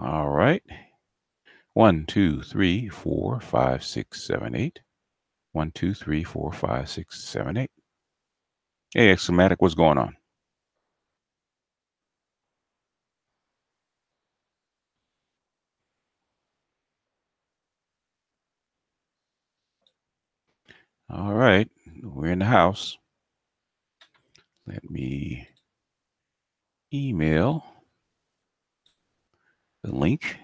All right. 1, 2, 3, 4, 5, 6, 7, 8. 1, 2, 3, 4, 5, 6, 7, 8. Hey, Axiomatic, what's going on? All right. We're in the house. Let me email the link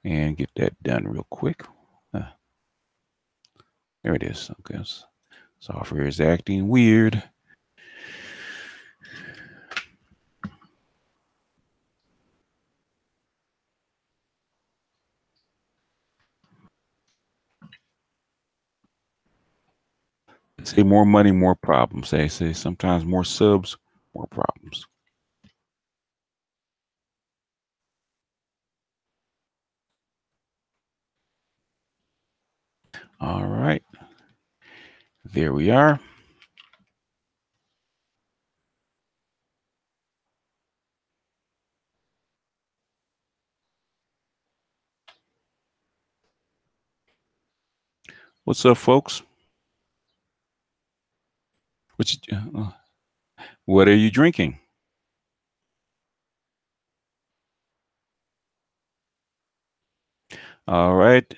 and get that done real quick. There it is. Okay. Software is acting weird. They say more money, more problems. They say sometimes more subs, more problems. All right. There we are. What's up, folks? What are you drinking? All right.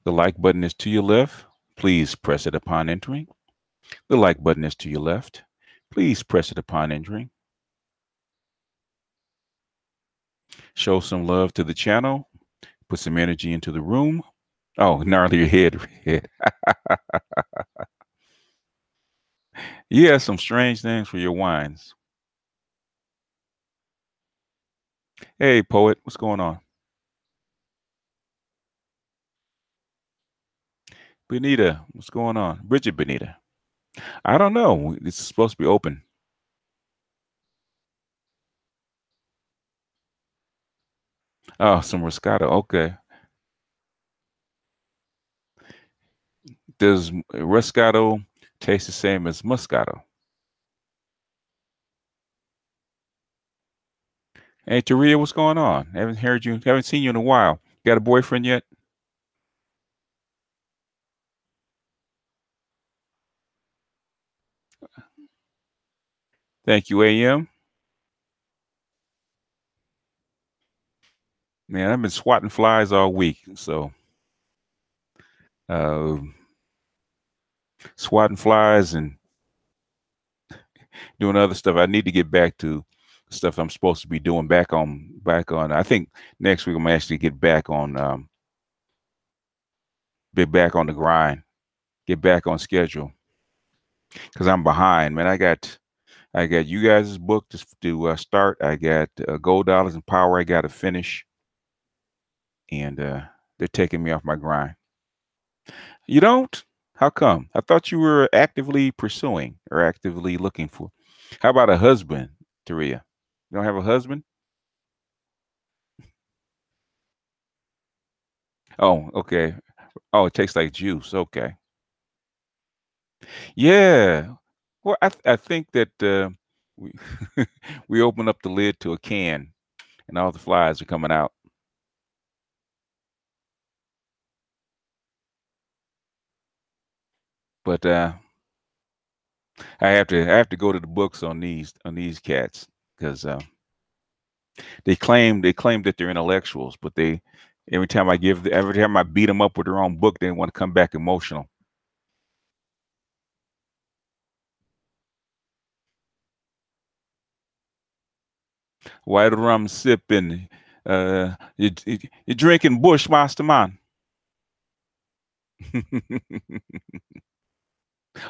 The like button is to your left. Please press it upon entering. The like button is to your left. Please press it upon entering. Show some love to the channel. Put some energy into the room. Oh, gnarly your head. You have some strange names for your wines. Hey, poet, what's going on? Benita, what's going on? Bridget Benita. I don't know. It's supposed to be open. Oh, some Moscato. Okay. Does Moscato taste the same as Moscato? Hey, Taria, what's going on? Haven't seen you in a while. Got a boyfriend yet? Thank you, AM. Man, I've been swatting flies all week. So, uh, swatting flies and doing other stuff. I need to get back to stuff I'm supposed to be doing back on. I think next week I'm gonna actually get back on the grind, get back on schedule because I'm behind, man. I got you guys' book to start. I got Gold Dollars and Power. I got to finish, and they're taking me off my grind. You don't? How come? I thought you were actively pursuing or actively looking for. How about a husband, Taria? You don't have a husband? Oh, okay. Oh, it tastes like juice. Okay. Yeah. Well, I think that we we open up the lid to a can and all the flies are coming out. But I have to go to the books on these cats because they claim that they're intellectuals, but they every time I beat them up with their own book, they want to come back emotional. White rum sipping, you're drinking Bushmaster man.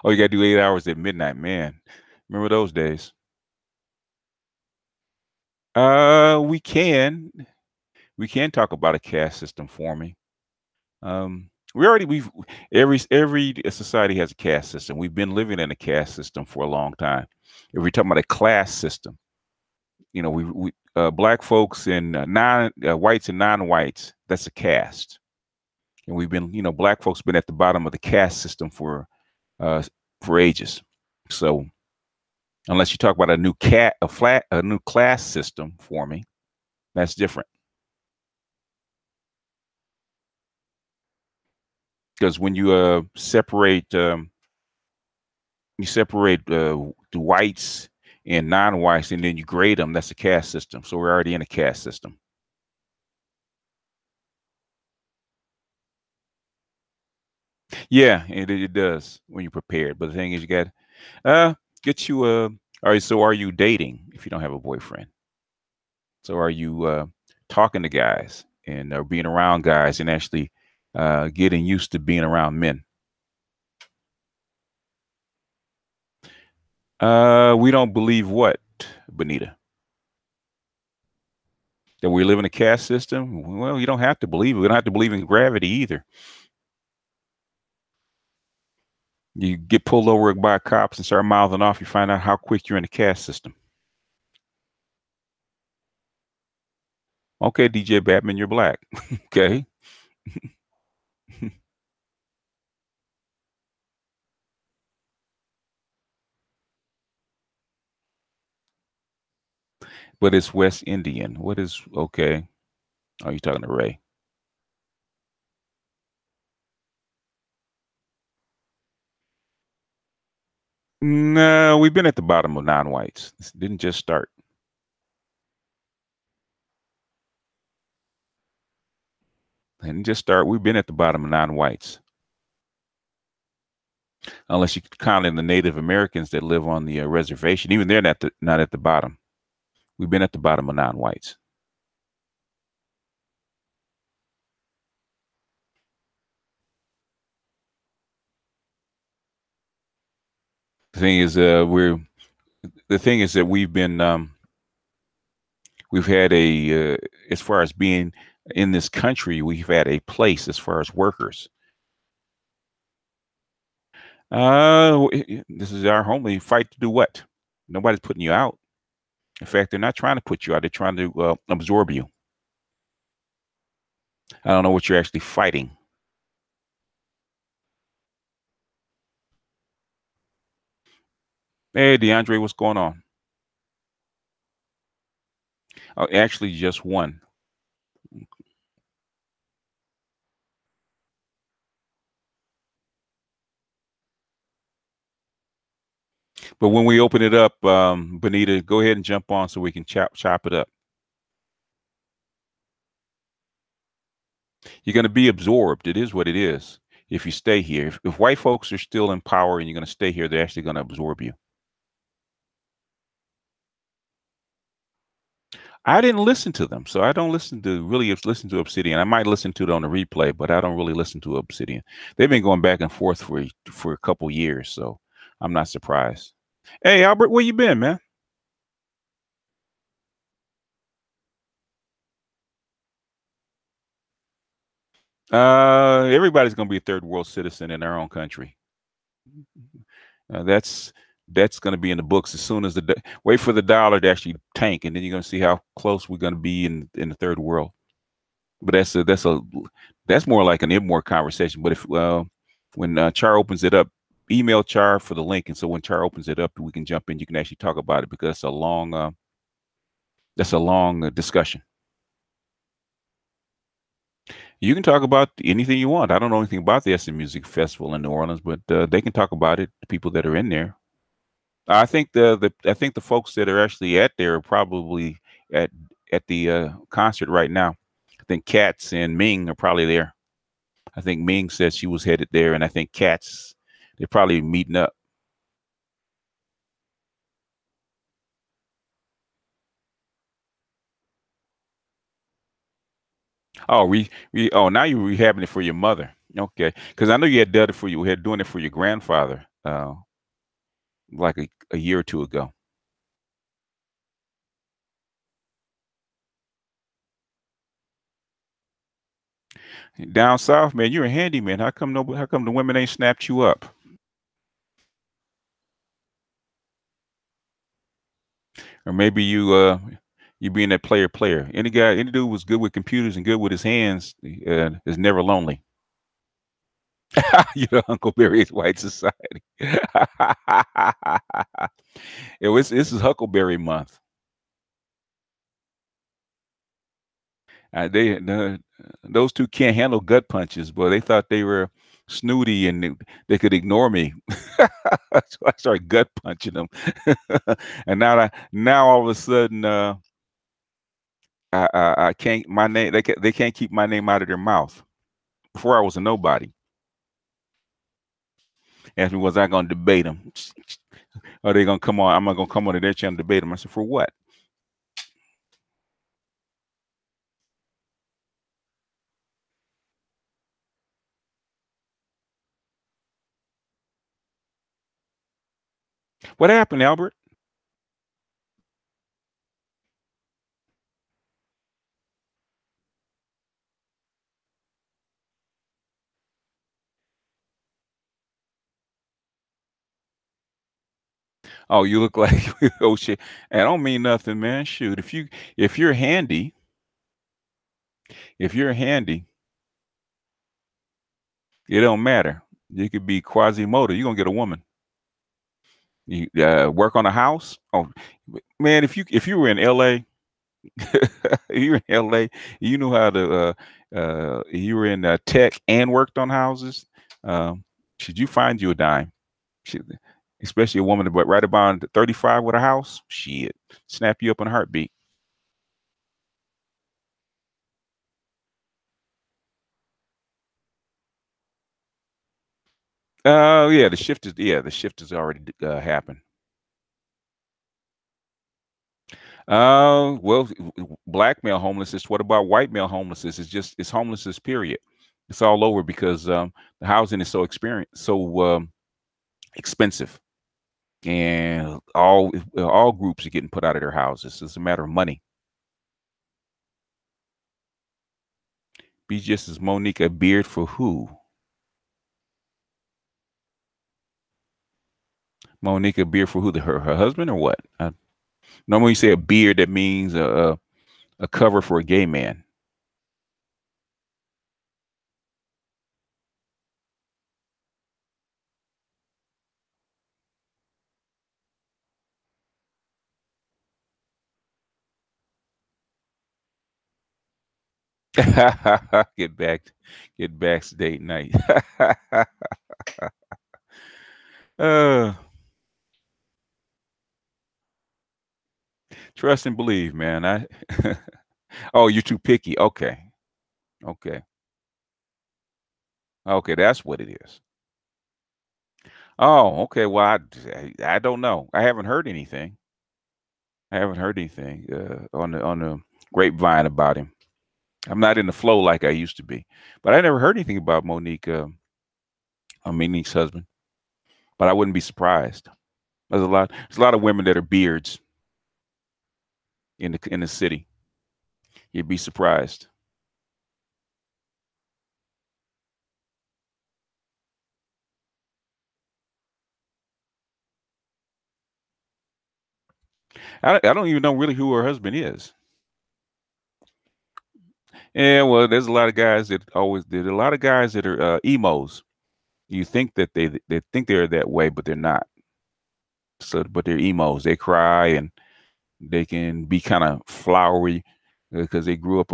Oh, you got to do 8 hours at midnight, man. Remember those days? We can talk about a caste system forming. We've every society has a caste system. We've been living in a caste system for a long time. If we're talking about a class system, we black folks and non whites and non-whites, that's a caste. And we've been, black folks been at the bottom of the caste system uh, for ages. So Unless you talk about a new class system for me, that's different. Because when you separate the whites and non-whites, and then you grade them, that's a caste system. So we're already in a caste system. Yeah, it does when you're prepared. But the thing is, you got uh get you all right. So are you dating if you don't have a boyfriend? So are you talking to guys and or being around guys and actually getting used to being around men? We don't believe what, Benita? That we live in a caste system? Well, you don't have to believe it. We don't have to believe in gravity either. You get pulled over by cops and start mouthing off, you find out how quick you're in the caste system. Okay, DJ Batman, you're black. Okay. But it's West Indian. What is okay? Oh, you talking to Ray? No, we've been at the bottom of non-whites. This didn't just start. It didn't just start. We've been at the bottom of non-whites. Unless you count in the Native Americans that live on the reservation. Even they're not at the bottom. We've been at the bottom of non-whites. The thing is, the thing is that we've had as far as being in this country, we've had a place as far as workers. This is our home. We fight to do what? Nobody's putting you out. In fact, they're not trying to put you out. They're trying to absorb you. I don't know what you're actually fighting. Hey, DeAndre, what's going on? Oh, actually, just one. But when we open it up, Benita, go ahead and jump on so we can chop it up. You're going to be absorbed. It is what it is. If you stay here, if white folks are still in power and you're going to stay here, they're actually going to absorb you. I didn't listen to them, so I don't listen to Obsidian. I might listen to it on the replay, but I don't really listen to Obsidian. They've been going back and forth for a couple years, so I'm not surprised. Hey, Albert, where you been, man? Everybody's gonna be a third world citizen in their own country. Uh, that's that's gonna be in the books as soon as wait for the dollar to actually tank, and then you're gonna see how close we're gonna be in the third world. But that's more like an IBMOR conversation. But if when Char opens it up, email Char for the link, and so when Char opens it up, we can jump in. You can actually talk about it because that's a long discussion. You can talk about anything you want. I don't know anything about the SM Music Festival in New Orleans, but they can talk about it. The people that are in there. I think the folks that are actually at there are probably at at the concert right now. I think Katz and Ming are probably there. I think Ming said she was headed there, and I think Katz they're probably meeting up. Oh, oh now you're rehabbing it for your mother. Okay, because I know you had done it for you had doing it for your grandfather like a year or two ago. Down south, man, you're a handyman. How come the women ain't snapped you up? Or maybe you being that player. Any dude was good with computers and good with his hands is never lonely. You know, Uncle Barry's White Society. This is Huckleberry month. Those two can't handle gut punches, boy. They thought they were snooty and they could ignore me. So I started gut punching them, and now all of a sudden, I can't my name. They can't keep my name out of their mouth. Before I was a nobody. Asked me, was I going to debate them? Are they going to come on? Am I going to come on to their channel and debate them? I said, for what? What happened, Albert? Oh, you look like oh shit. I don't mean nothing, man. Shoot, if you're handy, if you're handy, it don't matter. You could be Quasimodo. You're gonna get a woman. You work on a house. Oh man, if you were in LA, you're in LA, you know how to you were in tech and worked on houses. Should you find you a dime? Should, especially a woman but right about 35 with a house, shit, snap you up in a heartbeat. Yeah, the shift has already happened. Well, black male homelessness. What about white male homelessness? It's homelessness. Period. It's all over because the housing is so expensive, and all groups are getting put out of their houses. It's a matter of money. Be just as Monique a beard for who? Monique a beard for who? Her husband or what? Normally, you say a beard, that means a cover for a gay man. get back, get back to date night. uh, Trust and believe, man. Oh, you're too picky. Okay, okay, okay. That's what it is. Oh, okay. Well, I don't know. I haven't heard anything. I haven't heard anything on the grapevine about him. I'm not in the flow like I used to be, but I never heard anything about Monique's husband. But I wouldn't be surprised. There's a lot of women that are beards in the city. You'd be surprised. I don't even know really who her husband is. Yeah, well, there's a lot of guys there's a lot of guys that are emos. You think that they think they're that way, but they're not. So, but they're emos. They cry and they can be kind of flowery because they grew up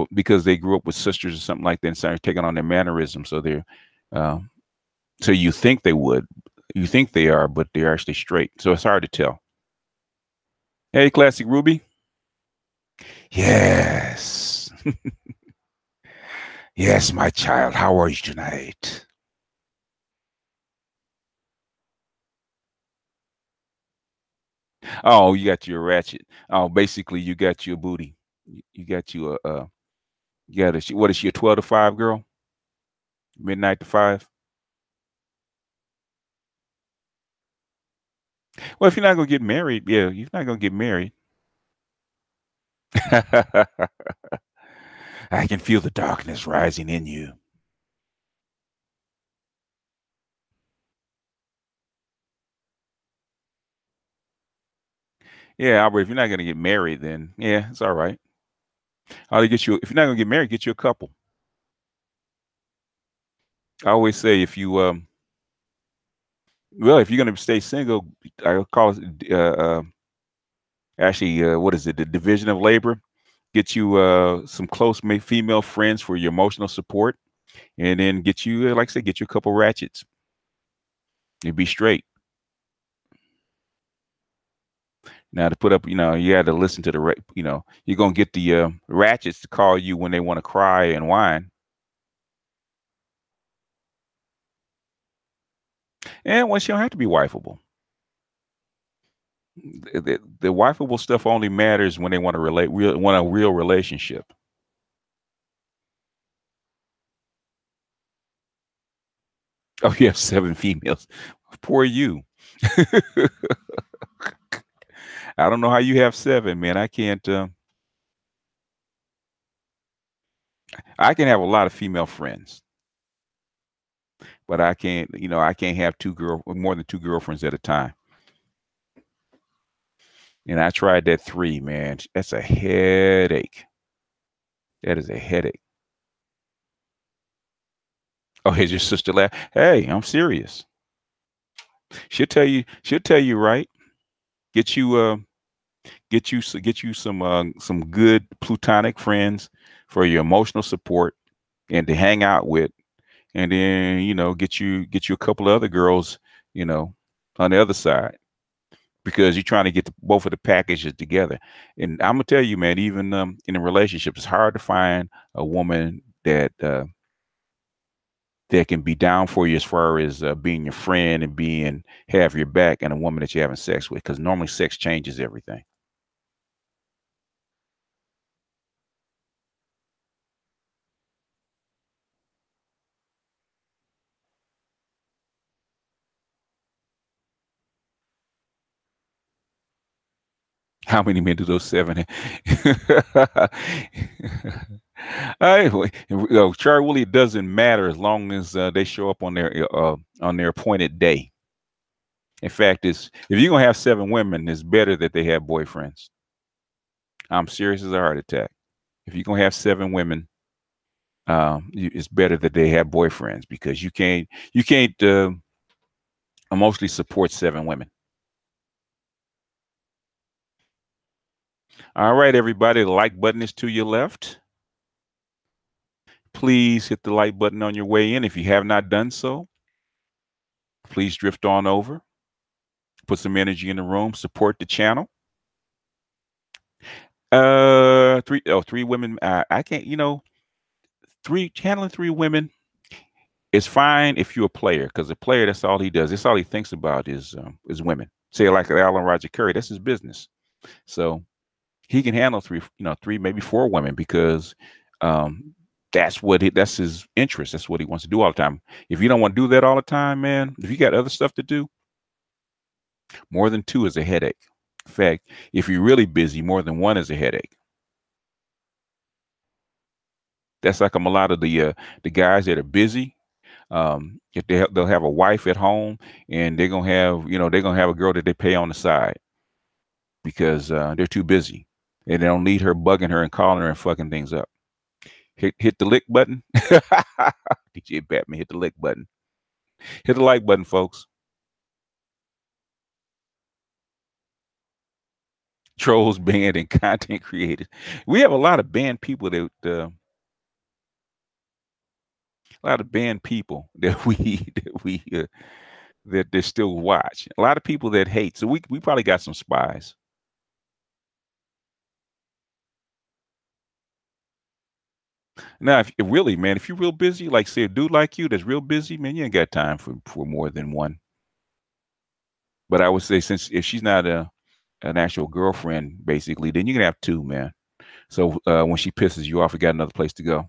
with sisters or something like that and started taking on their mannerisms. So uh, so you think you think they are, but they're actually straight. So it's hard to tell. Hey, Classic Ruby. Yes. Yes, my child. How are you tonight? Oh, you got your ratchet. Oh, basically, you got your booty. You got you you got what is she, a 12 to 5 girl? Midnight to 5? Well, if you're not gonna get married, yeah, you're not gonna get married. I can feel the darkness rising in you. Yeah, Albert, if you're not gonna get married, then yeah, it's all right. How to get you if you're not gonna get married, get you a couple. I always say if you well, if you're gonna stay single, I call it Actually, what is it? The division of labor. Get you some close female friends for your emotional support, and then get you, like I said, get you a couple ratchets. You'd be straight. Now to put up, you had to listen to you're gonna get the ratchets to call you when they want to cry and whine. And once you don't have to be wifeable. The wifeable stuff only matters when they want to want a real relationship. Oh, you have 7 females. Poor you. I don't know how you have 7, man. I can't. I can have a lot of female friends, but I can't. I can't have more than 2 girlfriends at a time. And I tried that 3, man. That's a headache. That is a headache. Oh, here's your sister laugh. Hey, I'm serious. She'll tell you. She'll tell you right. Get you. Get you some good plutonic friends for your emotional support and to hang out with, and then get you a couple of other girls, you know, on the other side, because you're trying to get both of the packages together. And I'm gonna tell you, man, even in a relationship, it's hard to find a woman that can be down for you as far as being your friend and being have your back, and a woman that you're having sex with, because normally sex changes everything. How many men do those 7 have? Charlie Willie, it doesn't matter as long as they show up on their appointed day. In fact, if you're gonna have 7 women, it's better that they have boyfriends. I'm serious as a heart attack. If you're gonna have 7 women, it's better that they have boyfriends, because you can't emotionally support 7 women. All right, everybody, the like button is to your left. Please hit the like button on your way in. If you have not done so, please drift on over, put some energy in the room, support the channel. 3 women. I can't, handling 3 women is fine if you're a player, because a player, that's all he does. That's all he thinks about is women. Say like Alan Roger Curry, that's his business. So he can handle 3, maybe 4 women, because that's his interest. That's what he wants to do all the time. If you don't want to do that all the time, man, if you got other stuff to do, more than 2 is a headache. In fact, if you're really busy, more than 1 is a headache. That's like a lot of the guys that are busy. If they'll have a wife at home, and they're gonna have a girl that they pay on the side, because they're too busy, and they don't need her bugging her and calling her and fucking things up. Hit the lick button. DJ Batman, hit the lick button. Hit the like button, folks. Trolls banned and content creators. We have a lot of banned people that that they still watch. A lot of people that hate. So we probably got some spies. Now, if really, man, if you're real busy, like say a dude like you that's real busy, man, you ain't got time for more than 1. But I would say, since if she's not an actual girlfriend, basically, then you can have 2, man. So when she pisses you off, you got another place to go.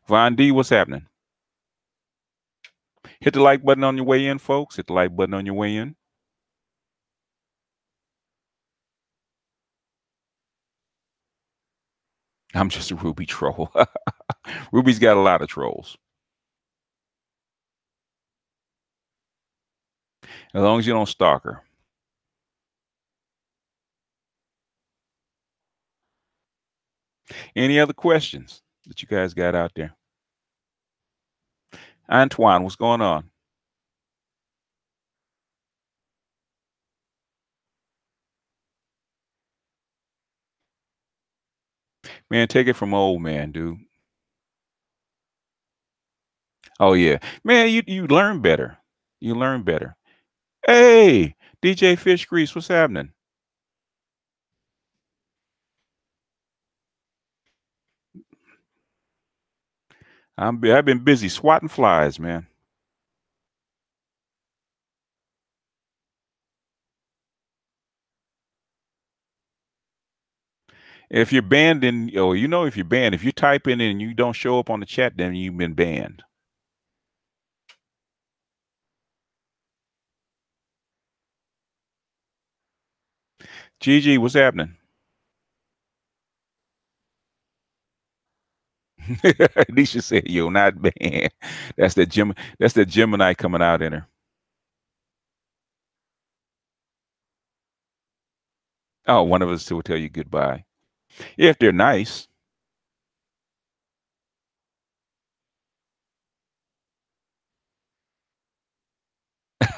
Von D, what's happening? Hit the like button on your way in, folks. Hit the like button on your way in. I'm just a Ruby troll. Ruby's got a lot of trolls. As long as you don't stalk her. Any other questions that you guys got out there? Antoine, what's going on? Man, take it from old man, dude. Oh yeah, man, you learn better. You learn better. Hey, DJ Fish Grease, what's happening? I've been busy swatting flies, man. If you're banned in, oh, you know, if you're banned, if you type in and you don't show up on the chat, then you've been banned. Gigi, what's happening? Nisha said, "You're not banned." That's the Gem. That's the Gemini coming out in her. Oh, one of us will tell you goodbye if they're nice.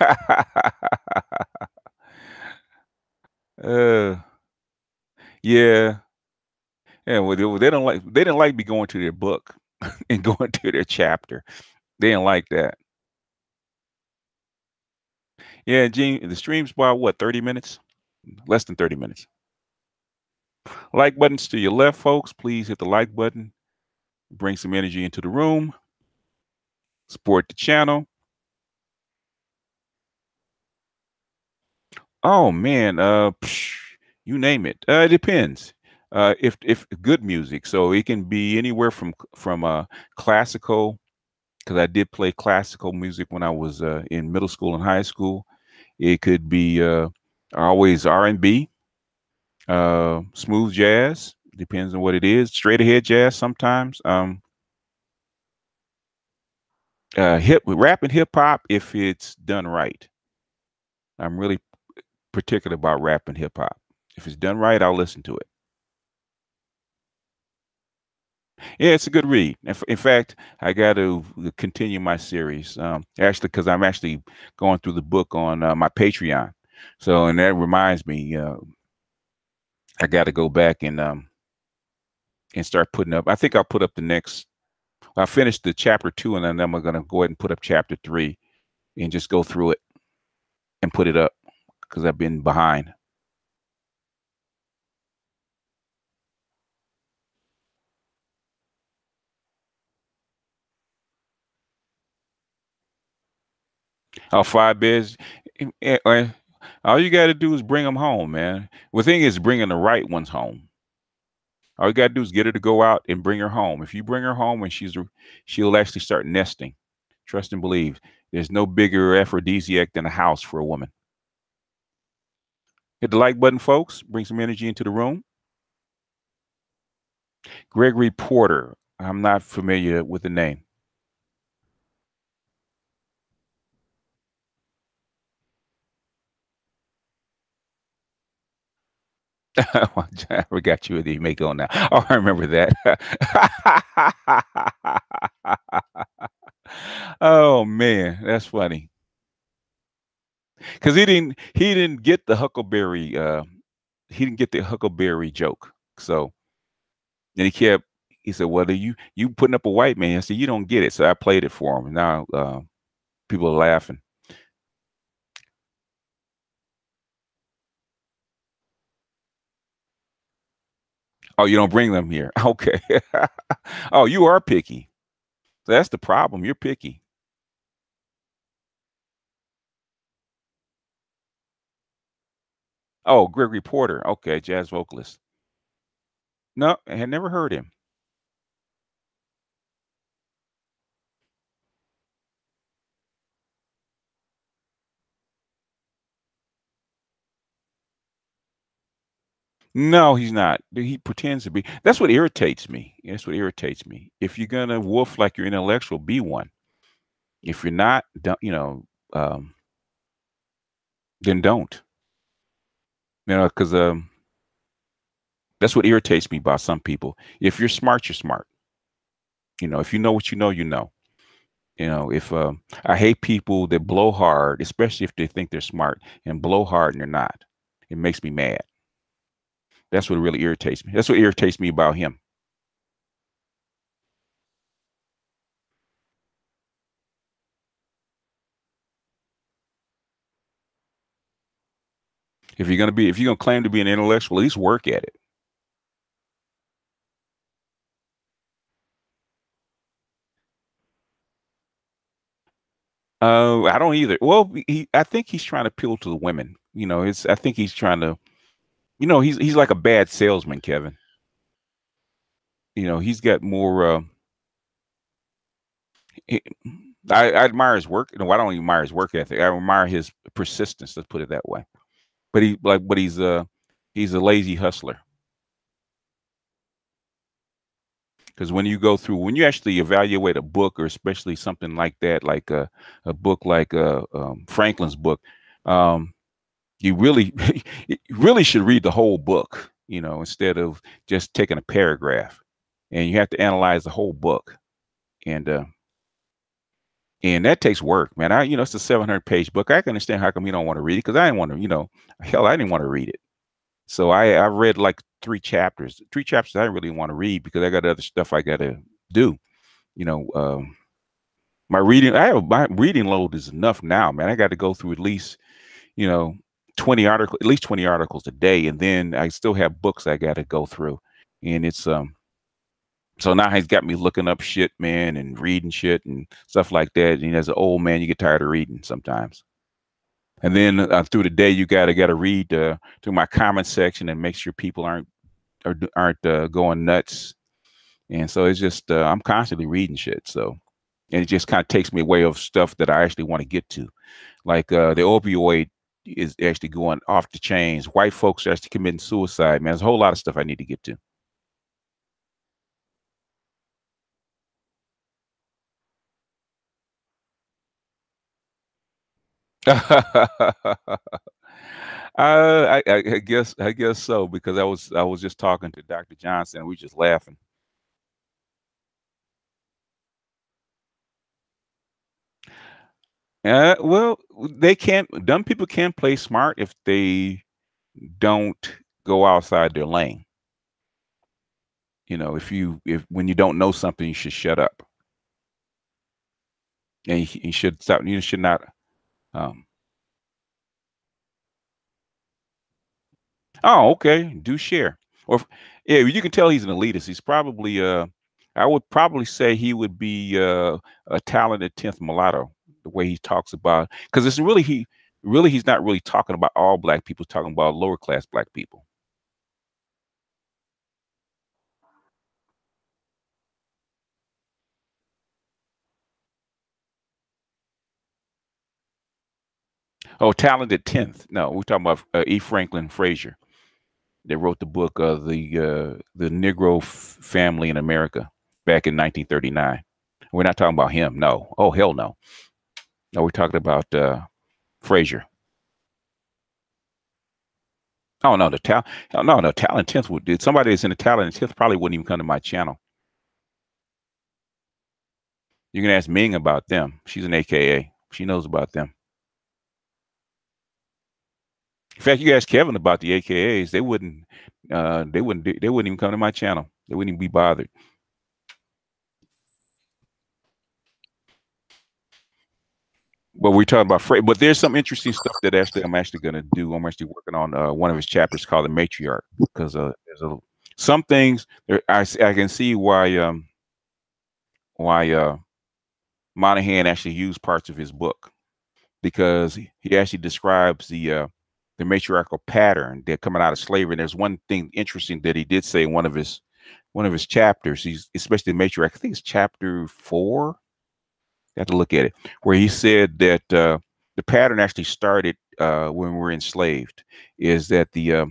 uh, yeah, yeah. Well, they don't like. They didn't like me going to their book and going to their chapter. They didn't like that. Yeah, Gene. The stream's about what, 30 minutes? Less than 30 minutes. Like buttons to your left, folks. Please hit the like button. Bring some energy into the room. Support the channel. Oh man, you name it. It depends. If good music, so it can be anywhere from classical, because I did play classical music when I was in middle school and high school. It could be always R&B, smooth jazz. Depends on what it is. Straight ahead jazz sometimes. Hip rap and hip hop if it's done right. I'm really particular about rap and hip hop. If it's done right, I'll listen to it. Yeah, it's a good read. In fact, I got to continue my series. Actually, because I'm actually going through the book on my Patreon. So, and that reminds me, I got to go back and start putting up. I think I'll put up the next. I finished the chapter 2, and then I'm going to go ahead and put up chapter 3 and just go through it and put it up because I've been behind. Oh, 5 beds. All you got to do is bring them home, man. The thing is bringing the right ones home. All you gotta do is get her to go out and bring her home. If you bring her home and she'll actually start nesting. Trust and believe. There's no bigger aphrodisiac than a house for a woman. Hit the like button, folks. Bring some energy into the room. Gregory Porter. I'm not familiar with the name. I forgot you were the Mako now. Oh, I remember that. Oh man, that's funny. Because he didn't get the Huckleberry he didn't get the Huckleberry joke. So and he said, "Well, you putting up a white man." I said, "You don't get it." So I played it for him. Now people are laughing. Oh, you don't bring them here. Okay. Oh, you are picky. So that's the problem. You're picky. Oh, Gregory Porter. Okay, jazz vocalist. No, I had never heard him. No, he's not. He pretends to be. That's what irritates me. That's what irritates me. If you're gonna wolf like you're intellectual, be one. If you're not, don't, then don't. Because that's what irritates me about some people. If you're smart, you're smart. If you know what you know, you know. If I hate people that blow hard, especially if they think they're smart and blow hard and they're not. It makes me mad. That's what really irritates me. That's what irritates me about him. If you're gonna claim to be an intellectual, at least work at it. I don't either. Well, I think he's trying to appeal to the women. I think he's trying to, he's like a bad salesman, Kevin. He's got more. He- I admire his work. I don't admire his work ethic. I admire his persistence. Let's put it that way. But he's a lazy hustler. Because when you actually evaluate a book, or especially something like that, like a book like Franklin's book, um, you really you really should read the whole book, instead of just taking a paragraph. And you have to analyze the whole book, and and that takes work, man. It's a 700-page book. I can understand how come you don't want to read it, because I didn't want to, hell, I didn't want to read it. So I read like three chapters I didn't really want to read because I got other stuff I got to do. You know, my reading load is enough now, man. I got to go through you know, at least 20 articles a day. And then I still have books I got to go through. And so now he's got me looking up shit, man, and reading shit and stuff like that. And as an old man, you get tired of reading sometimes. And then through the day, you gotta read through my comment section and make sure people aren't going nuts. And so it's just I'm constantly reading shit. So, and it just kind of takes me away of stuff that I actually want to get to, like the opioid is actually going off the chains. White folks are actually committing suicide. Man, there's a whole lot of stuff I need to get to. I guess so, because I was just talking to Dr. Johnson and we just laughing. Well, they can't. Dumb people can't play smart if they don't go outside their lane. If when you don't know something, you should shut up, and you should stop. You should not. Um, oh, okay. Do share. Yeah, you can tell he's an elitist. He's probably. I would probably say he would be a talented tenth mulatto. The way he talks about, because it's really he's not really talking about all black people. He's talking about lower class black people. Oh, talented tenth. No, we're talking about E. Franklin Frazier. They wrote the book the Negro Family in America back in 1939. We're not talking about him. No. Oh, hell no. No, we're talking about Frazier. Oh no, no, Talent Tenth would did somebody that's in the Talent Tenth probably wouldn't even come to my channel. You can ask Ming about them. She's an AKA. She knows about them. In fact, you ask Kevin about the AKAs, they wouldn't even come to my channel. They wouldn't even be bothered. But we're talking about Frey. But there's some interesting stuff that I'm actually going to do. I'm actually working on one of his chapters called the Matriarch, because some things there, I can see why Monahan actually used parts of his book, because he actually describes the matriarchal pattern that coming out of slavery. And there's one thing interesting that he did say in one of his chapters. He's especially the matriarch. I think it's chapter 4. You have to look at it, where he said that the pattern actually started when we were enslaved. Is that the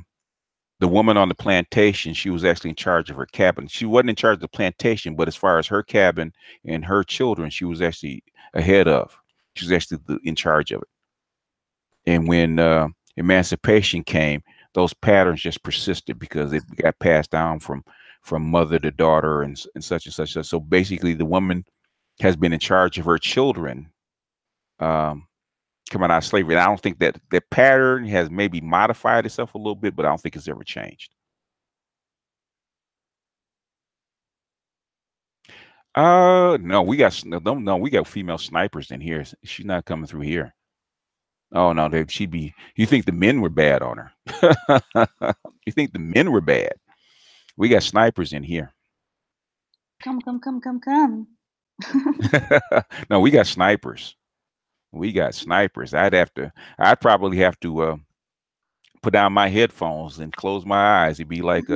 woman on the plantation? She was actually in charge of her cabin. She wasn't in charge of the plantation, but as far as her cabin and her children, she was actually ahead of. She was actually in charge of it. And when emancipation came, those patterns just persisted because it got passed down from mother to daughter and such and such. So basically, the woman has been in charge of her children um, coming out of slavery. And I don't think that the pattern has maybe modified itself a little bit, but I don't think it's ever changed. No, we got no, we got female snipers in here. She's not coming through here. Oh no, she'd be. You think the men were bad on her? You think the men were bad? We got snipers in here. Come, come, come, come, come. No, we got snipers. We got snipers. I'd probably have to put down my headphones and close my eyes. It'd be like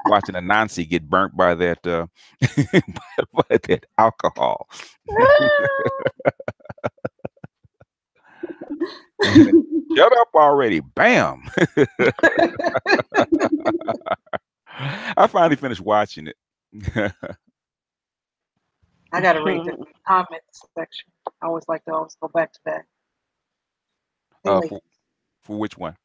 watching a Nazi get burnt by that by that alcohol. Shut up already! Bam! I finally finished watching it. I gotta read the comment section. I always like to always go back to that. Hey, uh, ladies, for, for which one?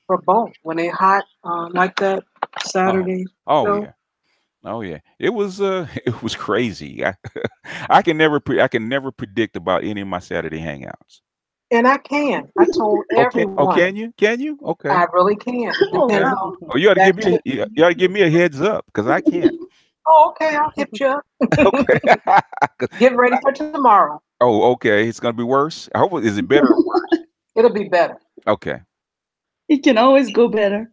for both when they hot like that Oh, Saturday oh show. yeah. Oh yeah, it was it was crazy. I can never predict about any of my Saturday hangouts. And I can. I told Okay, oh everyone can you? Can you? Okay, I really can. It Oh, depends okay. on wow. Oh, you ought to that give me tip. you ought to give me a heads up because I can't. Oh, okay, I'll hit you up. Okay. 'Cause Get ready for tomorrow. oh, okay. It's gonna be worse. I hope is it better or worse? It'll be better. Okay, It can always go better.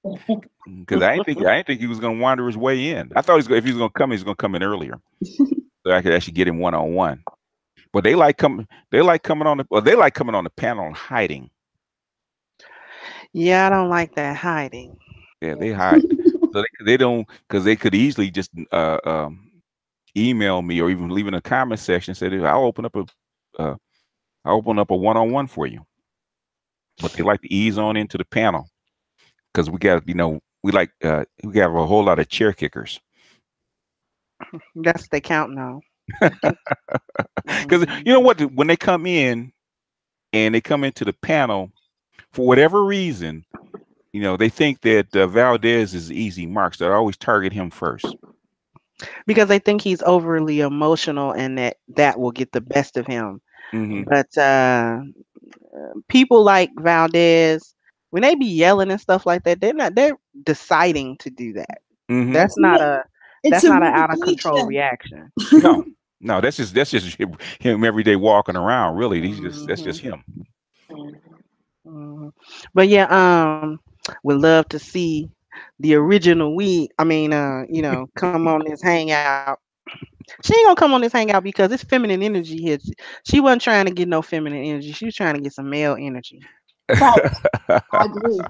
because I didn't think he was gonna wander his way in. I thought if he was gonna come, he's gonna come in earlier so I could actually get him one on one. But they like coming. They like coming on the. Well, they like coming on the panel and hiding. Yeah, I don't like that hiding. Yeah, they hide. So they don't because they could easily just email me or even leave in a comment section and say, uh, I'll open up a one on one for you. But they like to ease on into the panel because we got we got a whole lot of chair kickers. That's they counting on. Because Mhm. you know what, when they come in and they come into the panel for whatever reason, they think that Valdez is easy marks. They always target him first. Because they think he's overly emotional and that will get the best of him. Hmm. But people like Valdez, when they be yelling and stuff like that, they're deciding to do that. Hmm. That's not a It's that's a not an out of control meditation. reaction. No, no, that's just him every day walking around. Really, that's just Hmm. him. Mhm. Hmm. But yeah, would love to see the original come on this hangout. She ain't gonna come on this hangout because it's feminine energy here. She wasn't trying to get no feminine energy. She was trying to get some male energy. Facts. I agree.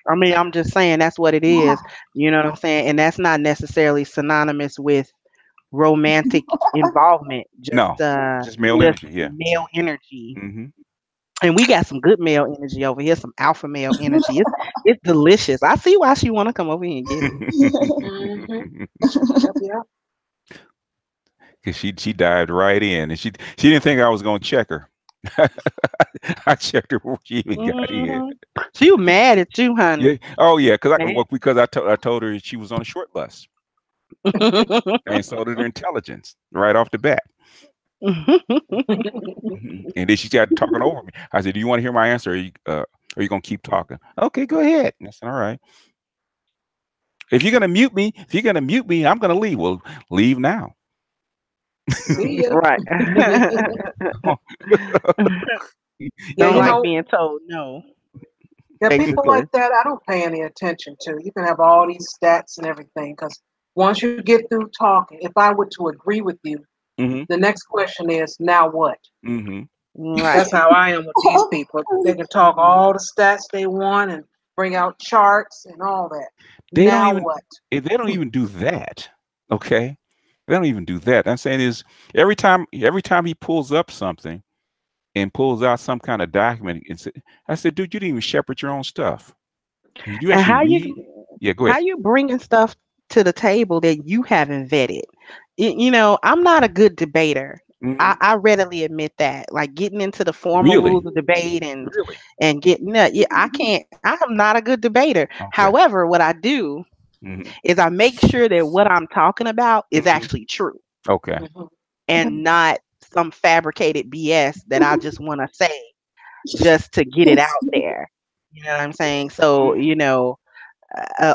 I mean, I'm just saying that's what it is. You know what I'm saying? And that's not necessarily synonymous with romantic involvement. No, just male Just energy. Yeah. male energy. Hmm. And we got some good male energy over here, some alpha male energy. It's delicious. I see why she want to come over here and get it. Mhm. Yep, yep. Because she dived right in, and she didn't think I was gonna check her. I checked her before she even got in. Hmm. She was mad at you, honey. Yeah. Oh yeah. Mad. Because I told her she was on a short bus. I insulted her intelligence right off the bat. Mhm. And then she started talking over me. I said, "Do you want to hear my answer? Or are you gonna keep talking?" Okay, go ahead. And I said, "All right. If you're gonna mute me, I'm gonna leave. Well, leave now." See ya. Right. Yeah, Don't you like know, being told no, yeah, people like basically. that, I don't pay any attention to. You can have all these stats and everything, because once you get through talking, if I were to agree with you, Hmm. the next question is, now what? Hmm. That's Right. how I am with these people. They can talk all the stats they want and bring out charts and all that. They don't Now even what? they don't even do that. Okay, they don't even do that. I'm saying is every time he pulls up something and pulls out some kind of document, I said, dude, you didn't even shepherd your own stuff. Did you And actually read? Yeah, go how ahead. you bringing stuff to the table that you haven't vetted? I'm not a good debater. Hmm. I readily admit that. Like getting into the formal Really? rules of debate and getting that. Yeah, I can't. I'm not a good debater. Okay. However, what I do Hmm. is I make sure that what I'm talking about is Hmm. actually true Okay. Hmm. and not some fabricated BS that I just want to say just to get it out there. You know what I'm saying? So,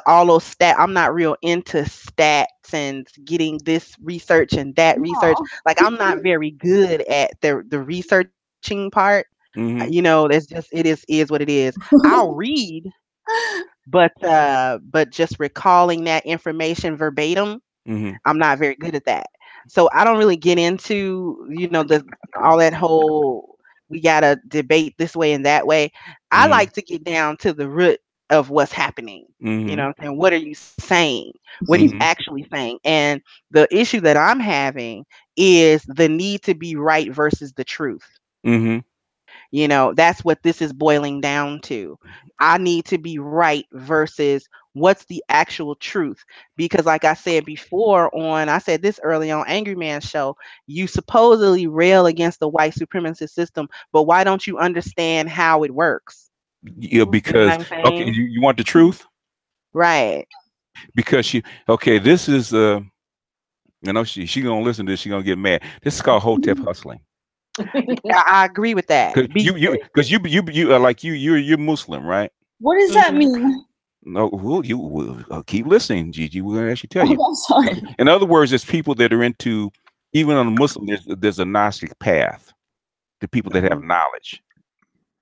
all those I'm not real into stats and getting this research and that research. No. Like I'm not very good at the researching part. Mm-hmm. You know, that's just it is what it is. I'll read, but just recalling that information verbatim, Mm-hmm. I'm not very good at that. So I don't really get into, the all that whole we gotta debate this way and that way. I Mm-hmm. like to get down to the root of what's happening. Mm-hmm. And what are you saying? What are you Mm-hmm. actually saying? And the issue that I'm having is the need to be right versus the truth. Mm-hmm. That's what this is boiling down to. I need to be right versus what's the actual truth. Because, like I said before, I said this early on Angry Man show, you supposedly rail against the white supremacist system, but why don't you understand how it works? Yeah, You know what because I'm okay, saying? you want the truth? Right. Because this is she gonna listen to this, she gonna get mad. This is called Hotep hustling. I agree with that. Cause you like you're Muslim, right? What does that Mhm. mean? No, well, you will keep listening, Gigi. We're gonna actually tell Oh, you. I'm sorry. In other words, there's people that are into, even on the Muslim, there's a Gnostic path. The people that have Mhm. knowledge,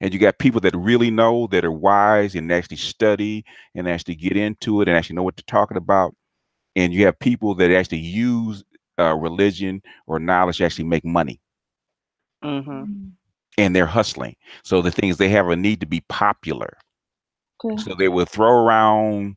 and you got people that really know, that are wise and actually study and actually get into it and actually know what they're talking about. And you have people that actually use religion or knowledge to actually make money, Mhm. and they're hustling. So the thing is, they have a need to be popular. Okay. So they will throw around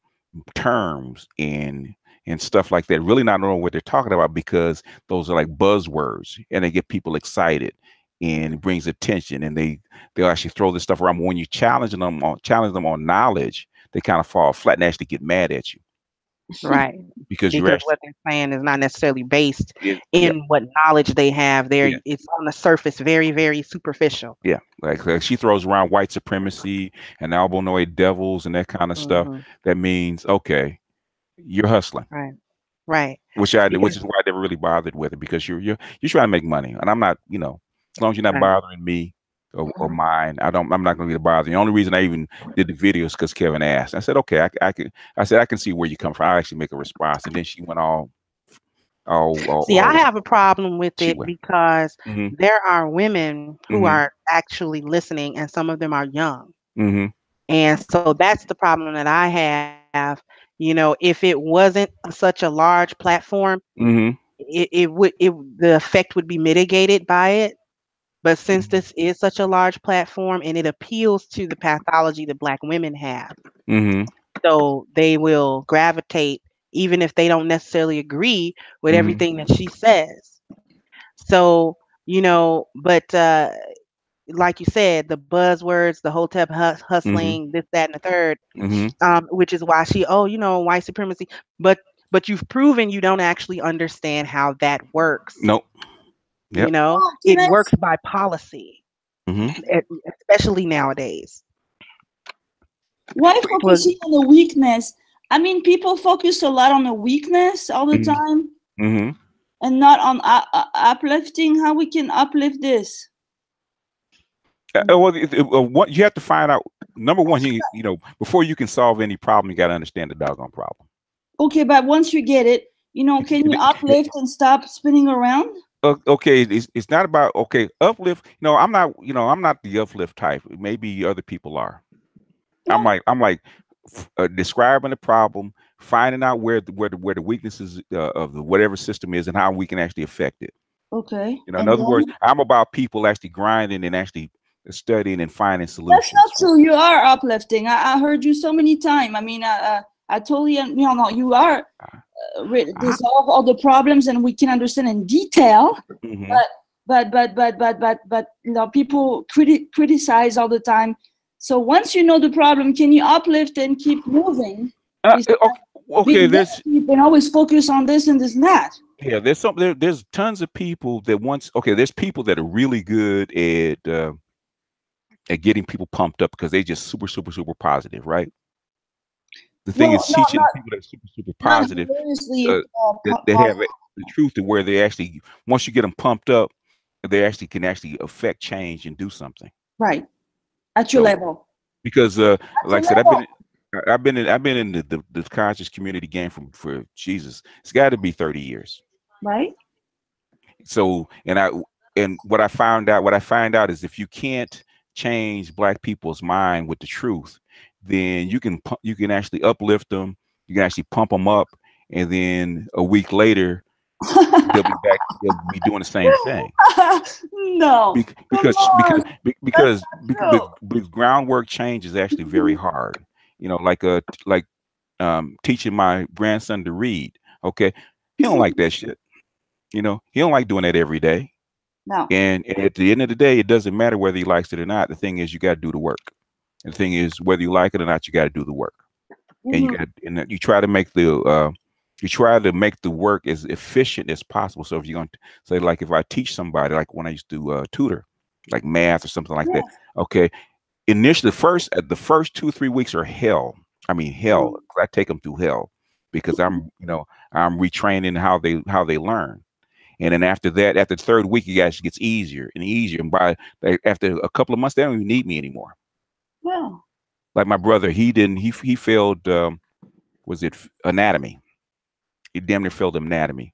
terms and stuff like that, really not knowing what they're talking about, because those are like buzzwords and they get people excited and it brings attention, and they'll actually throw this stuff around. But when you challenge them on knowledge, they kind of fall flat and actually get mad at you Right. because you're Because actually what they're saying is not necessarily based yeah, in what knowledge they have. yeah, It's on the surface, very, very superficial. yeah. Like she throws around white supremacy and albonoid devils and that kind of stuff. Mhm. That means okay, you're hustling. Right. Right. Which Because is why I never really bothered with it, because you're trying to make money, and I'm not, as long as you're not right. bothering me or mine, I'm not going to be the bother. The only reason I even did the video is because Kevin asked. I said, okay, I said I can see where you come from. I actually make a response, and then she went See, I all have a problem with she it went. because Mm-hmm. there are women who Mm-hmm. are actually listening, and some of them are young. Mm-hmm. And so that's the problem that I have. If it wasn't such a large platform, Mm-hmm. the effect would be mitigated by it. But since Mm-hmm. this is such a large platform and it appeals to the pathology that Black women have, Mm-hmm. so they will gravitate even if they don't necessarily agree with Mm-hmm. everything that she says. So, but like you said, the buzzwords, the Hotep Mm-hmm. hustling, this, that, and the third, Mm-hmm. which is why white supremacy. But you've proven you don't actually understand how that works. Nope. Yep. Oh, can It I? works by policy, Mm-hmm. especially nowadays. Why Well, focusing on the weakness? I mean, people focus a lot on the weakness all the Mm-hmm. time Mm-hmm. and not on uplifting. How we can uplift this? What you have to find out. Number one, before you can solve any problem, you got to understand the doggone problem. Okay, but once you get it, can you uplift and stop spinning around? Okay, it's not about okay uplift. No, I'm not the uplift type. Maybe other people are. I'm No. like describing the problem, finding out where the weaknesses of the whatever system is, and how we can actually affect it. Okay, In and other words, then I'm about people actually grinding and actually studying and finding that's not solutions. true. You are uplifting. I heard you so many times. I mean, I totally, no, you are dissolve all the problems, and we can understand in detail. Mm-hmm. But people criticize all the time. So once you know the problem, can you uplift and keep moving? Okay, Being there's negative and always focus on this and this and that. yeah, there's tons of people that there's people that are really good at getting people pumped up because they just super, super, super positive, right? The thing Well, is teaching people that are super, super not positive, hilariously that have the truth to where they actually, once you get them pumped up, they actually can actually affect change and do something. right at your So level. because At your like I said, level, I've been in the conscious community game for Jesus. It's got to be 30 years. right? So and what I find out is if you can't change black people's mind with the truth, then you can actually uplift them. You can actually pump them up, and then a week later they'll be back. They'll be doing the same thing. No, come on. That's not true. Because groundwork change is actually very hard. You know, like teaching my grandson to read. Okay, he don't like that shit. You know, he don't like doing that every day. No. And at the end of the day, it doesn't matter whether he likes it or not. The thing is, you got to do the work. And the thing is, whether you like it or not, you got to do the work. And you try to make the work as efficient as possible. So if you're going to say, like, if I teach somebody, like when I used to tutor, like math or something like that, okay, initially, the first 2-3 weeks are hell. I mean, hell. I take them through hell because I'm retraining how they learn. And then after that, after the third week, it actually gets easier and easier. And after a couple of months, they don't even need me anymore. Yeah. Like my brother, he failed. Was it anatomy? He damn near failed anatomy,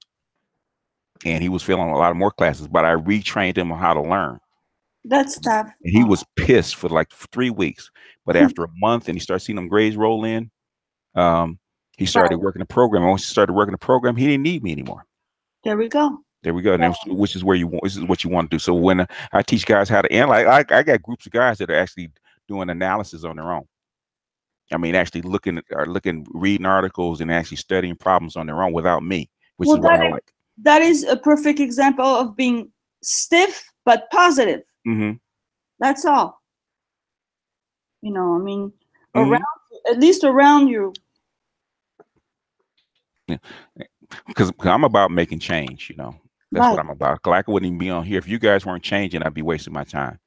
and he was failing a lot of more classes. But I retrained him on how to learn. That's tough. And he was pissed for like 3 weeks. But after a month, and he started seeing them grades roll in, he started working the program. And once he started working the program, he didn't need me anymore. There we go. There we go. And which is where you want. This is what you want to do. So when I teach guys how to analyze, I got groups of guys that are actually doing analysis on their own. I mean, actually reading articles and actually studying problems on their own without me, which is what I like. That is a perfect example of being stiff but positive. That's all. You know, I mean, around, at least around you. Yeah. Because I'm about making change, you know. That's what I'm about. I wouldn't even be on here. If you guys weren't changing, I'd be wasting my time.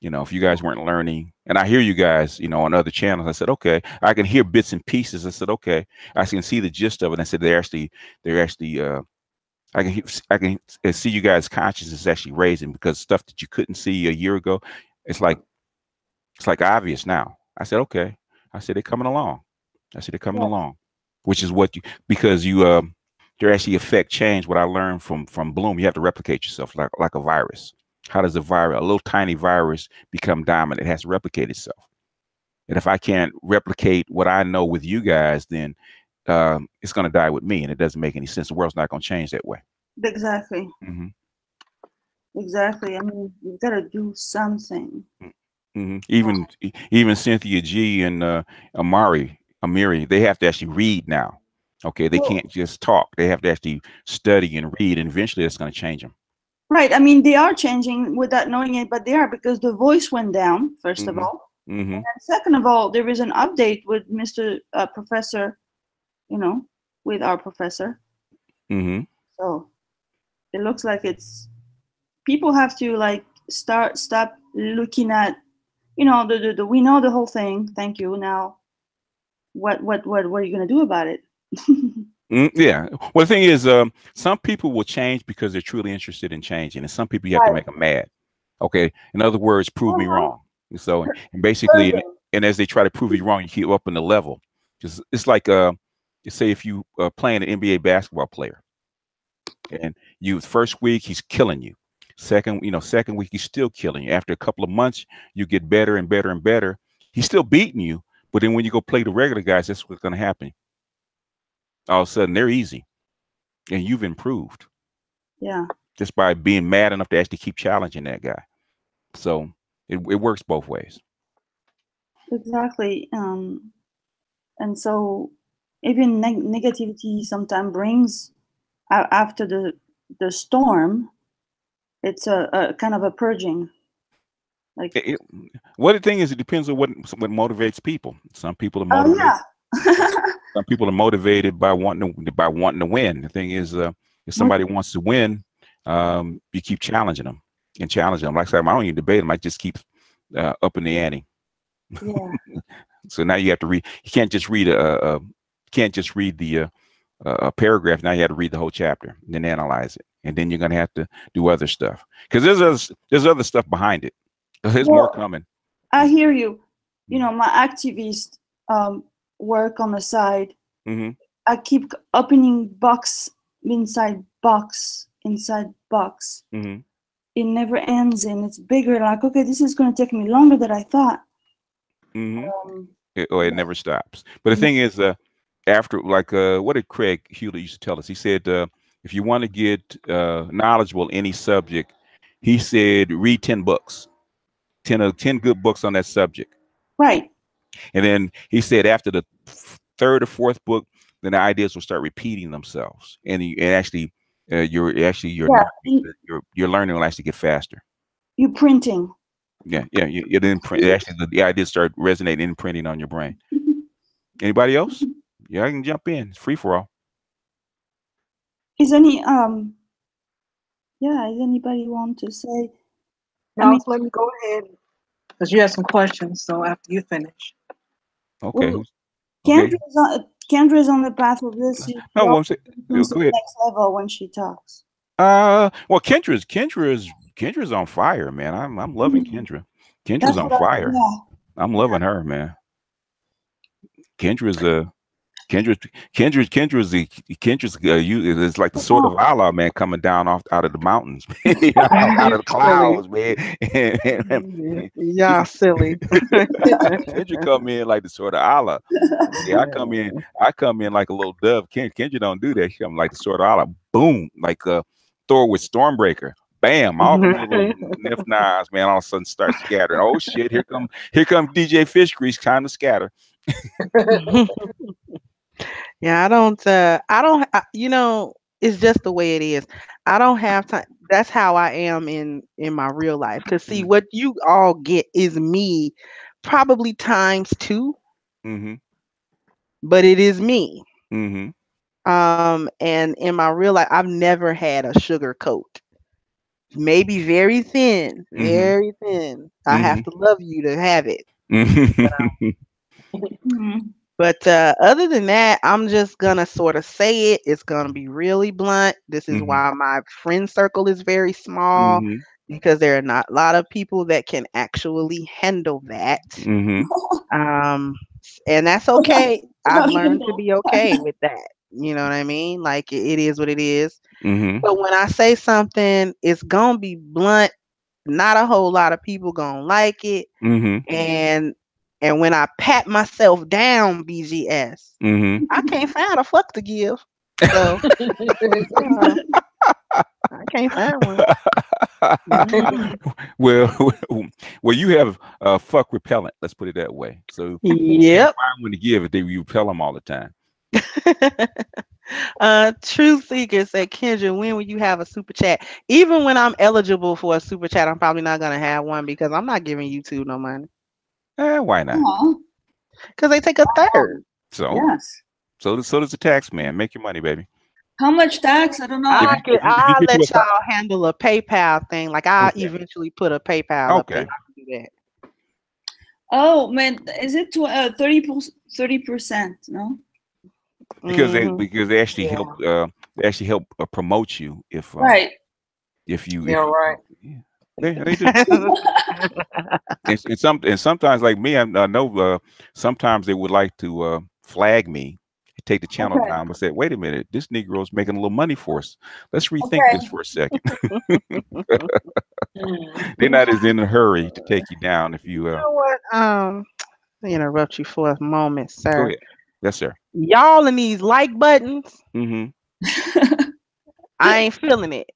You know, if you guys weren't learning, and I hear you guys, you know, on other channels, I said, okay, I can hear bits and pieces. I said, okay, I can see the gist of it. I said, they're actually, I can see you guys' consciousness actually raising because stuff that you couldn't see a year ago, it's like obvious now. I said, okay. I said, they're coming along. Along, which is because you actually affect change. What I learned from Bloom, you have to replicate yourself like a virus. How does a little tiny virus become dominant? It has to replicate itself. And if I can't replicate what I know with you guys, then it's going to die with me. And it doesn't make any sense. The world's not going to change that way. Exactly. Exactly. I mean, you've got to do something. Even Cynthia G and Amiri, they have to actually read now. Okay, they can't just talk. They have to actually study and read, and eventually that's going to change them. Right. I mean, they are changing without knowing it, but they are, because the voice went down, first of all. And then second of all, there is an update with Mr. Professor, you know, with our professor. So it looks like people have to like stop looking at, you know, we know the whole thing. Thank you. Now, what are you going to do about it? Yeah. Well, the thing is, some people will change because they're truly interested in changing, and some people you have to make them mad. Okay. In other words, prove me wrong. So, and basically, and as they try to prove you wrong, you keep up in the level. Just it's like, say if you playing an NBA basketball player, and first week he's killing you. Second week he's still killing you. After a couple of months, you get better and better and better. He's still beating you, but then when you go play the regular guys, that's what's going to happen. All of a sudden they're easy and you've improved. Yeah. Just by being mad enough to actually keep challenging that guy. So it works both ways. Exactly. And so even negativity sometimes brings after the storm, it's a kind of a purging. Like the thing is, it depends on what motivates people. Some people are motivated. Some people are motivated by wanting to win. The thing is, if somebody wants to win, you keep challenging them and challenging them. Like I said, I don't even debate them. I just keep upping the ante. Yeah. So now you have to read. You can't just read a paragraph. Now you have to read the whole chapter and then analyze it, and then you're gonna have to do other stuff because there's other stuff behind it. There's more coming. I hear you. You know, my activist work on the side. I keep opening box inside box inside box. it never ends, and it's bigger. Like, okay, this is going to take me longer than I thought. It never stops. But the thing is, after like what did Craig Hewlett used to tell us? He said, if you want to get knowledgeable in any subject, he said read 10 books, 10 good books on that subject. Right. And then he said after the third or fourth book, then the ideas will start repeating themselves, and actually your learning will actually get faster. You're printing. Yeah, you didn't print. Actually, the ideas start resonating and imprinting on your brain. Anybody else? Yeah, I can jump in. It's free for all. Is any is anybody want to say? Now, let me go ahead because you have some questions. So after you finish. Okay. Well, Kendra is on the path of this. She no, to the next level when she talks. Well, Kendra's on fire, man. I'm loving Kendra. Kendra's on fire. I'm loving her, man. Kendra's it's like the sword of Allah, man, coming down out of the mountains, out of the clouds, man. Yeah, silly. Kendra come in like the sword of Allah. Yeah, I come in like a little dove. Kendra don't do that. She come like the sword of Allah. Boom, like Thor with Stormbreaker. Bam! All the little nif-knives, man, all of a sudden start scattering. Oh shit! Here come DJ Fish Grease, time to scatter. Yeah, you know, it's just the way it is. I don't have time. That's how I am in my real life. Cause see, what you all get is me, probably times 2. But it is me. And in my real life, I've never had a sugar coat. Maybe very thin, very thin. I have to love you to have it. But other than that, I'm just gonna sort of say it. It's gonna be really blunt. This is why my friend circle is very small, because there are not a lot of people that can actually handle that. And that's okay. I've learned to be okay with that. You know what I mean? Like it is what it is. But when I say something, it's gonna be blunt. Not a whole lot of people gonna like it. And when I pat myself down, BGS, I can't find a fuck to give. So I can't find one. Well, you have fuck repellent. Let's put it that way. So yep, find one to give if you repel them all the time. True Seeker said, Kendra, when will you have a super chat? Even when I'm eligible for a super chat, I'm probably not gonna have one because I'm not giving YouTube no money. Why not? Because they take a third. So yes. So does the tax man. Make your money, baby. How much tax? I don't know. I'll let y'all handle a PayPal thing. Like I'll eventually put a PayPal up there. I can do that. Oh man, is it to 30%? No. Because they actually help promote you if right. If you right. They do. and sometimes like me, I know sometimes they would like to flag me, take the channel down, but say, wait a minute, this Negro's making a little money for us. Let's rethink this for a second. They're not as in a hurry to take you down if you. You know what? Let me interrupt you for a moment, sir. Go ahead. Yes, sir. Y'all in these like buttons. I ain't feeling it.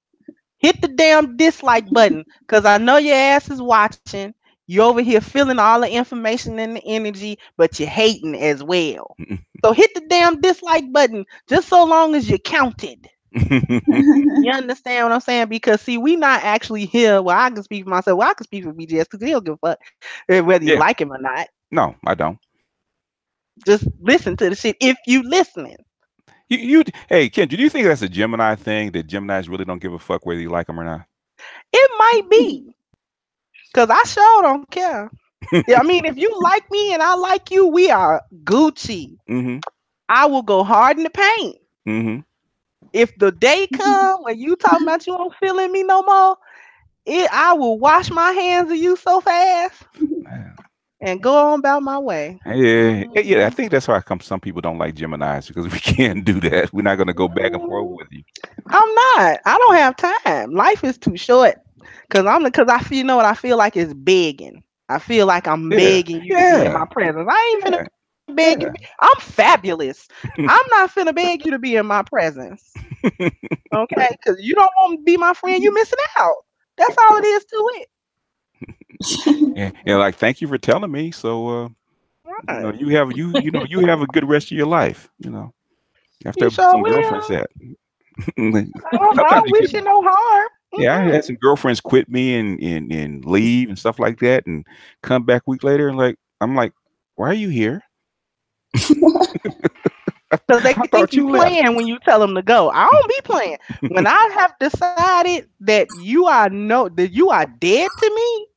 Hit the damn dislike button because I know your ass is watching. You're over here feeling all the information and the energy, but you're hating as well. So hit the damn dislike button just so long as you're counted. You understand what I'm saying? Because see, we not actually here. Well, I can speak for myself. Well, I can speak for BGS because he'll give a fuck whether you like him or not. No, I don't. Just listen to the shit if you listening. Hey, Ken, do you think that's a Gemini thing, that Geminis really don't give a fuck whether you like them or not? It might be. Because I sure don't care. I mean, if you like me and I like you, we are Gucci. I will go hard in the paint. If the day comes when you talking about you don't feeling me no more, I will wash my hands of you so fast and go on about my way. Yeah. I think that's why some people don't like Geminis, because we can't do that. We're not going to go back and forth with you. I'm not. I don't have time. Life is too short. Cause I feel, you know what, I feel like it's begging. I feel like I'm Yeah, begging you to be in yeah, my presence. I ain't finna yeah, beg you to be. yeah. I'm fabulous. I'm not finna beg you to be in my presence. Okay? Cause you don't want to be my friend, you missing out. That's all it is to it. Yeah, yeah. Like, thank you for telling me. So, Right. you have a good rest of your life. After You sure some will. girlfriends that I sometimes don't you get. wish you no harm. Yeah, I had some girlfriends quit me and leave and stuff like that, and come back a week later and like I'm like, why are you here? Because they I think you thought you left. playing when you tell them to go. I don't be playing. When I have decided that you are dead to me,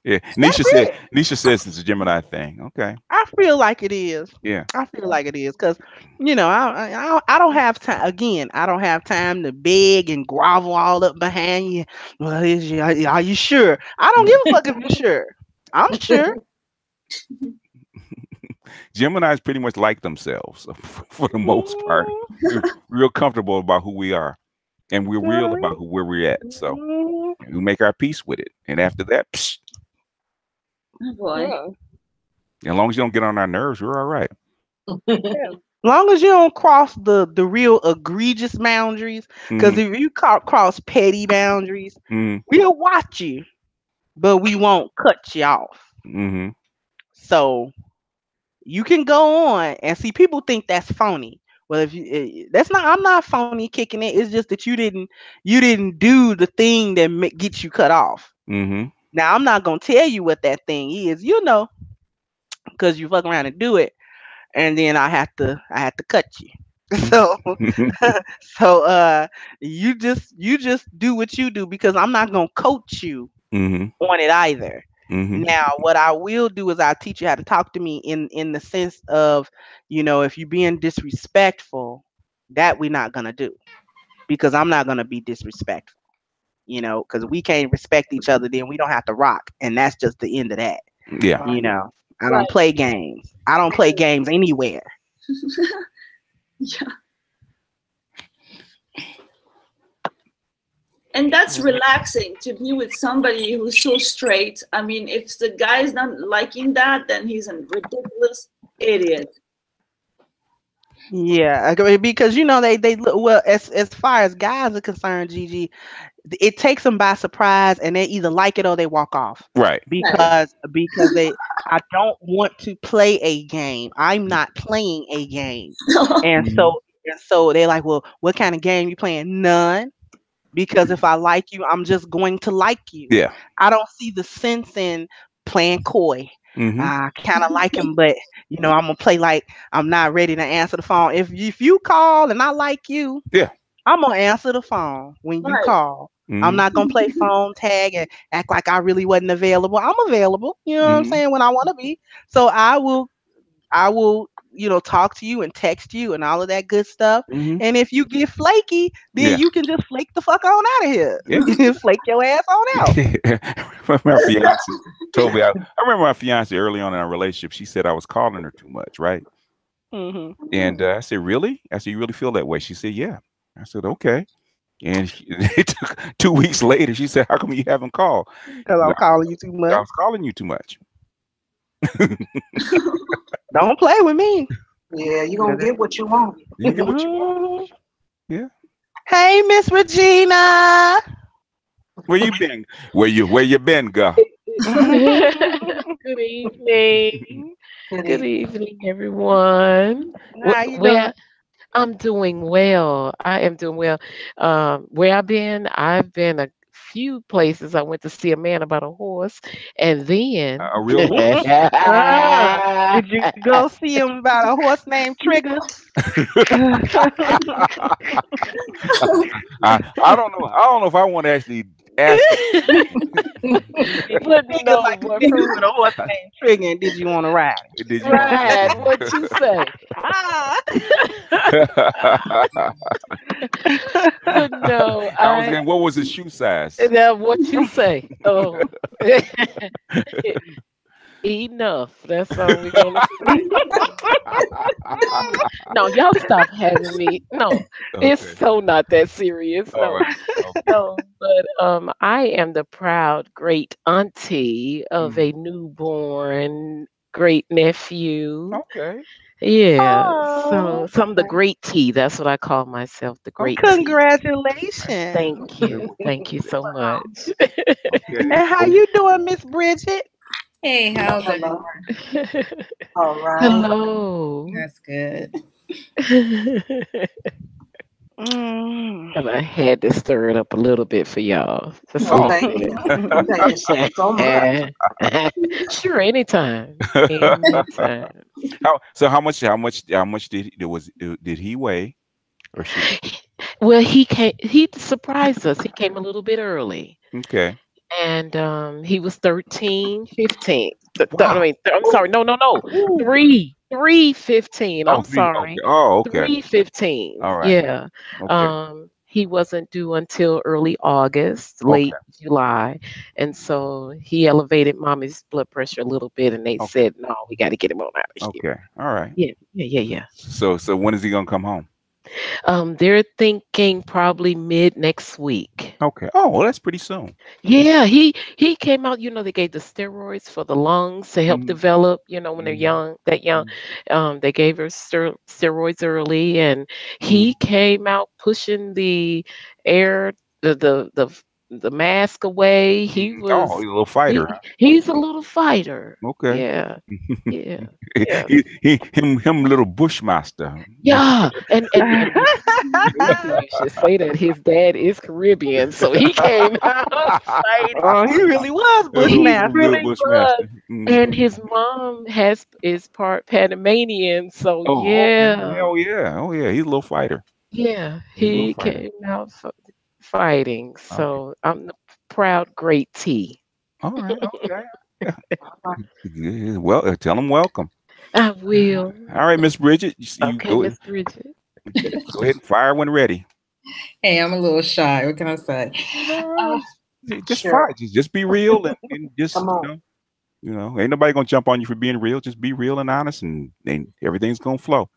Yeah, that's it. Nisha says it's a Gemini thing. Okay. I feel like it is. Yeah. I feel like it is because, I don't have time. Again, I don't have time to beg and grovel all up behind you. Well, are you sure? I don't give a fuck if you're sure. I'm sure. Geminis pretty much like themselves for the most part. Mhm. We're real comfortable about who we are, and we're real about Right. where we're at. So Mhm. we make our peace with it, and after that, psh, Oh boy. Yeah. as long as you don't get on our nerves, we're all right. Yeah. Long as you don't cross the real egregious boundaries, because Mm-hmm. if you cross petty boundaries, Mm-hmm. we'll watch you, but we won't cut you off. Mm-hmm. So you can go on and see people think that's phony. Well, if you that's not, I'm not phony kicking it. It's just that you didn't do the thing that gets you cut off. Mm-hmm. Now I'm not gonna tell you what that thing is, because you fuck around and do it, and then I had to cut you. So so you just do what you do, because I'm not gonna coach you Mm-hmm. on it either. Mm-hmm. Now, what I will do is I'll teach you how to talk to me in the sense of, if you're being disrespectful, that we're not gonna do, because I'm not gonna be disrespectful. Because we can't respect each other, then we don't have to rock, and that's just the end of that. Yeah. You Right. know, I don't Right. play games. I don't play games anywhere. Yeah. And that's relaxing to be with somebody who's so straight. I mean, if the guy is not liking that, then he's a ridiculous idiot. Yeah, because they look well, as far as guys are concerned, Gigi, it takes them by surprise, and they either like it or they walk off, Right. Right. because I don't want to play a game. I'm not playing a game. And Mm-hmm. so they're like, well, what kind of game you playing? None. Because if I like you, I'm just going to like you. Yeah. I don't see the sense in playing coy. Mm-hmm. I kind of like him, but I'm gonna play like I'm not ready to answer the phone. If you call and I like you, Yeah. I'm gonna answer the phone when you Right. call. I'm Mm-hmm. not gonna play phone tag and act like I really wasn't available. I'm available. You know what I'm Mm-hmm. saying, when I want to be. So I will talk to you and text you and all of that good stuff. Mm-hmm. And if you get flaky, then Yeah. you can just flake the fuck on out of here. Yeah. Flake your ass on out. My fiance told me. I remember my fiance early on in our relationship. She said I was calling her too much, right? Hmm. And I said, "Really?" I said, "You really feel that way?" She said, "Yeah." I said, "Okay." And it took 2 weeks later. She said, "How come you haven't called?" Because I'm calling you too I much. was calling you too much. Don't play with me. Yeah, you're gonna get what you want. You can get what you want. Mhm. Yeah. Hey, Miss Regina. Where you been? Where you been, girl? Good evening. Good Good evening. evening, everyone. How you Where doing? I'm doing well. I am doing well. Where I've been a few places. I went to see a man about a horse, and then A real horse? Did you go see him about a horse named Trigger? I don't know. I don't know if I want to actually ask her. Did he but figure no, like a but nigga for with a horse named Trigger, and did you want to ride Did you want right, what you say? him? But no, I was saying, what was his shoe size? what you say? Oh. Enough. That's all we're gonna say. No, y'all stop having me. No, it's Okay. so not that serious. All No, right. Okay. no. But I am the proud great auntie of Mhm. a newborn great nephew. Okay. Yeah. Oh, So I'm the great T. That's what I call myself, the great Okay. T. congratulations. Thank you. Thank you so much. Okay. And how you doing, Miss Bridget? Hey, how's Hello. everyone? All right. Hello. That's good. Mm. And I had to stir it up a little bit for y'all, just a Well, Oh. little thank bit. you. Thank you so, so much. Sure, anytime. Anytime. how much did he weigh or she? Well, he surprised us. He came a little bit early. Okay. And he was 13, 15. I Wow. mean, I'm sorry. No, no, no. Ooh, 315. Oh, I'm three. Okay. sorry. Oh, okay. 315. All right. Yeah. Okay. He wasn't due until early August, Okay. late July. And so he elevated mommy's blood pressure a little bit, and they Okay. said, no, we got to get him on out of here. Okay. All right. Yeah, yeah, yeah, yeah. So when is he gonna come home? They're thinking probably mid next week. Okay. Oh, well, that's pretty soon. Yeah, he came out. They gave the steroids for the lungs to help Mm-hmm. develop. When they're Mm-hmm. young, that young. They gave her steroids early, and he Mm-hmm. came out pushing the air, the mask away. He Oh, was he's a little fighter, he he's a little fighter. huh? Okay. Yeah, yeah, yeah. Him little bushmaster. Yeah, and you should say that his dad is Caribbean, so he came out fighting. Oh, he really was He Little really Bushmaster. was. bushmaster. Hmm. And his mom is part Panamanian, so Oh, okay. yeah, Oh yeah. Oh yeah. He's a little fighter. yeah, He's a little he fighter. came out fighting. Okay. So I'm the proud great T. All right. Okay. Yeah. all right. Yeah, well, tell him welcome. I will. All right, Miss Bridget, you Okay, go. Miss Bridget. Okay, go ahead and fire when ready. Hey, I'm a little shy. What can I say? No, Uh, just Sure. fire. Just be real and just Come on. ain't nobody gonna jump on you for being real. Just be real and honest, and everything's gonna flow.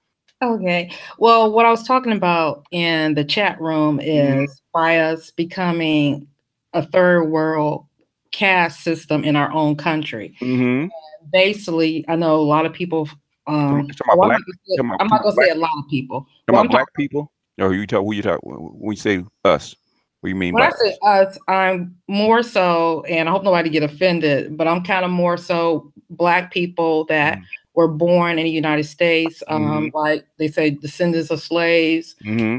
okay. Well, what I was talking about in the chat room Hmm. is by us becoming a third world caste system in our own country. Hmm. Basically, I know a lot of people. Talking about Well, black. I'm Talking not about gonna say black. a lot of people. Talking Well, about I'm black talking. people. Or you talk? Who you talk? When you say us, what do you mean When by I say us? us, I'm more so, and I hope nobody get offended, but I'm kind of more so Black people that were born in the United States, Hmm. like they say, descendants of slaves. Hmm.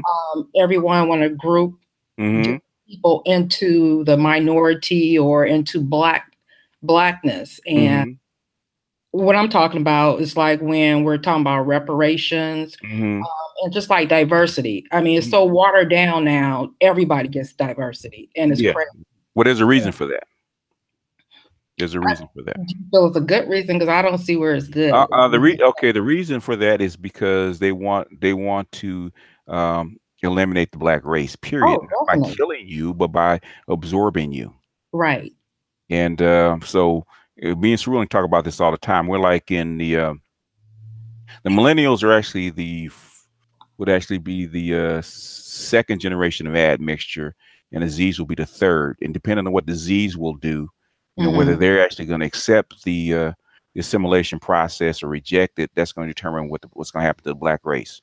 Everyone want to group Hmm. different people into the minority or into blackness, and Hmm. what I'm talking about is like when we're talking about reparations, Hmm. and just like diversity. I mean, it's so watered down now. Everybody gets diversity, and it's Yeah. crazy. Well, there's a reason for that. There's a reason for that. So it's a good reason because I don't see where it's good. The reason for that is because they want to eliminate the black race, period, Oh, not by definitely. killing you, but by absorbing you. Right. And so me and Cerulean talk about this all the time. We're like in the millennials are actually would actually be the second generation of admixture, and the Z's will be the third. And depending on what the Z's will do, whether Hmm. they're actually going to accept the assimilation process or reject it, that's going to determine what's going to happen to the black race.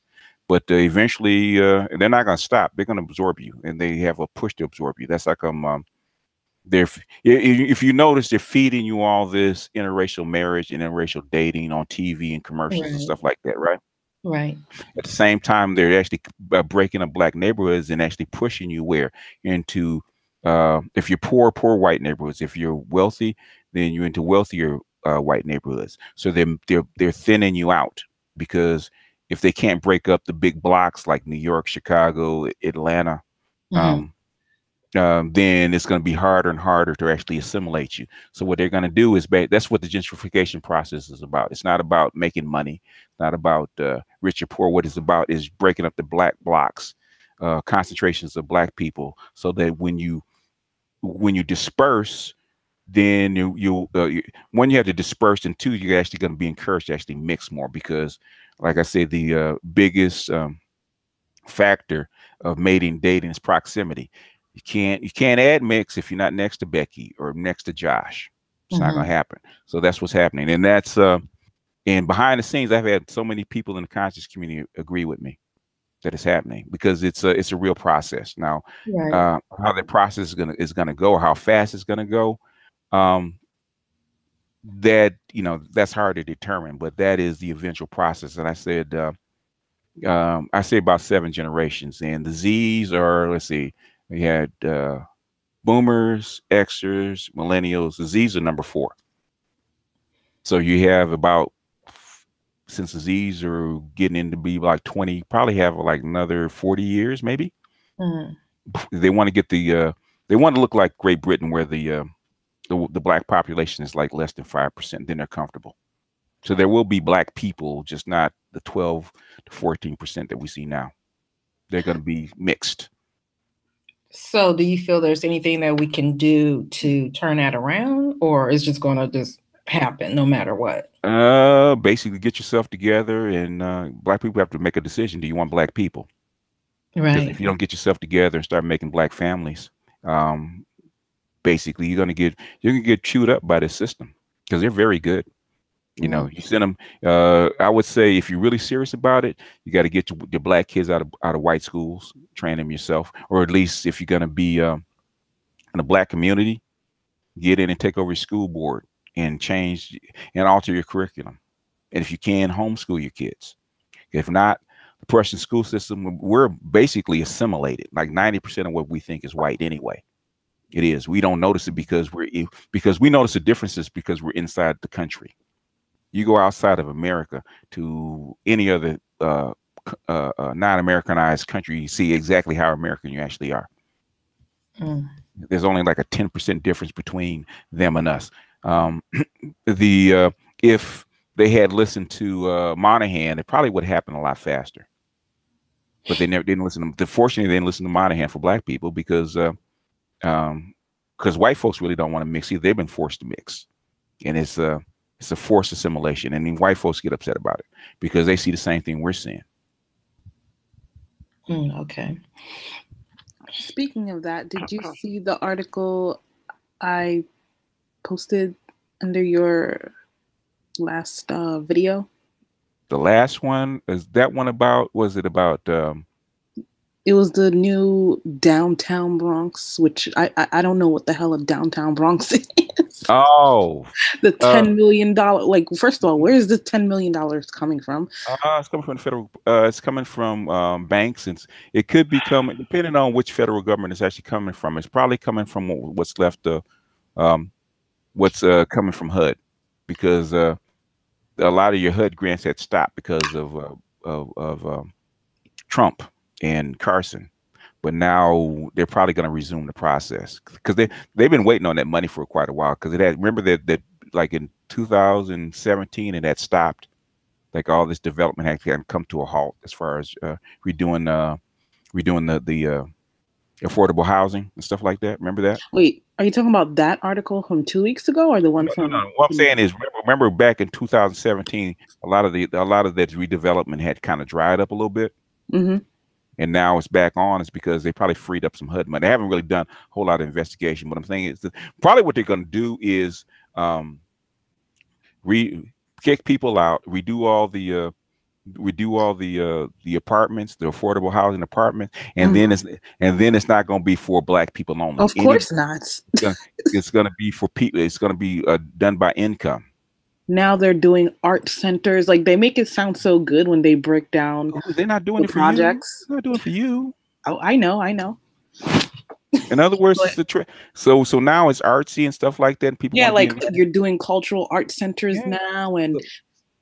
But eventually, they're not going to stop. They're going to absorb you, and they have a push to absorb you. That's like if you notice, they're feeding you all this interracial marriage and interracial dating on TV and commercials and Right. stuff like that, right? Right. At the same time, they're actually breaking up black neighborhoods and actually pushing you where into if you're poor white neighborhoods. If you're wealthy, then you're into wealthier white neighborhoods. So they're thinning you out because if they can't break up the big blocks like New York, Chicago, Atlanta, Hmm. um, then it's going to be harder and harder to actually assimilate you. So what they're going to do is that's what the gentrification process is about. It's not about making money, not about rich or poor. What it's about is breaking up the black blocks, concentrations of black people, so that when you disperse, then one, you have to disperse, and two, you're actually going to be encouraged to actually mix more because, like I said, the biggest factor of mating dating is proximity. You can't add mix if you're not next to Becky or next to Josh. It's not going to happen. So that's what's happening, and that's and behind the scenes, I've had so many people in the conscious community agree with me that it's happening because it's a real process. Now, Right. how the process is gonna go, or how fast it's gonna go, um, that that's hard to determine, but that is the eventual process. And I say about 7 generations, and the Z's are, let's see, we had boomers, Xers, millennials. The Z's are number 4. So you have about, since the Z's are getting into be like 20, probably have like another 40 years, maybe. They want to get they want to look like Great Britain, where the black population is like less than 5%. Then they're comfortable. So there will be black people, just not the 12 to 14% that we see now. They're going to be mixed. So do you feel there's anything that we can do to turn that around, or it's just going to just happen no matter what? Basically get yourself together, and black people have to make a decision. Do you want black people? Because Right. if you don't get yourself together and start making black families, basically you're gonna get chewed up by this system, because they're very good. You send them. I would say, if you're really serious about it, you got to get your black kids out of white schools, train them yourself, or at least if you're gonna be in a black community, get in and take over your school board and change and alter your curriculum. And if you can, homeschool your kids. If not, the Prussian school system, we're basically assimilated. Like 90% of what we think is white anyway. It is. We don't notice it because we notice the differences because we're inside the country. You go outside of America to any other non-Americanized country, you see exactly how American you actually are. There's only like a 10% difference between them and us. If they had listened to Monahan, it probably would happen a lot faster. But they never didn't listen to. Fortunately, they didn't listen to Monahan for black people because white folks really don't want to mix either. They've been forced to mix, and it's a forced assimilation. And then white folks get upset about it because they see the same thing we're seeing. Okay. Speaking of that, did you see the article I posted under your last video? The last one, is that one about? Was it about? It was the new downtown Bronx, which I don't know what the hell a downtown Bronx is. Oh, the $10 million. Like, first of all, where is this $10 million coming from? It's coming from the federal. It's coming from banks, and it could be coming, depending on which federal government it's actually coming from. It's probably coming from what's left of what's coming from HUD, because a lot of your HUD grants had stopped because of Trump and Carson, but now they're probably going to resume the process because they've been waiting on that money for quite a while. Because it had, remember that like in 2017 it had stopped, like all this development had come to a halt as far as redoing the affordable housing and stuff like that. Remember that? Wait, are you talking about that article from 2 weeks ago, or the one from? No. What I'm saying is, remember back in 2017, a lot of that redevelopment had kind of dried up a little bit. And now it's back on. It's because they probably freed up some HUD money. They haven't really done a whole lot of investigation. What I'm saying is probably what they're going to do is kick people out, redo all the apartments, the affordable housing apartments, and then it's not going to be for black people only. Of course not. It's going to be for people. It's going to be done by income. Now they're doing art centers. Like, they make it sound so good when they break down. They're not doing it for projects. you. They're not doing it for you. Oh, I know. In other words, it's the so now it's artsy and stuff like that. And people, like you're doing cultural art centers now, and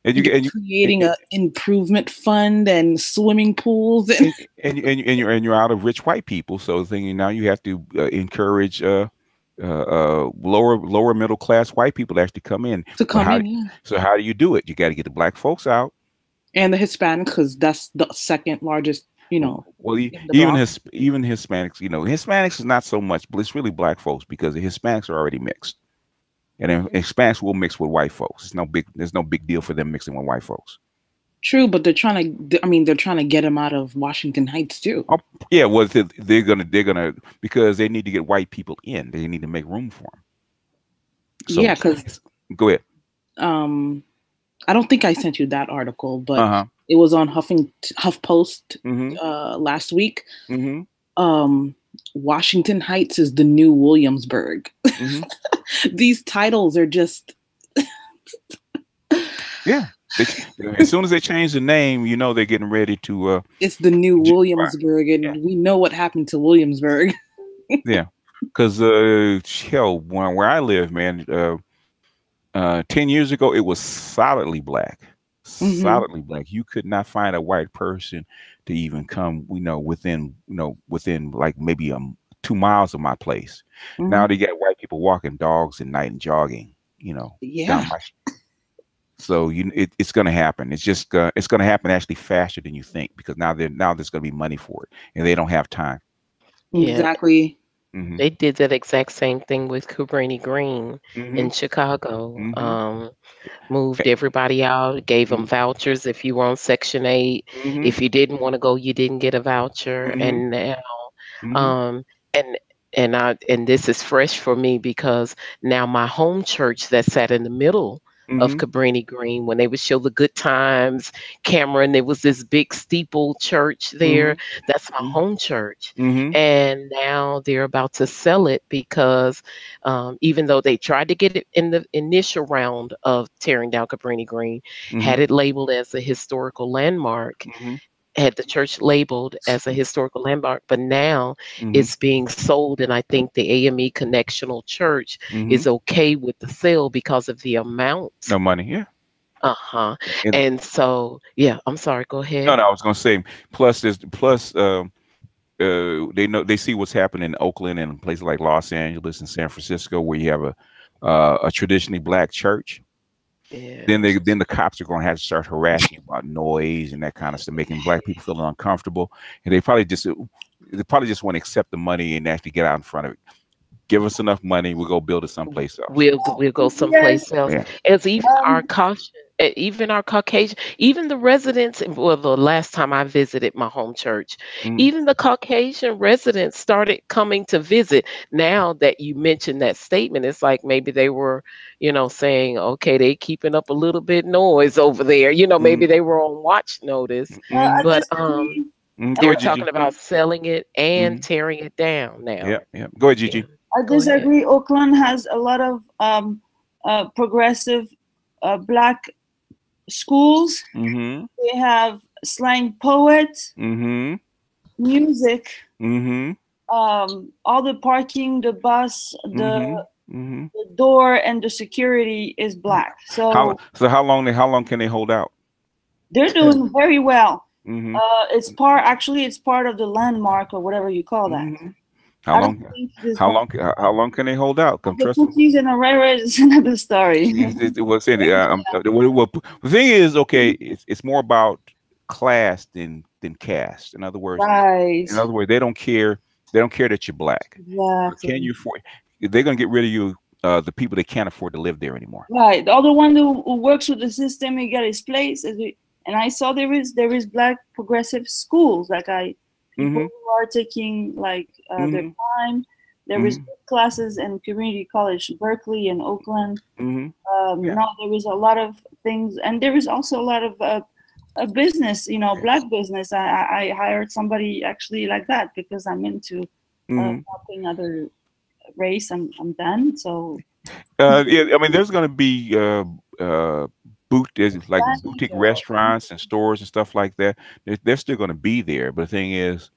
you're creating an improvement fund and swimming pools, and you're out of rich white people. So now you have to encourage lower middle class white people to actually come in. So how do you do it? You got to get the black folks out and the Hispanics, because that's the second largest. Well, even Hispanics. Hispanics is not so much, but it's really black folks because the Hispanics are already mixed. and then Hispanics will mix with white folks. There's no big deal for them mixing with white folks. True, but they're trying to. I mean, they're trying to get him out of Washington Heights too. Oh, yeah, well, they're gonna because they need to get white people in. They need to make room for them. So, yeah, because go ahead. I don't think I sent you that article, but it was on HuffPost last week. Washington Heights is the new Williamsburg. These titles are just yeah. As soon as they change the name, you know they're getting ready to. It's the new Williamsburg, and we know what happened to Williamsburg. Yeah, because hell, where I live, man, 10 years ago it was solidly black, solidly black. You could not find a white person to even come, within like maybe 2 miles of my place. Now they got white people walking dogs at night and jogging, down my street. So it's going to happen. It's just it's going to happen actually faster than you think, because now there's going to be money for it, and they don't have time. Exactly. They did that exact same thing with Cabrini Green in Chicago. Moved everybody out, gave them vouchers if you were on Section 8. If you didn't want to go, you didn't get a voucher. And now, and this is fresh for me, because now my home church that sat in the middle of Cabrini Green, when they would show the Good Times camera, and there was this big steeple church there. That's my home church. And now they're about to sell it, because even though they tried to get it in the initial round of tearing down Cabrini Green, had it labeled as a historical landmark, had the church labeled as a historical landmark, but now it's being sold, and I think the AME Connectional Church is okay with the sale because of the amounts. No money, yeah. And so, yeah, I'm sorry, go ahead. No, I was gonna say, plus they see what's happening in Oakland and places like Los Angeles and San Francisco, where you have a traditionally black church. Yeah. Then the cops are going to have to start harassing you about noise and that kind of stuff, making black people feel uncomfortable. And they probably just want to accept the money and actually get out in front of it. Give us enough money, we'll go build it someplace else. We'll go someplace else. Yeah. As even our Caucasian, even the residents. Well, the last time I visited my home church, even the Caucasian residents started coming to visit. Now that you mentioned that statement, it's like maybe they were, saying, okay, they keeping up a little bit noise over there. Maybe they were on watch notice. But they're talking about selling it and tearing it down now. Yeah. Go ahead, Gigi. I disagree. Oakland has a lot of progressive black schools. They have slang poets, music, all the parking, the bus, the door, and the security is black. So how long can they hold out? They're doing very well. It's part of the landmark, or whatever you call that. How long can they hold out? The cookies and the railroad is another story. The thing is, okay, it's more about class than caste. In other words, they don't care. They don't care that you're black. Exactly. Can you afford? They're gonna get rid of you. The people that can't afford to live there anymore. Right. The other one who works with the system, he got his place. And I saw there is black progressive schools, people who are taking their time. There is classes in community college, Berkeley and Oakland. Now there is a lot of things, and there is also a lot of a business, black business. I hired somebody actually like that, because I'm into helping other race. I'm done. So I mean, there's going to be boutique restaurants and stores and stuff like that. They're still going to be there, but the thing is,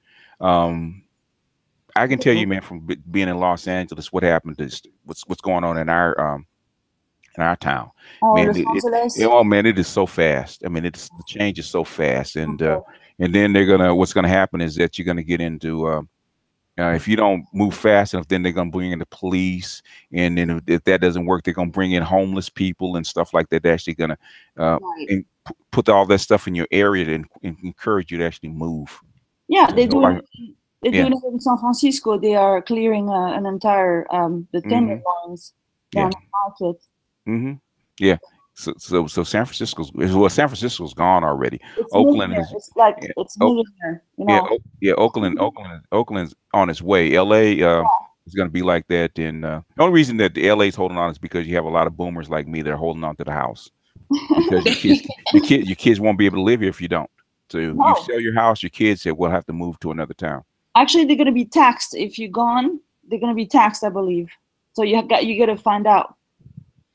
I can tell you, man, from being in Los Angeles, what happened is what's going on in our town. Man, it is so fast. I mean, the change is so fast, and then what's gonna happen is that you're gonna get into if you don't move fast enough, then they're gonna bring in the police, and then if that doesn't work, they're gonna bring in homeless people and stuff like that. They're actually gonna put all that stuff in your area and encourage you to actually move. Yeah, they do. They do it in San Francisco. They are clearing an entire the tender lines. than market. Yeah. So San Francisco's San Francisco's gone already. It's Oakland millionaire. is It's like yeah, it's millionaire, you yeah, know. Oakland's on its way. LA is going to be like that. And the only reason that the LA is holding on is because you have a lot of boomers like me that are holding on to the house because your kids won't be able to live here if you don't. So No. you sell your house, your kids say we'll have to move to another town. Actually, they're going to be taxed if you're gone. They're going to be taxed, I believe. So you got to find out.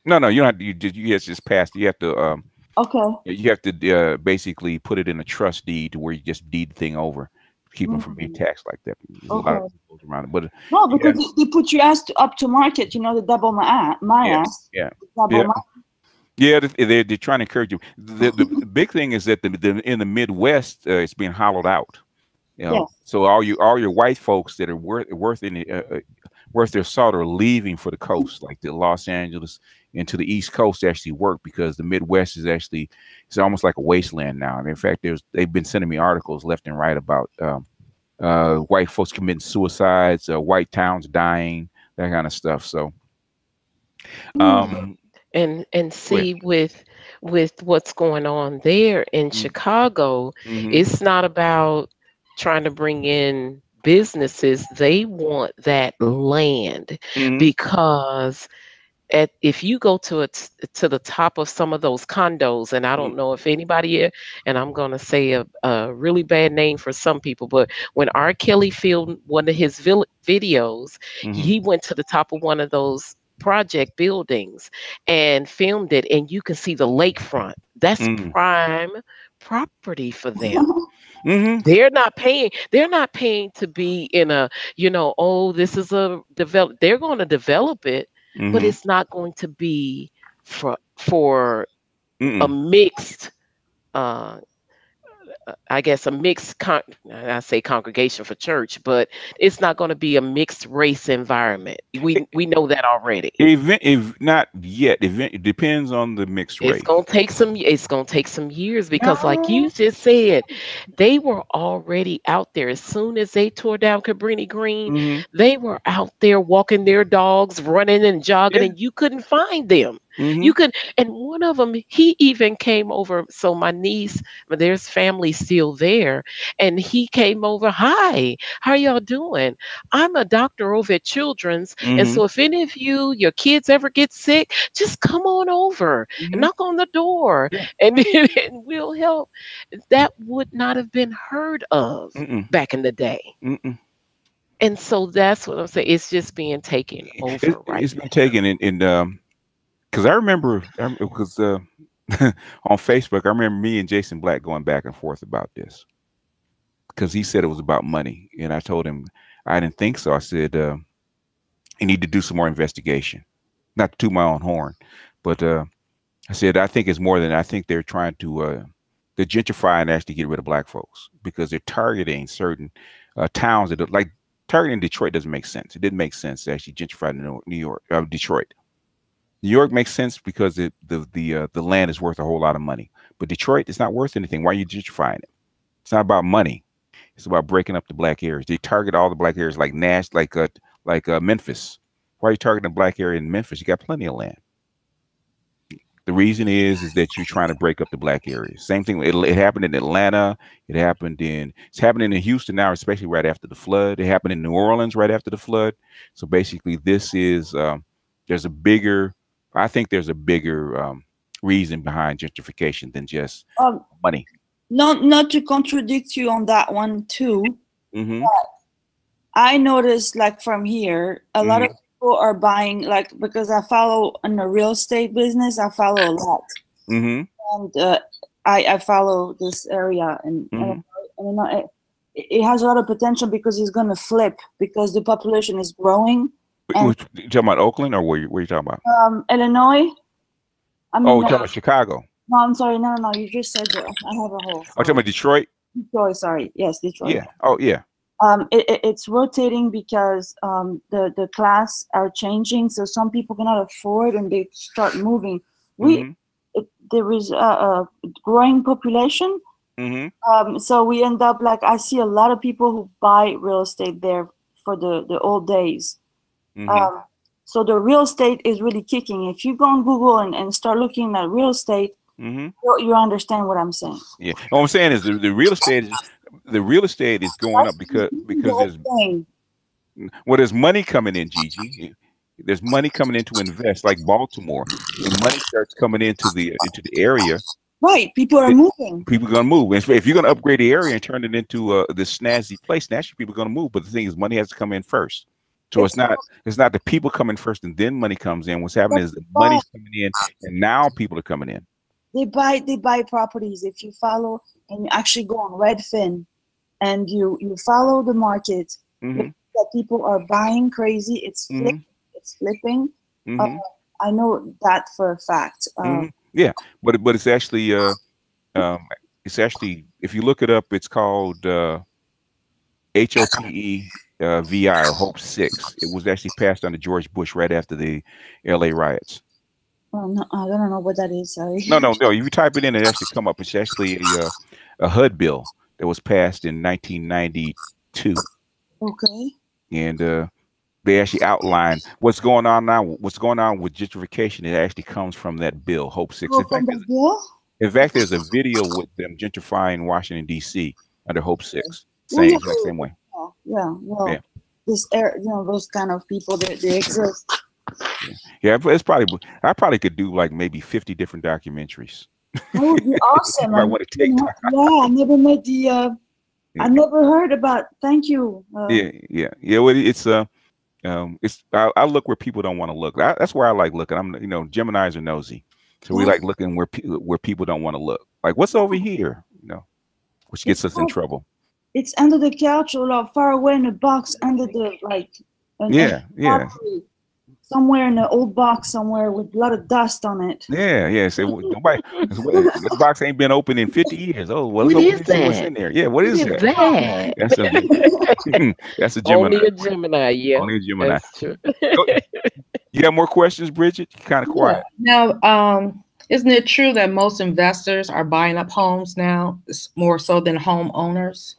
No, you don't have to. You just passed. You have to. Okay. You have to basically put it in a trust deed to where you just deed the thing over, keep them from being taxed like that. There's a lot of rules around it, but no, because they put your ass up to market. You know, the double my ass. Yeah. Yeah. They're trying to encourage you. The big thing is that in the Midwest, it's being hollowed out. You know, so all your white folks that are worth their salt are leaving for the coast, like the Los Angeles and to the East Coast to actually work because the Midwest is actually it's almost like a wasteland now. And in fact, they've been sending me articles left and right about white folks committing suicides, white towns dying, that kind of stuff. So, and see with what's going on there in Chicago, it's not about trying to bring in businesses. They want that land because if you go to the top of some of those condos, and I don't know if anybody, and I'm going to say a really bad name for some people, but when R. Kelly filmed one of his videos, he went to the top of one of those project buildings and filmed it, and you can see the lakefront. That's prime property for them. They're not paying to be in a, this is a develop. They're going to develop it, but it's not going to be for a mixed I guess a mixed I say congregation for church, but it's not going to be a mixed race environment. We know that already. If not yet, it depends on the mixed race. It's gonna take some years because, like you just said, they were already out there. As soon as they tore down Cabrini Green, they were out there walking their dogs, running and jogging, and you couldn't find them. You could, and one of them, he even came over. So my niece, there's family still there, and he came over. Hi, how y'all doing? I'm a doctor over at Children's, and so if any of your kids ever get sick, just come on over and knock on the door, and we'll help. That would not have been heard of back in the day. And so that's what I'm saying. It's just being taken over It's been taken in because I remember because on Facebook, I remember me and Jason Black going back and forth about this because he said it was about money, and I told him I didn't think so. I said you need to do some more investigation, not to toot my own horn, but I said I think it's more than I think they're trying to they're gentrifying and actually get rid of black folks because they're targeting certain towns that are, like targeting Detroit doesn't make sense. It didn't make sense to actually gentrify New York, Detroit. New York makes sense because the land is worth a whole lot of money, but Detroit is not worth anything. Why are you gentrifying it? It's not about money. It's about breaking up the black areas. They target all the black areas like Memphis. Why are you targeting the black area in Memphis? You got plenty of land. The reason is that you're trying to break up the black areas. Same thing. It happened in Atlanta. It's happening in Houston now, especially right after the flood. It happened in New Orleans right after the flood. So basically, this is I think there's a bigger reason behind gentrification than just money. Not to contradict you on that one too. I noticed, like from here, a lot of people are buying, like, because I follow in the real estate business, I follow a lot, and I follow this area, and it has a lot of potential because it's going to flip because the population is growing. You talking about Oakland or where you talking about? Illinois. You're talking about Chicago. No, I'm sorry. No. You just said that. I have a whole. Oh, talking about Detroit? Detroit, sorry. Yes, Detroit. Yeah. Oh, yeah. It's rotating because the class are changing, so some people cannot afford and they start moving. There is a growing population, so we end up like I see a lot of people who buy real estate there for the old days. So the real estate is really kicking. If you go on Google and start looking at real estate, you understand what I'm saying. Yeah. What I'm saying is the real estate is going up because there's money coming in, Gigi. There's money coming in to invest, like Baltimore. When money starts coming into the area, right? People are moving. People are going to move. If you're going to upgrade the area and turn it into this snazzy place, naturally people are going to move. But the thing is, money has to come in first. So it's not the people coming first and then money comes in. What's happening is the money's coming in and now people are coming in. They buy properties. If you follow and you actually go on Redfin and you follow the market, that people are buying crazy. It's flipping. I know that for a fact. Yeah, but it's actually if you look it up, it's called HOPE VI or Hope 6. It was actually passed under George Bush right after the LA riots. Oh, no, I don't know what that is. Sorry. No. If you type it in, it actually come up. It's actually a HUD bill that was passed in 1992. Okay. And they actually outline what's going on now. What's going on with gentrification? It actually comes from that bill, Hope 6. In fact, there's a video with them gentrifying Washington D.C. under Hope 6. Exact same way. Yeah. Well, this those kind of people, they exist. Yeah, it's probably I probably could do like maybe 50 different documentaries. That would be awesome. I want to take time. I never met the. I never heard about. Thank you. Yeah. Well, it's I look where people don't want to look. That's where I like looking. Geminis are nosy, so we like looking where people don't want to look. Like what's over here, which gets us in trouble. It's under the couch or far away in a box under the somewhere in an old box somewhere with a lot of dust on it. Yeah. So nobody. This box ain't been open in 50 years. Oh, well, what's in there? Yeah, what is that? That's a Gemini. Only a Gemini. Yeah, only a Gemini. That's true. You have more questions, Bridget? You're kind of quiet. Now, isn't it true that most investors are buying up homes now, more so than homeowners?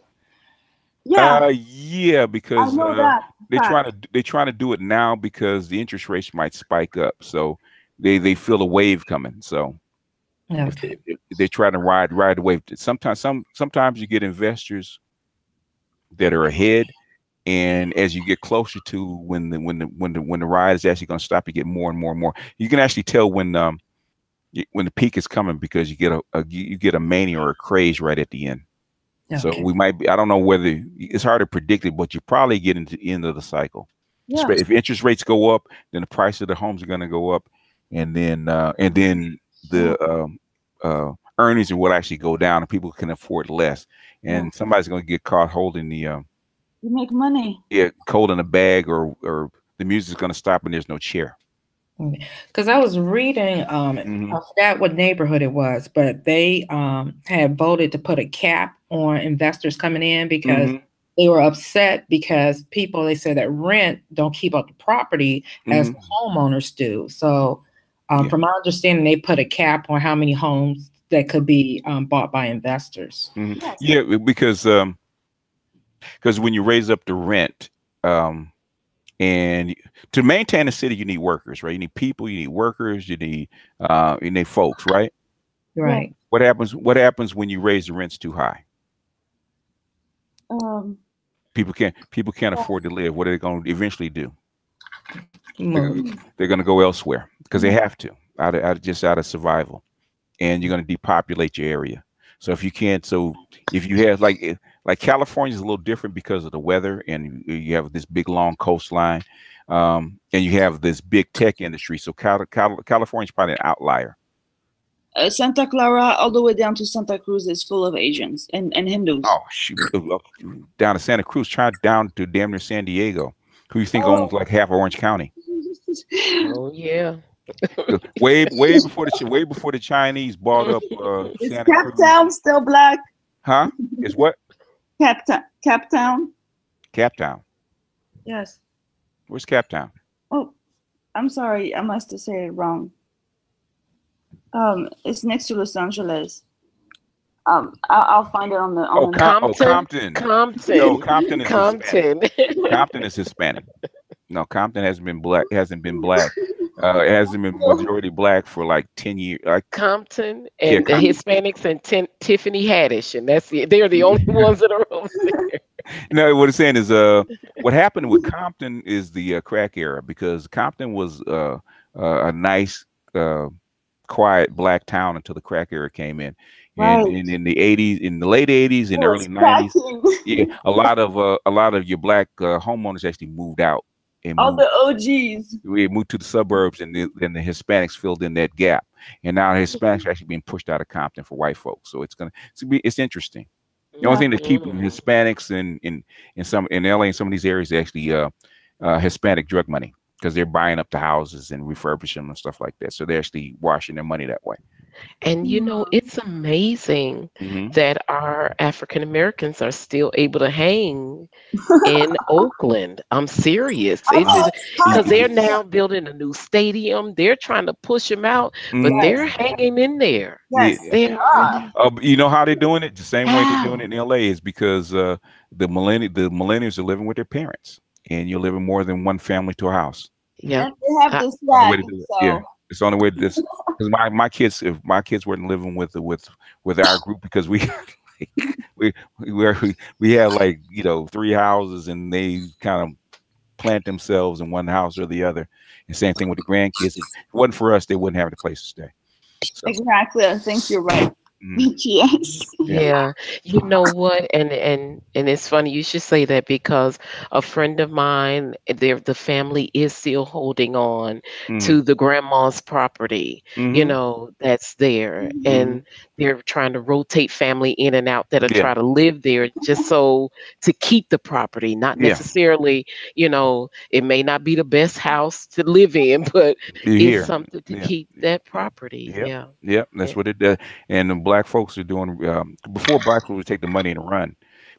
Yeah. Because they're trying to do it now because the interest rates might spike up. So they feel a wave coming. So they try to ride the wave. Sometimes you get investors that are ahead, and as you get closer to when the ride is actually going to stop, you get more and more and more. You can actually tell when the peak is coming because you get a mania or a craze right at the end. Okay. So we might be, I don't know whether it's hard to predict it, but you probably get into the end of the cycle. Yeah. If interest rates go up, then the price of the homes are going to go up, and then the earnings will actually go down, and people can afford less. And somebody's going to get caught holding the you make money. Yeah, holding a bag, or the music's going to stop, and there's no chair. Because I was reading, I forgot what neighborhood it was, but they had voted to put a cap on investors coming in because they were upset because they said that rent don't keep up the property as the homeowners do. So from my understanding, they put a cap on how many homes that could be bought by investors. Yes. Yeah, because when you raise up the rent, and to maintain a city, you need workers, right? You need people, you need workers, you need folks, right? Right. What happens when you raise the rents too high? People can't afford to live. What are they going to eventually do? They're going to go elsewhere because they have to, out of survival, and you're going to depopulate your area. So if you have like California is a little different because of the weather, and you have this big long coastline, and you have this big tech industry. So California is probably an outlier. Santa Clara, all the way down to Santa Cruz, is full of Asians and Hindus. Oh shoot! Down to Santa Cruz, down to damn near San Diego. Who you think owns like half of Orange County? Oh yeah. way before the Chinese bought up. Is Cap Town still black? Huh? Is what? Cap Town. Cap Town. Yes. Where's Cap Town? Oh, I'm sorry. I must have said it wrong. It's next to Los Angeles. I'll find it on the. Compton. Compton. Compton. No, Compton is Compton. Hispanic. Compton is Hispanic. No, Compton hasn't been black. Hasn't been black. It hasn't been majority black for like 10 years. Compton Yeah, and the Hispanics and Tiffany Haddish, and that's it. They're the only ones that are over there. no, what it's saying is, what happened with Compton is the crack era, because Compton was a nice, uh, quiet black town until the crack era came in, and Right. in the '80s, in the late '80s and Oh, it's early '90s, cracking. yeah, a lot of your black homeowners actually moved out and All moved. the OGs. We moved to the suburbs, and then the Hispanics filled in that gap, and now the Hispanics are actually being pushed out of Compton for white folks. So it's interesting. The only Yeah. thing that's keeping Mhm. Hispanics in LA and some of these areas is actually Hispanic drug money, because they're buying up the houses and refurbishing them and stuff like that. So they're actually washing their money that way. And it's amazing Hmm. that our African Americans are still able to hang in Oakland. I'm serious. It How just because can they're you? now building a new stadium. They're trying to push them out, but Hmm. they're Yes. hanging in there. Yeah. Yes. They're They hanging in are. there. You know how they're doing it? The same way they're doing it How? in LA is because the millennials are living with their parents, and you're living more than one family to a house. Yep. And they have I, the Only way swag. to do it. Yeah, So it's the only way to this. Because my kids, if my kids weren't living with our group, because we we we have like, three houses, and they kind of plant themselves in one house or the other. And same thing with the grandkids. If it wasn't for us, they wouldn't have a place to stay. So exactly. I think you're right. mhm, Yes. yeah. Yeah, you know what? And it's funny you should say that because a friend of mine, the family is still holding on Mm-hmm. to the grandma's property, Mm-hmm. that's there. Mm-hmm. And they're trying to rotate family in and out that'll Yeah. try to live there just so to keep the property, not Yeah. necessarily, it may not be the best house to live in, but You it's hear? something to Yeah. keep that property. Yep. Yeah. Yep. That's Yeah. what it does. And the black folks are doing. Before, black folks would take the money and run,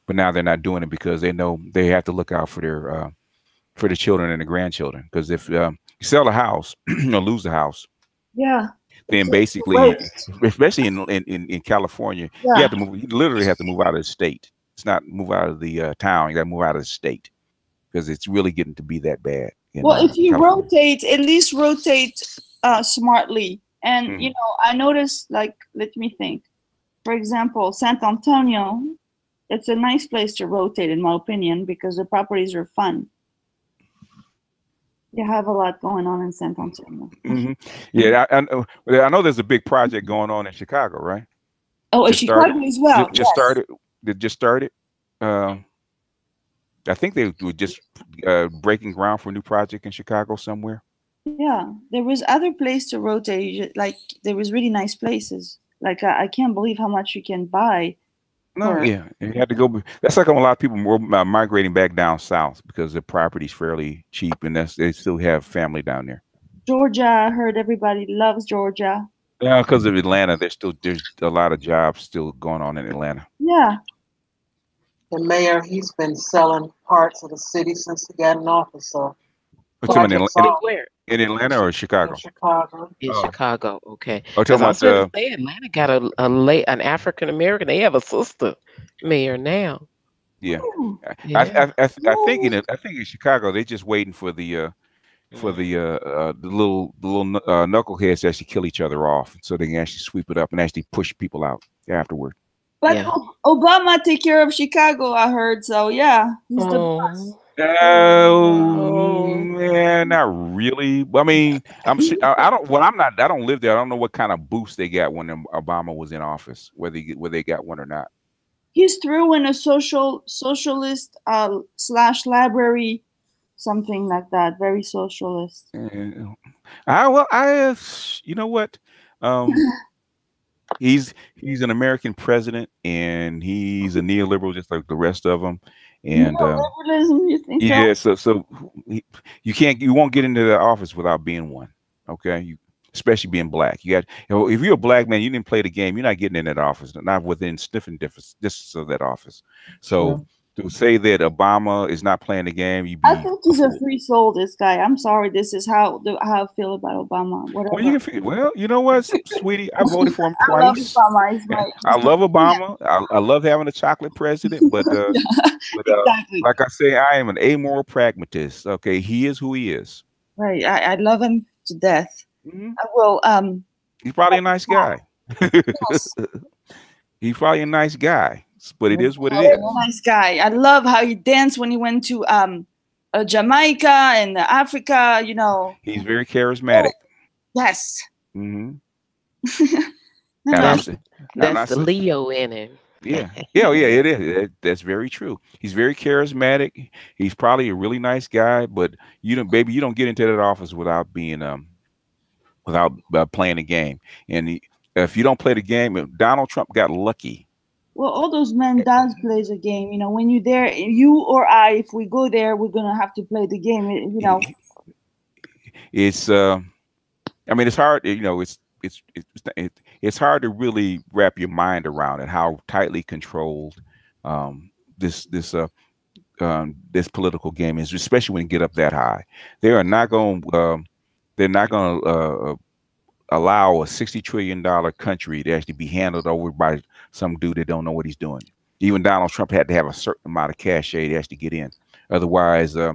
but now they're not doing it because they know they have to look out for the children and the grandchildren. Because if you sell a house or lose the house, Yeah. then It's a basically, waste. especially in California, you Yeah. have to move. You literally have to move out of the state. It's not move out of the town. You got to move out of the state, because it's really getting to be that bad in Well, if you California. rotate, at least rotate smartly. And Mhm. I noticed, like, let me think. For example, San Antonio, it's a nice place to rotate, in my opinion, because the properties are fun. You have a lot going on in San Antonio. Hmm. Yeah, I know there's a big project going on in Chicago, right? Oh, and Just started. Chicago as well. Just Yes. started. They just started. Uh, I think they were just breaking ground for a new project in Chicago somewhere. Yeah. There was other place to rotate. Like, there was really nice places. Like, I can't believe how much you can buy No, for. yeah, you had to go. That's like a lot of people migrating back down south because the property's fairly cheap, and they still have family down there. Georgia. I heard everybody loves Georgia. Yeah, because of Atlanta, there's a lot of jobs still going on in Atlanta. Yeah. The mayor, he's been selling parts of the city since he got in office. So What's in projects Atlanta, all Where? in Atlanta or in Chicago? Chicago. In Oh, Chicago, okay. oh, Because talking I was about going to say Atlanta got an African American. They have a sister mayor now. yeah. Hmm. Yeah. I think in Chicago they're just waiting for Mm. the little knuckleheads to actually kill each other off, so they can actually sweep it up and actually push people out afterward. But Yeah. Obama take care of Chicago, I heard. So yeah, he's the boss. Oh. Oh Oh. man, not really. I mean, I don't. Well, I'm not. I don't live there. I don't know what kind of boost they got when Obama was in office, whether they got one or not. He's through in a socialist slash library, something like that. Very socialist. You know what? Um, he's an American president, and he's a neoliberal just like the rest of them. And Neoliberalism, you think so? yeah, so you won't get into the office without being one. Okay, especially being black. If you're a black man, you didn't play the game. You're not getting in that office, not within sniffing distance of that office. So True. to say that Obama is not playing the game, I think he's a free soul. This guy. I'm sorry. This is how I feel about Obama. Whatever. Well, you know what, sweetie, I voted for him I love twice. Obama. He's my. I love Obama. I love having a chocolate president, but Exactly. like I say, I am an amoral pragmatist. Okay, he is who he is. Right. I love him to death. I will. He's probably a nice guy. Yes. He's probably a nice guy, but it is what it is. Nice guy. I love how he danced when he went to Jamaica and Africa. You know. He's very charismatic. Yes. That's the Leo in him. Yeah, it is. That's very true. He's very charismatic. He's probably a really nice guy, but you don't get into that office without being without playing the game. And if you don't play the game, Donald Trump got lucky. Well, all those men does plays a game. You know, when you're there, you or I, if we go there, we're gonna have to play the game. You know, it's. I mean, it's hard. You know, it's hard to really wrap your mind around it. How tightly controlled this political game is, especially when you get up that high. They are not going. They're not going to allow a $60 trillion country to actually be handled over by some dude that don't know what he's doing. Even Donald Trump had to have a certain amount of cachet to actually get in. Otherwise, they'd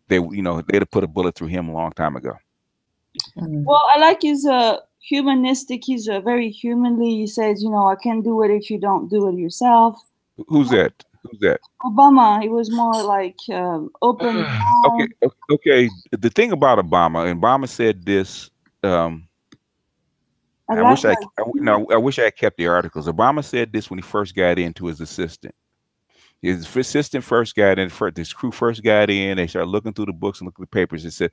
have put a bullet through him a long time ago. Well, I like his humanistic. He's very humanly. He says, you know, I can't do it if you don't do it yourself. Who's that? Obama. He was more like open. Okay. The thing about Obama said this. I wish I had kept the articles. Obama said this when he first got into his assistant. His assistant first got in. This crew first got in. They started looking through the books and looking at the papers. It said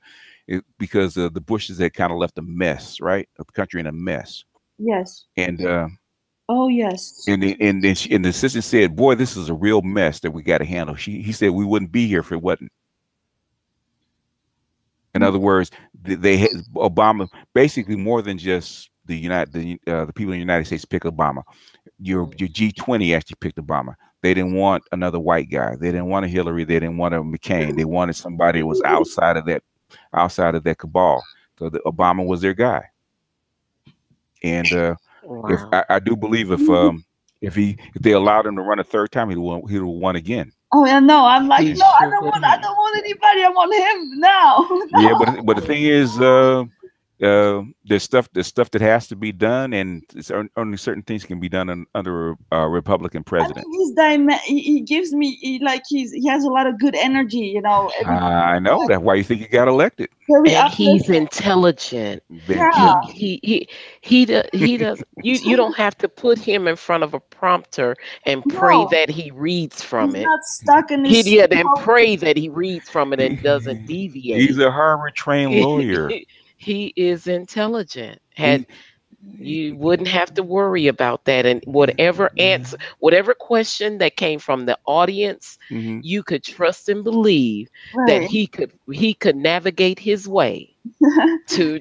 because the Bushes had kind of left a mess, right? The country in a mess. Yes. And oh yes. And the assistant said, "Boy, this is a real mess that we got to handle." He said we wouldn't be here if it wasn't. In other words, Obama basically more than just the people in the United States pick Obama. Your G20 actually picked Obama. They didn't want another white guy. They didn't want a Hillary. They didn't want a McCain. They wanted somebody that was outside of that cabal. So Obama was their guy. And if I do believe if they allowed him to run a third time, he'd won again. Oh yeah, no, I'm like, no, I don't want anybody. I want him now. No. Yeah, but the thing is, there's stuff that has to be done, and only certain things can be done under a Republican president. He gives me he has a lot of good energy, you know. I know that's why you think he got elected. And he's intelligent. Yeah. He does. You don't have to put him in front of a prompter and pray that he reads from it. Not stuck in his then pray that he reads from it and doesn't deviate. He's a Harvard trained lawyer. He is intelligent. You wouldn't have to worry about that. And whatever question that came from the audience, you could trust and believe that he could navigate his way to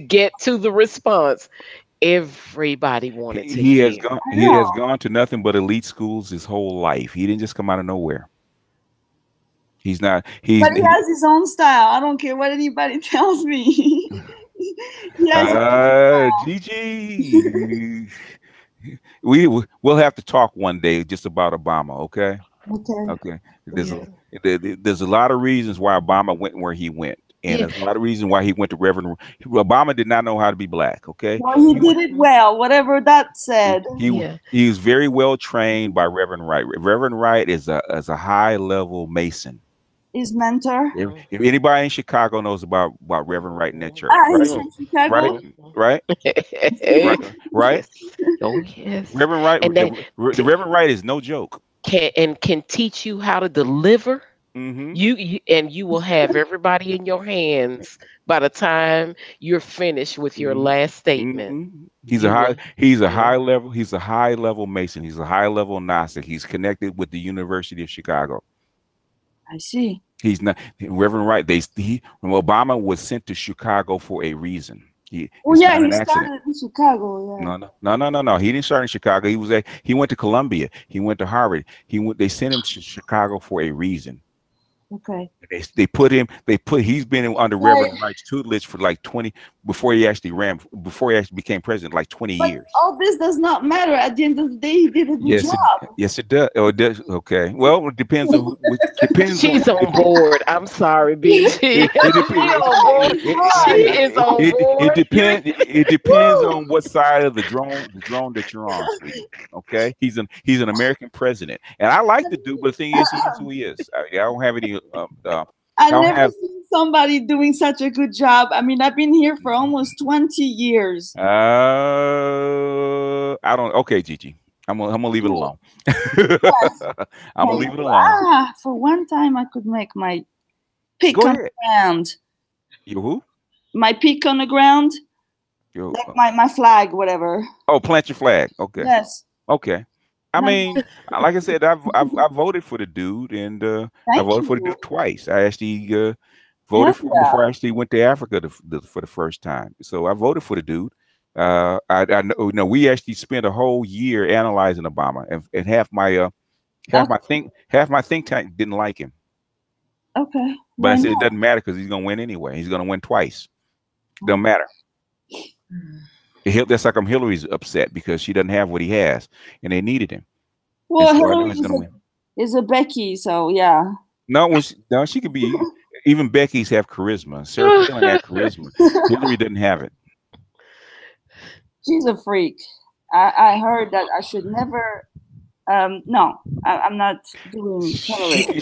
get to the response everybody wanted to hear. He has gone to nothing but elite schools his whole life. He didn't just come out of nowhere. But he has his own style. I don't care what anybody tells me. Gigi, we'll have to talk one day just about Obama. Okay. There's a lot of reasons why Obama went where he went, and there's a lot of reasons why he went to Reverend. Obama did not know how to be black. Okay. Well, he did it well. Whatever that said. He was very well trained by Reverend Wright. Reverend Wright is a high level Mason. His mentor. If anybody in Chicago knows about Reverend Wright in that church, he's in Chicago? Right. Oh yes. Reverend Wright. The Reverend Wright is no joke. Can teach you how to deliver. You will have everybody in your hands by the time you're finished with your last statement. He's a high level Mason. He's a high level Gnostic. He's connected with the University of Chicago. I see. He's not Reverend Wright. Obama was sent to Chicago for a reason. It's not he an accident. started in Chicago. Yeah. No. He didn't start in Chicago. He went to Columbia. He went to Harvard. They sent him to Chicago for a reason. Okay. He's been under Reverend Wright's tutelage for like 20 before he actually became president, like 20 years. All this does not matter. At the end of the day, he did a good job. Yes, it does. Oh, it does. Okay. Well, it depends on depends. She's on board. I'm sorry, BG. She is on board. It depends on what side of the drone that you're on, sweetie. Okay. He's an American president, and I like the dude, but the thing is, he is who he is. I don't have any. I've never seen somebody doing such a good job. I mean, I've been here for almost 20 years. I don't. Okay, Gigi. I'm gonna leave it alone. I'm gonna leave it alone. For one time, I could make my pick on the ground. You who? My pick on the ground. Like my flag, whatever. Oh, plant your flag. Okay. Yes. Okay. I mean, like I said, I voted for the dude, and I voted for the dude twice. I actually voted for him before I actually went to Africa for the first time. So I voted for the dude. I know we actually spent a whole year analyzing Obama, and half my think tank didn't like him. Okay. But I said it doesn't matter because he's gonna win anyway. He's gonna win twice. Don't matter. That's like Hillary's upset because she doesn't have what he has, and they needed him. Well, Hillary is a Becky, so yeah. No, she could be. Even Becky's have charisma. Sarah Palin had charisma. Hillary didn't have it. She's a freak. I heard that I should never. No, I'm not doing Hillary.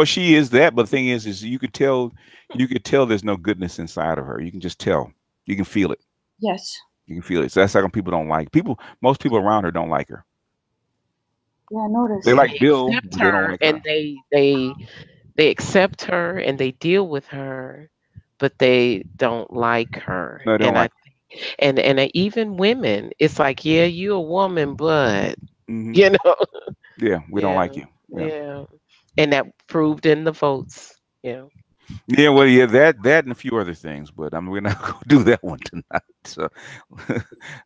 She is that, but the thing is you could tell there's no goodness inside of her. You can just tell. You can feel it. Yes. You can feel it. So that's how come people don't like most people around her don't like her. Yeah, I noticed. They like Bill, but they don't like her. And they accept her and they deal with her, but they don't like her. No, they don't like her. And even women, it's like, yeah, you're a woman, but you know. Yeah, we don't like you. Yeah. And that proved in the votes. Yeah. Yeah, well, yeah, that and a few other things, but we're not going to do that one tonight. So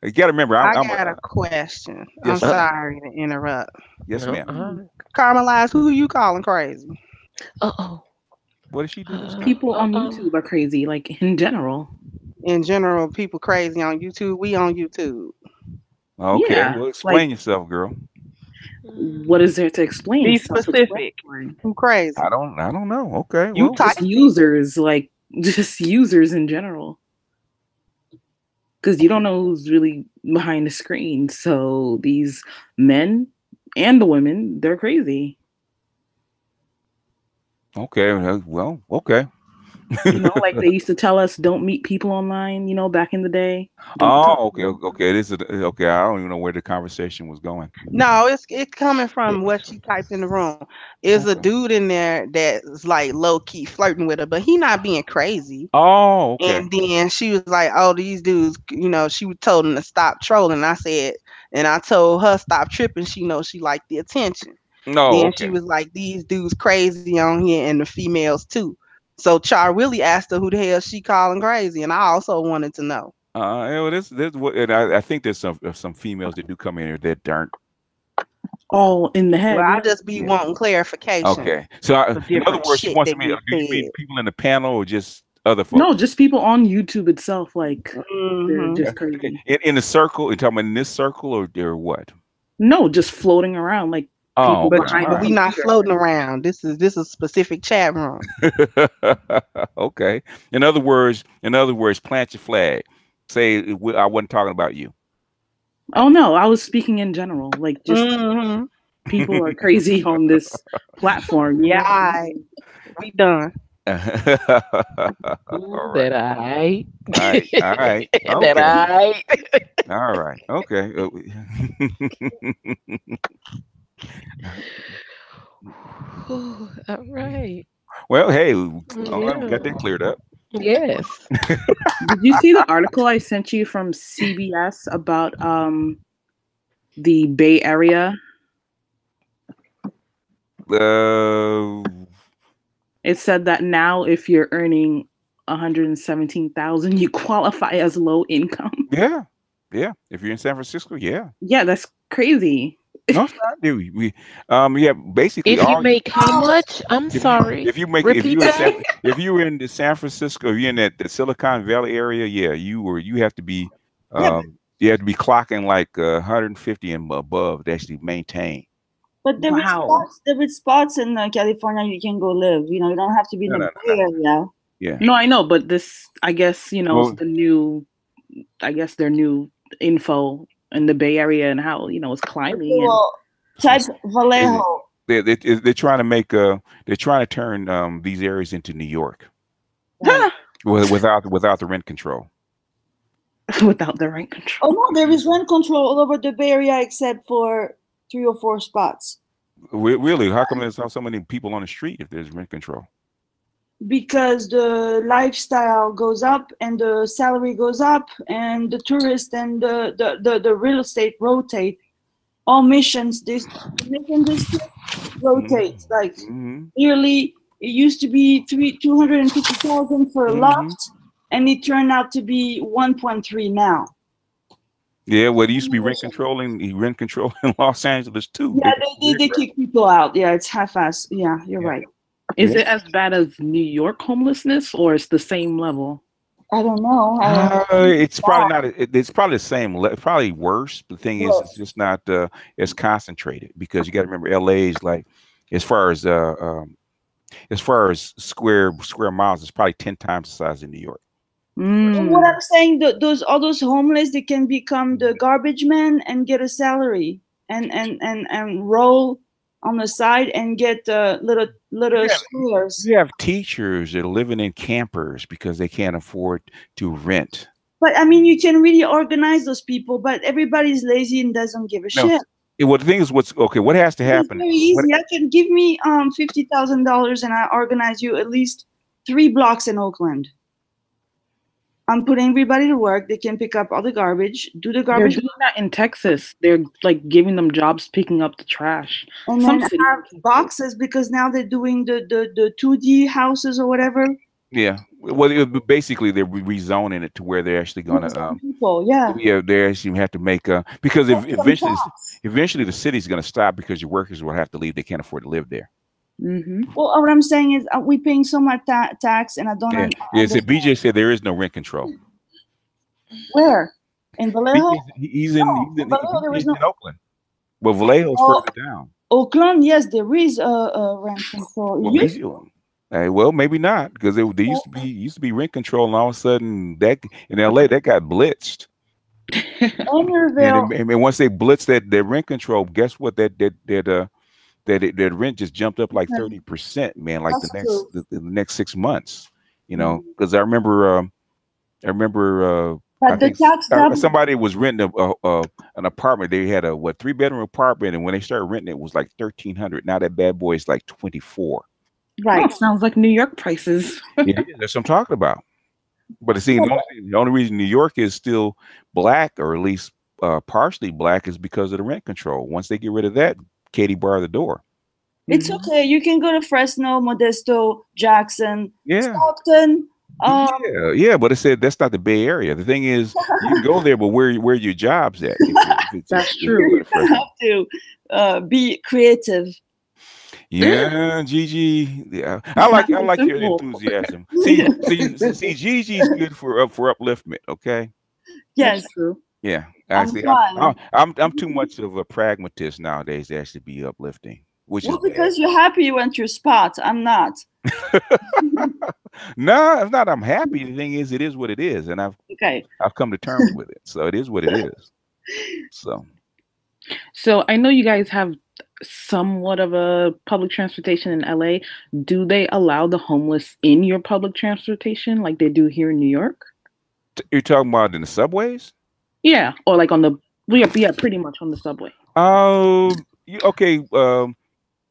you got to remember, I got a question. Yes, I'm sorry to interrupt. Yes, ma'am. Caramelize, who you calling crazy? What did she do? People on YouTube are crazy, like in general. In general, people crazy on YouTube. We on YouTube. Okay, well, explain yourself, girl. What is there to explain? Be specific. Who crazy? I don't know. Okay, you just users, like just users in general, because you don't know who's really behind the screen. So these men and the women, they're crazy. Okay, well, okay. You know, like they used to tell us, don't meet people online, you know, back in the day. Okay. This is okay. I don't even know where the conversation was going. No, it's coming from what she typed in the room. Is a dude in there that's like low key flirting with her, but he not being crazy. Oh, okay. And then she was like, "Oh, these dudes," you know, she told him to stop trolling. I said, and I told her stop tripping. She knows she liked the attention. No, then she was like, "These dudes crazy on here, and the females too." So Char Willie asked her who the hell she calling crazy, and I also wanted to know. This what, and I think there's some females that do come in here that aren't all in the head. Well, I just be wanting clarification. Okay, so in other words, she wants to meet. Do you mean people in the panel or just other folks? No, just people on YouTube itself. Like they're just crazy. In the circle, you're talking about in this circle or what? No, just floating around like. Oh, but we not floating around. This is a specific chat room. Okay. In other words, plant your flag. Say I wasn't talking about you. Oh no, I was speaking in general. Like just people are crazy on this platform. Yeah, we done. All right. All right. Okay. All right. Okay. All right. Well, hey, got that cleared up. Yes. Did you see the article I sent you from CBS about the Bay Area? It said that now if you're earning 117,000, you qualify as low income. Yeah, yeah. If you're in San Francisco, yeah. Yeah, that's crazy. No, it's not. Dude. Yeah. Basically, If you all make how much? I'm sorry. Repeat that. if you were in the San Francisco, you're in the Silicon Valley area, yeah, you have to be Yeah, you have to be clocking like 150 and above to actually maintain. but Wow. there is spots in California you can go live. You know, you don't have to be in No, the no, Bay no. Area. Yeah. No, I know, but this, I guess, Well, it's the new, I guess their new info in the Bay Area and how, it's Okay, climbing and well, type is Vallejo. they're trying to make they're trying to turn these areas into New York Right. without the rent control. without the rent Oh control. no, there is rent control all over the Bay Area except for 3 or 4 spots. Really, how come there's so many people on the street if there's rent control? Because the lifestyle goes up and the salary goes up and the tourist and the real estate rotate. All missions, the mission district rotates. Like nearly, it used to be 250,000 for a loft, and it turned out to be 1.3 now. Yeah, well, it used to be rent control in Los Angeles too. Yeah, they kick people out. Yeah, it's half-assed. Yeah, you're right. Is it as bad as New York homelessness, or it's the same level? I don't know. It's probably not. It's probably the same. Probably worse. The thing is, it's just not as concentrated because you got to remember, LA is like, as far as square miles, it's probably 10 times the size of New York. And what I'm saying, all those homeless, they can become the garbage men and get a salary and roll on the side and get little squares. You have teachers that are living in campers because they can't afford to rent. But I mean, you can really organize those people, but everybody's lazy and doesn't give a shit. Well, the thing is, what has to happen? It's very easy. I can give me $50,000 and I organize you at least 3 blocks in Oakland. I'm putting everybody to work. They can pick up all the garbage, do the garbage. They're doing that in Texas. They're like giving them jobs picking up the trash. And then have boxes because now they're doing the 2D houses or whatever. Yeah. Well, basically they're rezoning it to where they're actually going to people. Yeah. Yeah, they actually have to make because eventually the city's going to stop because your workers will have to leave. They can't afford to live there. Well, what I'm saying is, we're paying so much tax, and I don't. Yeah. So BJ said there is no rent control. Where? In Vallejo? He's in Oakland. Well, Vallejo's further down. Oakland, yes, there is a rent control. Well, maybe not because there used to be rent control, and all of a sudden that in LA that got blitzed. And once they blitzed that rent control, guess what? That rent just jumped up like 30%, man. Like the next 6 months, because I remember I think somebody was renting an apartment. They had a 3-bedroom apartment, and when they started renting, it was like $1,300. Now that bad boy is like 24. Right, that sounds like New York prices. Yeah, that's what I'm talking about. But see, the only reason New York is still black, or at least partially black, is because of the rent control. Once they get rid of that, Katie barred the door. It's okay. You can go to Fresno, Modesto, Jackson, Stockton. Yeah, but it said that's not the Bay Area. The thing is, you can go there, but where your job's at? That's true. You have to be creative. Yeah, Gigi. Yeah, I like your enthusiasm. See, Gigi's good for upliftment. Okay. Yes. That's true. Yeah, I'm too much of a pragmatist nowadays to actually be uplifting. Because you're happy you went your spot. I'm not. No, it's not. I'm happy. The thing is, it is what it is, and I've come to terms with it. So it is what it is. So I know you guys have somewhat of a public transportation in LA. Do they allow the homeless in your public transportation like they do here in New York? You're talking about in the subways? Yeah, or like on the pretty much on the subway. Okay.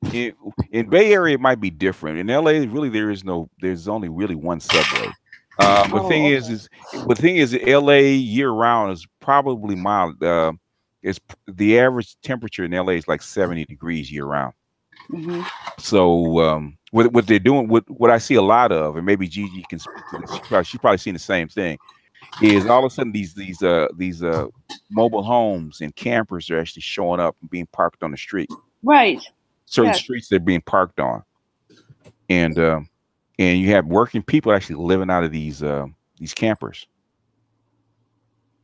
In Bay Area it might be different. In LA, really there's only really one subway. The thing is, LA year round is probably mild. It's the average temperature in LA is like 70 degrees year round. Mm-hmm. So what they're doing, what I see a lot of, and maybe Gigi can speak to this. She probably seen the same thing. Is all of a sudden these mobile homes and campers are actually showing up and being parked on the street. Right. Certain Yes. streets they're being parked on, and you have working people actually living out of these campers.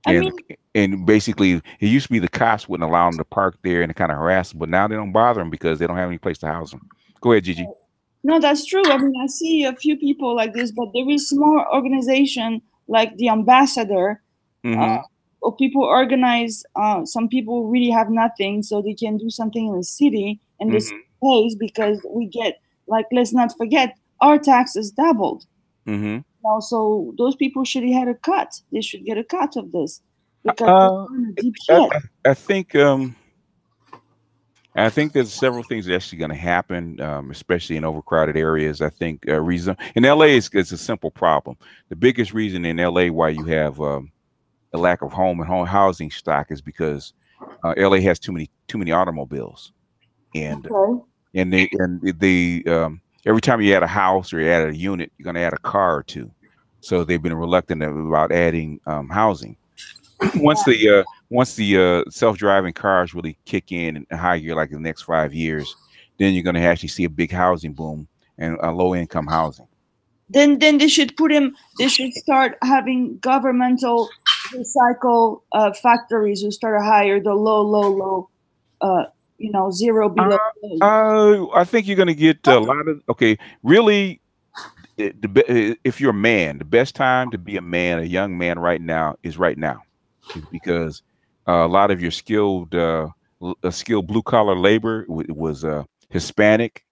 I And mean, and basically, it used to be the cops wouldn't allow them to park there and kind of harass them, but now they don't bother them because they don't have any place to house them. Go ahead, Gigi. no, that's true. I mean, I see a few people like this, but there is more organization like the ambassador, uh, Mm-hmm. or people organize. Some people really have nothing, so they can do something in the city, and this Mm-hmm. pays because we get, like, let's not forget, our taxes doubled. Mm-hmm. Now, so those people should get a cut. They should get a cut of this because Uh, they're in a deep I, shit. I think I think there's several things that actually going to happen, especially in overcrowded areas. I think reason in LA is a simple problem. The biggest reason in LA why you have a lack of home and home housing stock is because LA has too many automobiles, and Okay. every time you add a house or you add a unit, you're going to add a car or two. So they've been reluctant about adding housing. Once the self-driving cars really kick in high gear, like in the next 5 years, then you're going to actually see a big housing boom and low-income housing. Then they should put him. They should start having governmental recycle factories who start to hire the low, uh, zero below. I think you're going to get a lot of okay. Really, if you're a man, the best time to be a man, a young man, right now is right now, because a lot of your skilled blue collar labor was Hispanic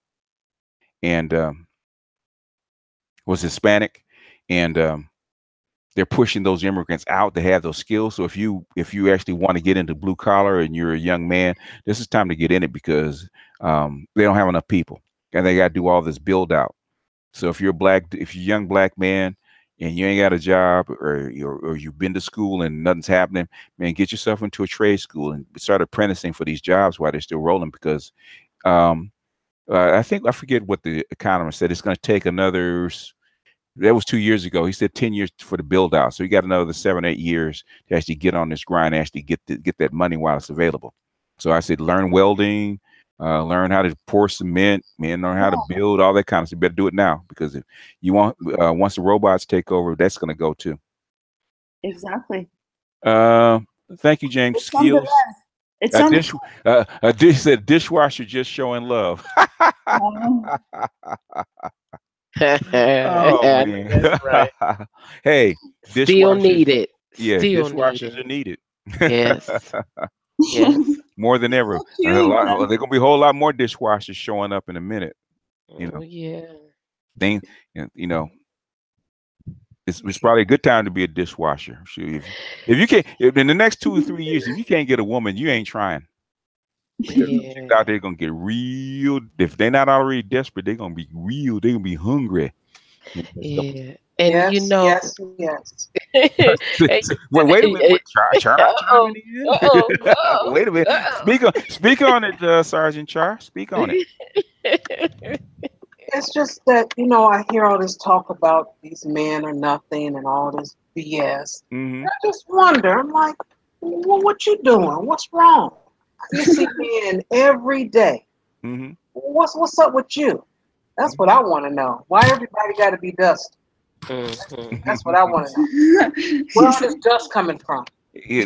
and was Hispanic, and they're pushing those immigrants out to have those skills. So if you actually want to get into blue collar and you're a young man, this is time to get in it because they don't have enough people and they got to do all this build out. So if you're a young black man and you ain't got a job or you've been to school and nothing's happening, man, get yourself into a trade school and start apprenticing for these jobs while they're still rolling because um, I forget what the economist said. It's going to take that was 2 years ago. He said 10 years for the build out. So you got another 7, 8 years to actually get on this grind, and actually get that money while it's available. So I said, learn welding, learn how to pour cement, man, learn how to build, all that kind of stuff. You better do it now because if you want, once the robots take over, that's going to go too. Exactly. Thank you, James. It's on the Skills. rent. It's on A dish said dishwasher just showing love. Oh man. That's right. Hey, Still dishwashers. needed. Yeah, Still dishwashers needed. are needed. Yes. Yes. More than ever. So cute. There's gonna be a whole lot more dishwashers showing up in a minute. Oh yeah. Thing, it's probably a good time to be a dishwasher. Shoot, if you can't, if in the next 2 or 3 years, if you can't get a woman, you ain't trying. Because chicks out there gonna get real. If they're not already desperate, they're gonna be real. They're gonna be hungry. Yeah. And Yes, you know, yes, yes. Wait a minute. What, Char chiming in? uh-oh, Wait a minute. Speak on it, Sergeant Char. Speak on it. It's just that, I hear all this talk about these men are nothing and all this BS. Mm-hmm. I just wonder, I'm like, well, what you doing? What's wrong? You see men every day. Mm-hmm. What's up with you? That's what I want to know. Why everybody got to be dust? Mm-hmm. That's what I want to know. Where all this dust coming from? You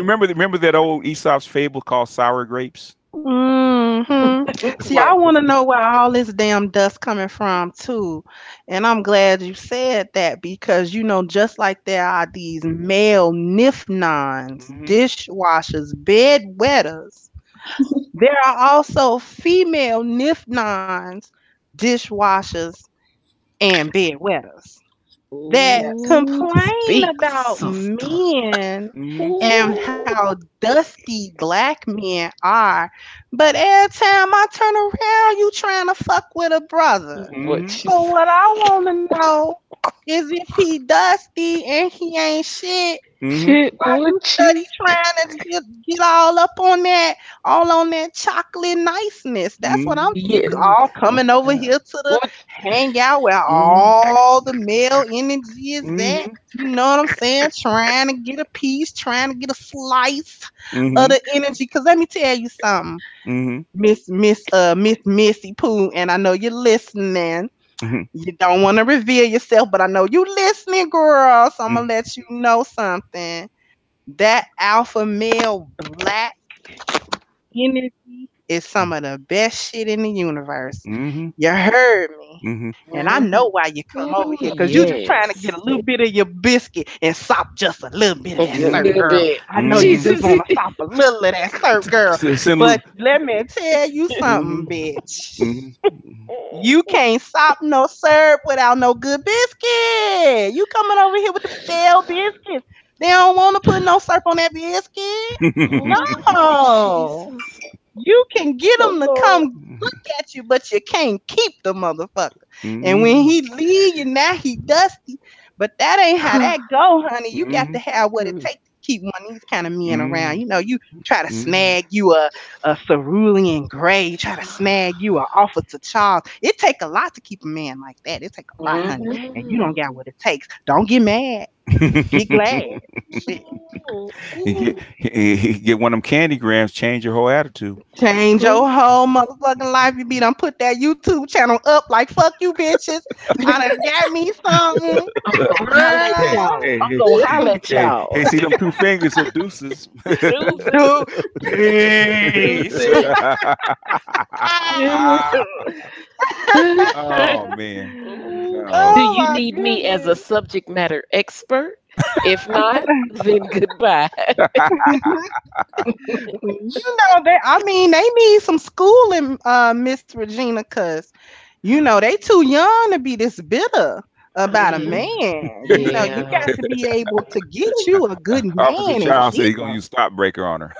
remember that old Aesop's fable called Sour Grapes? Mm-hmm. See, I want to know where all this damn dust coming from too, and I'm glad you said that because just like there are these male nifnons, dishwashers, bed wetters, there are also female nifnons, dishwashers, and bed wetters that complain Speak, about sister. men and how dusty black men are. But every time I turn around, you trying to fuck with a brother. What you So what I want to know as if he dusty and he ain't shit. Shit, Why you study trying to get all up on that, all on that chocolate niceness? That's what I'm Yeah. all coming over here to the What? hangout where all the male energy is at. You know what I'm saying? Trying to get a piece, trying to get a slice of the energy. Cause let me tell you something, Miss Missy Pooh, and I know you're listening. You don't want to reveal yourself, but I know you listening, girl. So I'm gonna let you know something. That alpha male black energy is some of the best shit in the universe. You heard me. And I know why you come over Oh, here, because you just trying to yes. get a little bit of your biscuit and sop just a little bit of that A syrup, little girl. bit. I know you just Jesus. want to sop a little of that syrup, girl. But let me tell you something, bitch. You can't sop no syrup without no good biscuit. You coming over here with the stale biscuits. They don't want to put no syrup on that biscuit. Oh, No. Jesus. You can get Oh, them to come Lord. look at you, but you can't keep the motherfucker. And when he leave you, now he dusty. But that ain't how that go, honey. You got to have what it takes to keep one of these kind of men around. You know, you try to snag you a cerulean gray, you try to snag you a Officer Charles. It take a lot to keep a man like that. It take a lot, honey. And you don't got what it takes. Don't get mad. Get glad. Shit. He get one of them candy grams, change your whole attitude. Change your whole motherfucking life. You be done put that YouTube channel up like fuck you bitches. I done got me something. I'm gonna holler at Girl. y'all. I'm gonna holler at y'all. Hey, see them two fingers said deuces. Dude, peace. Oh man. Do Oh you my need me as a goodness. subject matter expert? If not, then goodbye. You know that I mean they need some schooling, Miss Regina, cause you know they too young to be this bitter about a man. You know, you Yeah. got to be able to get you a good Officer man and Child said keep he's gonna him. use stop breaker on her.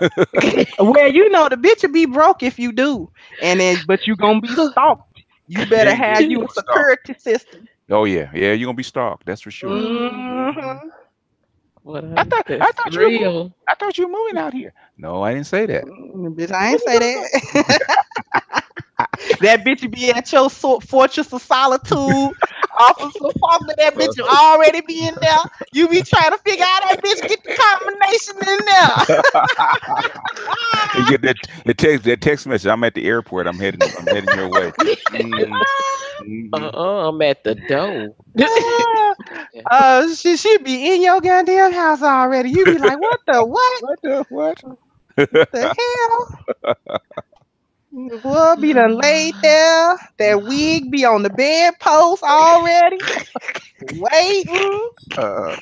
Well, you know the bitch will be broke if you do, and then but you gonna be stalked. You better Yeah, have you you a gonna stalk. security system. Oh yeah, you're gonna be stalked. That's for sure. Hmm What I a, thought I that's thought you were moving. real. I thought you were moving out here. No, I didn't say that. Bitch, I ain't say that. That bitch be at your fortress of solitude. Officer Faulkner, that bitch will already be in there. You be trying to figure out that bitch get the combination in You get that text message. I'm at the airport. I'm heading your way. Mm, mhm. I'm at the door. there. She be in your goddamn house already. You be like, what the what? What the what? The hell? The boy be done laid there. That wig be on the bedpost already. Waiting. uh,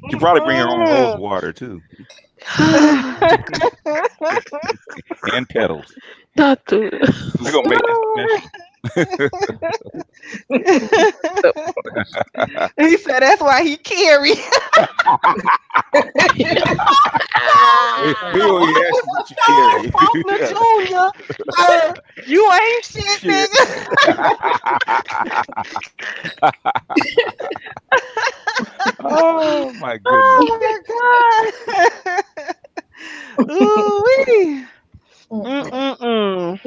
she probably bring her own rose water too, and petals. Not to. They're gonna make it special. He said that's why he carry. He only asks what you carry. Faulkner Jr. You ain't shit, Shit. nigga. Oh my goodness. Oh my god. Ooh wee. Mm-mm-mm.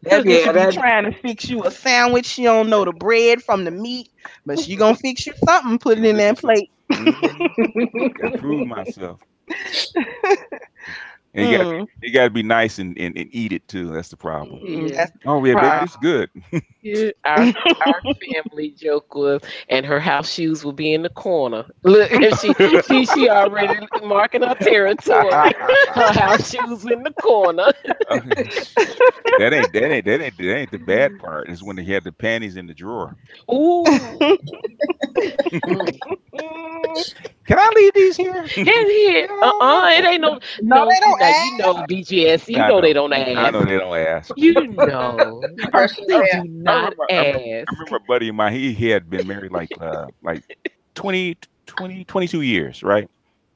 That bitch Yeah, will be that trying to fix you a sandwich. She don't know the bread from the meat, but she gonna fix you something. Put it in that plate. Gotta prove myself. And you gotta be nice and eat it too. That's the problem. Yeah. That's Oh yeah, baby, right. this is good. Yeah, our family joke was, and her house shoes will be in the corner. Look, and she already marking her territory. Her house shoes in the corner. That ain't the bad part. Is when they had the panties in the drawer. Ooh, Can I leave these here? get here. It ain't no No, no. they don't BGS. You I know they know. don't I know ask. they don't ask. You know they do I not remember, I remember ask. a buddy of mine. He had been married like 22 years, right?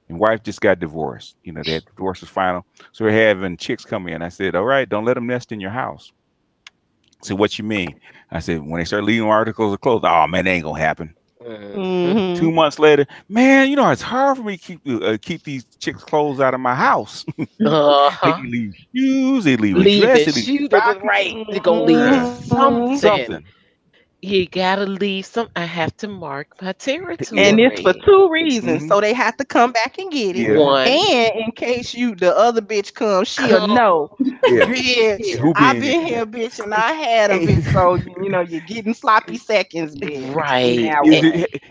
And wife just got divorced. You know, that divorce was final. So we're having chicks come in. I said, all right, don't let them nest in your house. I said, what you mean? I said, when they start leaving articles of clothes, oh man, that ain't gonna happen. Mhm. 2 months later, man, it's hard for me to keep these chicks' clothes out of my house. They Uh-huh. leave shoes, they leave a dress, Leaving they leave shoe to the stockings. right. You're gonna leave Yeah, something. something. You gotta leave some. I have to mark my Yeah. And it's for territory. 2 reasons. Hmm. So they have to come back and get it. Yeah. One, And in case the other bitch comes, she'll come know. Yeah. Bitch, Who I've being? been here, bitch, and I had a Hey, bitch. So you're getting sloppy seconds, bitch. right. Now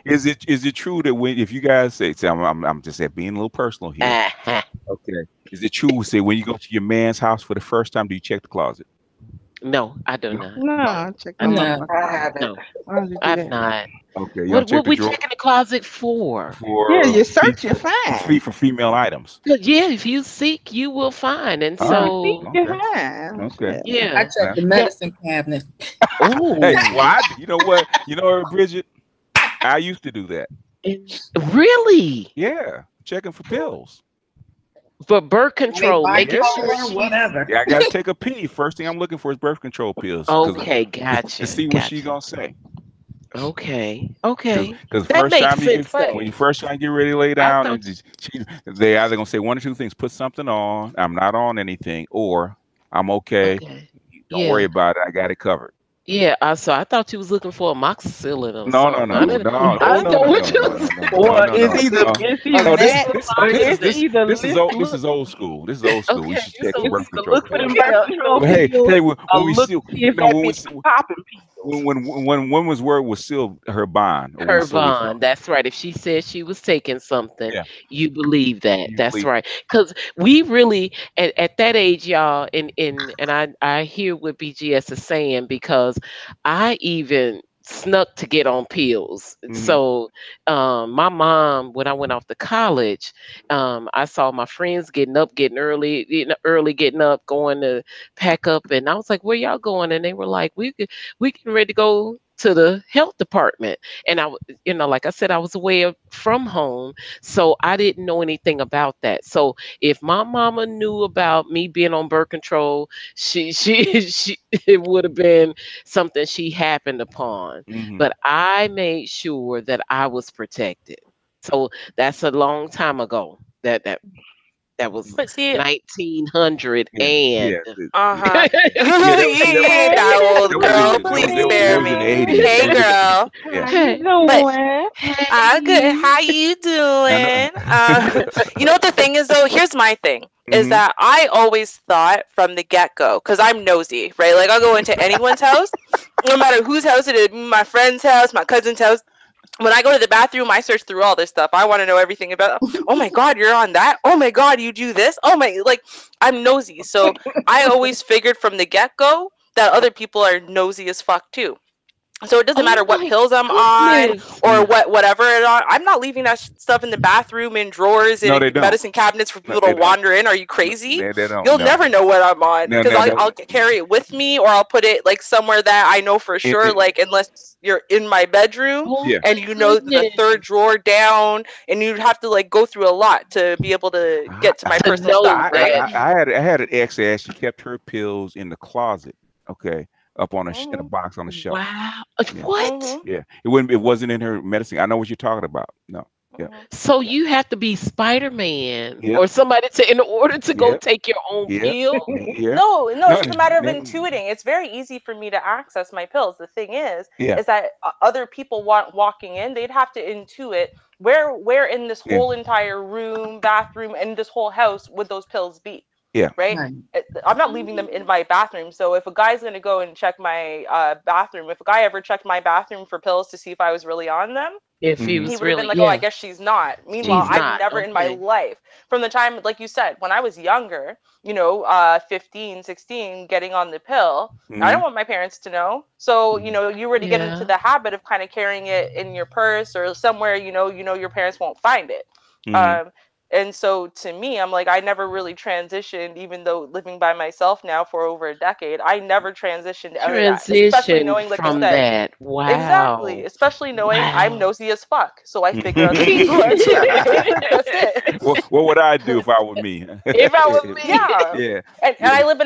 is what? it true that when if you guys say I'm just being a little personal here. Uh-huh. Okay. Is it true? Say when you go to your man's house for the first time, do you check the closet? No, I do No. not. Nah, check no I don't. No. motherfucking I closet. haven't. No, Why would you do I've that? not. Okay. You don't check What the we drawer checking the closet for? Yeah, for you search, you're fine. female items. 'Cause, yeah, if you seek, you will find. And All right. See, so, you're Okay. fine. Okay. Shit. I yeah. checked Well, the Now, medicine cabinet. hey, oh, well, you know what? Bridget, I used to do that. and really? Yeah, checking for pills. For birth Weight, control, body making sure color, she's whatever. Yeah, I got to take a pee. First thing I'm looking for is birth control pills, because okay. to Gotcha. see what she Gotcha. gonna say. Okay. Because Okay. the That first makes time sense when though. you first try to get ready to lay I down, thought, they either gonna say one or two things: put something on, I'm not on anything, or I'm okay. okay. Don't worry Yeah. about it. I got it covered. Yeah. So I thought you was looking for amoxicillin or No, no, something. no, no, no, I no, didn't no, know no, what no, you no, was no, no, no, Or no, it's no. either No, it's a either no, that list or of it's either this look is old school. This is old school. We okay. should You check so for it's birth either control look for pills. them birth control But hey, pills when or we look still, to see if that bitch is popping pills. when women's word was still her bond, or her so we thought. bond. That's right. If she said she was taking something, Yeah, you believe that. you That's believe. right. Because we really at that age, y'all, and I hear what BGS is saying because I even snuck to get on pills. Hmm. So my mom, when I went off to college, I saw my friends getting up, getting early, getting up, going to pack up, and I was like, "Where y'all going?" And they were like, we getting ready to go to the health department." And like I said, I was away from home, so I didn't know anything about that. So if my mama knew about me being on birth control, she it would have been something she happened upon. Hmm. But I made sure that I was protected. So that's a long time ago. That was But see, 1900 Yeah, and yeah, uh-huh. yeah. That old That was in girl, the please that spare was in the me. 80s. That Hey was in the 80s. girl. Yeah, How you hey, But doing? I'm good. hey. How you I know. doing? You know what the thing is though? Here's my thing. Is Hmm. that I always thought from the get-go, because I'm nosy, right? Like I'll go into anyone's house, no matter whose house it is, my friend's house, my cousin's house. When I go to the bathroom, I search through all this stuff. I want to know everything about. Oh my god, you're on that. Oh my god, you do this. Oh my, like I'm nosy. So I always figured from the get-go that other people are nosy as fuck too. So it doesn't Oh matter what my pills I'm on goodness. or Yeah. whatever it on. I'm not leaving that stuff in the bathroom, in drawers, No, and they in don't. medicine cabinets for No, people to they don't. wander in. Are you No, crazy? they don't. You'll No, never know what I'm on no, because no, I'll carry it with me, or I'll put it like somewhere that I know for sure. no. Like unless you're in my bedroom Oh Yeah. and my the third goodness. drawer down, and you'd have to like go through a lot to be able to I, get to my To personal know stuff, I, right? that. I had an ex that she kept her pills in the closet. Okay, up on in a Mhm. box on the shelf. Wow. Yeah, What? Mhm. yeah. It wasn't in her medicine. I know what you're talking about. No. Yeah. Mhm. So you have to be Spider-Man Yep. or somebody to in order to go Yep. take your own Yep. pill? Yeah. No, No. it's just a matter of intuiting. It's very easy for me to access my pills. The thing Yeah. is that other people walking in, they'd have to intuit where in this Yeah. whole entire room, bathroom, and this whole house would those pills be, Yeah. right? Right. I'm not leaving them in my bathroom. So if a guy's gonna go and check my bathroom, if a guy ever checked my bathroom for pills to see if I was really on them, If he Hmm. he was would have been really, like, "Oh, I yeah, guess she's not." Meanwhile, she's I've not. never in my Okay. life, from the time, like you said, when I was younger, 15, 16, getting on the pill, I Hmm. don't want my parents to know. So, Hmm. you were to get into Yeah. the habit of kind of carrying it in your purse or somewhere, your parents won't find it. Hmm. Um, and so to me, I'm like, I never really transitioned, even though living by myself now for over a decade, I never transitioned out of that, especially Transition knowing, like I from said, that. exactly. Wow. Especially knowing I'm Wow. nosy as fuck. So I figure out the people are too. That's it. What would I do if I were me? If I was me. Yeah. Yeah. And Yeah. I lived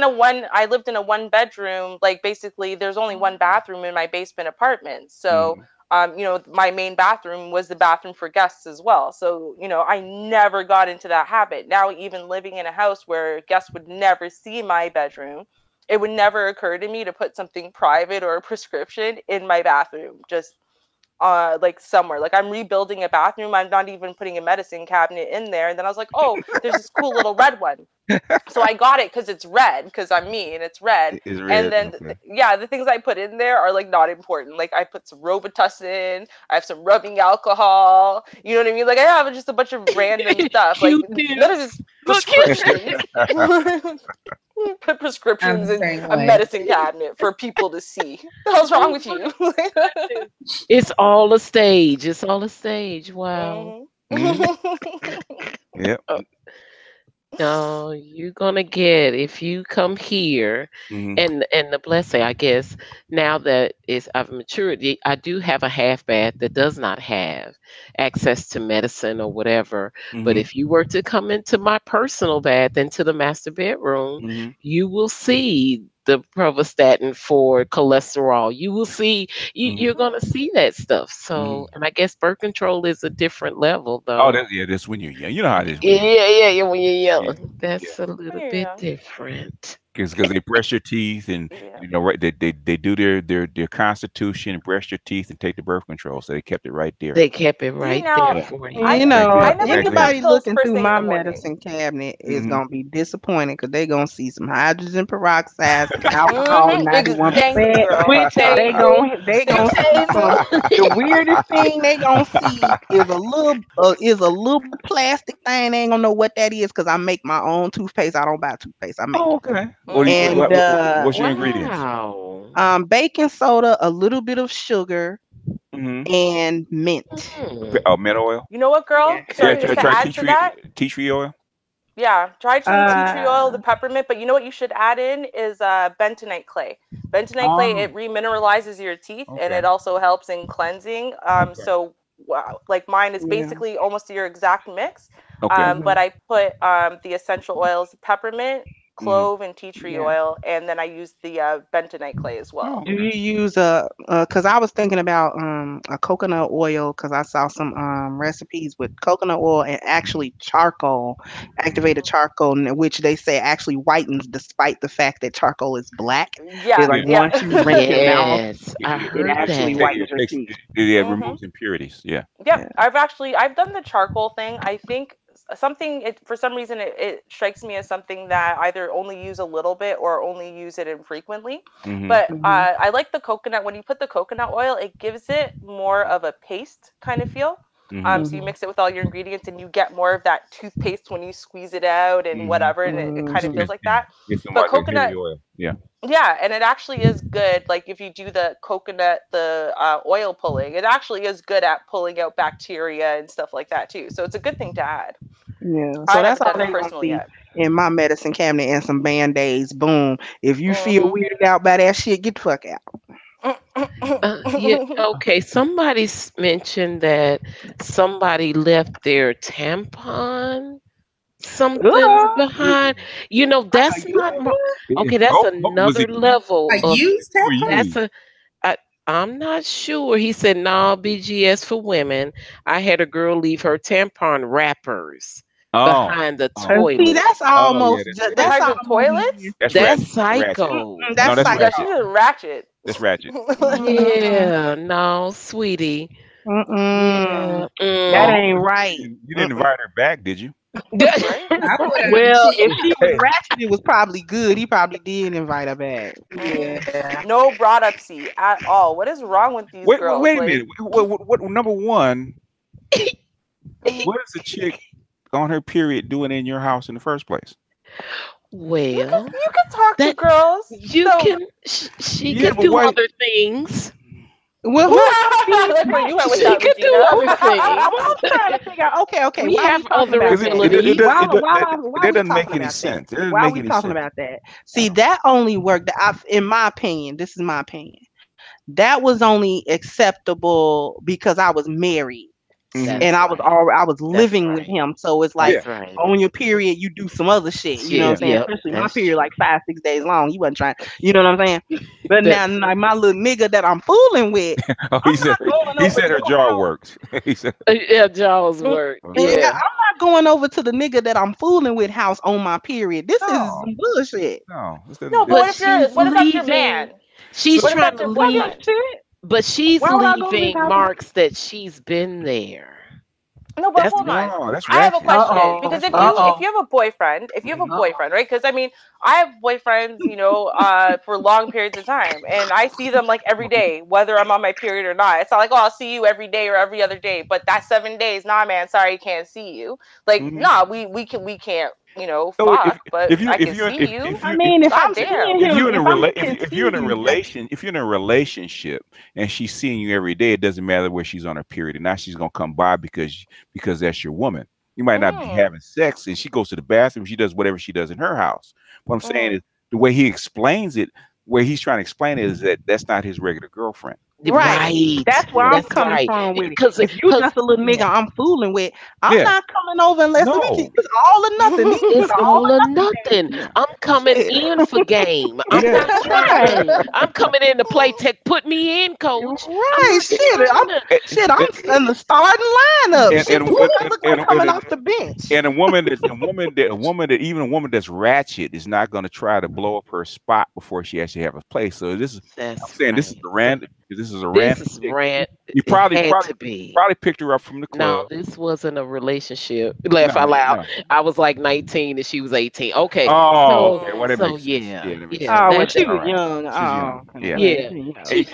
in a one bedroom, like basically there's only one bathroom in my basement apartment. So Hmm. my main bathroom was the bathroom for guests as well. So, I never got into that habit. Now, even living in a house where guests would never see my bedroom, it would never occur to me to put something private or a prescription in my bathroom, just like somewhere. Like I'm rebuilding a bathroom, I'm not even putting a medicine cabinet in there. And then I was like, oh, there's this cool little red one. So I got it because it's red, because I'm me and it's red. It's And red. then, Okay. the things I put in there are like not important. Like I put some Robitussin, I have some rubbing alcohol. You know what I mean? Like I have just a bunch of random stuff. Like none of this prescriptions. Put prescriptions in a medicine cabinet for people to see. What the hell's wrong with you? It's all a stage. It's all a stage. Wow. Yep. No, you're gonna get if you come here, and the blessing, I guess, now that is I've matured, I do have a half bath that does not have access to medicine or whatever. But if you were to come into my personal bath, into the master bedroom, you will see the pravastatin for cholesterol. You will see, you're gonna see that stuff. So, and I guess birth control is a different level, Oh, though. that's when you're young. You know how it is. Yeah, when you're young. That's a little bit different. Because they brush your teeth and right, they do their constitution, brush your teeth and take the birth control. So they kept it right there. They kept it right there for you. Anybody looking through my medicine cabinet is gonna be disappointed because they're gonna see some hydrogen peroxide, some alcohol, 91%. Which they gonna see some. The weirdest thing they gonna see is a little plastic thing. They ain't gonna know what that is because I make my own toothpaste. I don't buy toothpaste. I make. Oh, okay. What's your ingredients? Baking soda, a little bit of sugar, and mint. Oh, mint oil. You know what, girl? Yeah, Sorry, just to add to that. Tea tree oil. Yeah, try some tea tree oil, the peppermint. But you know what you should add in is bentonite clay. Bentonite clay, it remineralizes your teeth, and it also helps in cleansing. So like mine is basically almost your exact mix. But I put the essential oils, peppermint, clove, and tea tree oil, and then I use the bentonite clay as well. Do you use because I was thinking about a coconut oil because I saw some recipes with coconut oil and actually charcoal, activated charcoal, which they say actually whitens despite the fact that charcoal is black. Yeah, like once you rinse your mouth, I heard it actually whitens your teeth. It removes impurities. Yeah. Yep, I've done the charcoal thing. I think for some reason it strikes me as something that I either only use a little bit or only use it infrequently. But I like the coconut. When you put the coconut oil, it gives it more of a paste kind of feel. So you mix it with all your ingredients and you get more of that toothpaste when you squeeze it out and whatever, and it kind of feels like that. But coconut oil. Yeah. Yeah, and it actually is good. Like if you do the coconut, the oil pulling, it actually is good at pulling out bacteria and stuff like that too. So it's a good thing to add. Yeah, so that's all they gonna see in my medicine cabinet and some Band-Aids. Boom. If you feel weirded out by that shit, get the fuck out. Okay. Somebody mentioned that somebody left their tampon something behind. That's not okay. That's another level of used tampon. That's I'm not sure. He said, no, BGS for women. I had a girl leave her tampon wrappers behind the toilet. See, that's almost behind the toilet. That's psycho. That's psycho. She's a ratchet. That's ratchet. Yeah, no, sweetie. That ain't right. You didn't invite her back, did you? Well, if she was ratchet, it was probably good. He probably did invite her back. Yeah. No brought up seat at all. What is wrong with these girls? Wait a minute. What number one? What is the chick on her period doing in your house in the first place? Well, you can talk to girls. She can do other things. Well, she could do other things. I'm trying to figure out. Okay. We have other abilities. That doesn't make any sense. Why are we talking about that? See, that only worked. In my opinion, this is my opinion. That was only acceptable because I was married. And I was I was living with him. So it's like That's right. on your period, you do some other shit. You know what I'm saying? Yep. Especially my That's period, true. like 5-6 days long. You wasn't trying. You know what I'm saying? But now, That's like my little nigga that I'm fooling with, Oh, I'm not going over said to her the jaw house. works. He said, yeah, Jaws work. Yeah, I'm Yeah. not going over to the nigga that I'm fooling with house on my period. This is no, some bullshit. no. No, but But what if she's that's your leaving. man? She's So, What if trying that's to your Fuck leave, that boyfriend? shit. but she's Why would I go to his leaving house? marks that she's been there. No, but That's hold on. no, that's I have a ratchet. question because Uh-oh. if Uh-oh. you have a boyfriend, Uh-oh. right? Because I mean, I have boyfriends, for long periods of time, and I see them like every day, whether I'm on my period or not. It's not like, oh, I'll see you every day or every other day, but that's 7 days. Nah, man, sorry, can't see you. Like, Hmm. nah, we can't, So fuck, but if you I if can you're see you. I mean, if God I'm damn. seeing him, if I'm can if you're see in a him, that's relationship and she's seeing you every day, it doesn't matter where she's on her period, and now she's gonna come by because that's your woman. You might not be Mm, having sex, and she goes to the bathroom. She does whatever she does in her house. What I'm saying mm. is the way he explains it, where he's trying to explain it, is that that's not his regular girlfriend. right. Right. That's where I'm That's coming right. from with it. Because If you because just a little nigga I'm fooling with, I'm Yeah. not coming over unless let me keep No. this all or nothing. These is it's all all or or nothing nothing. Yeah. I'm coming shit. in for game. I'm Yeah. not trying to. Right. I'm coming in to play tech. Put me in, coach. I'm Right. not trying to. I'm in the starting lineup. And Shit, and, who else look like and, coming and, off the bench? And even a woman that's ratchet is not going to try to blow up her spot before she actually have a place. So I'm That's saying this is right. a random. This is a This random is chick. rant. You It probably had probably to be. probably picked her up from the No, club. this wasn't a relationship. Laugh No, out loud. no. I was like 19 and she was 18. Okay. Oh, So okay. Well, that Mm. so makes sense. yeah. Yeah, that makes Yeah. sense. Oh, well, she That All was right. young. She's Oh, young. okay. Yeah. yeah. You know. And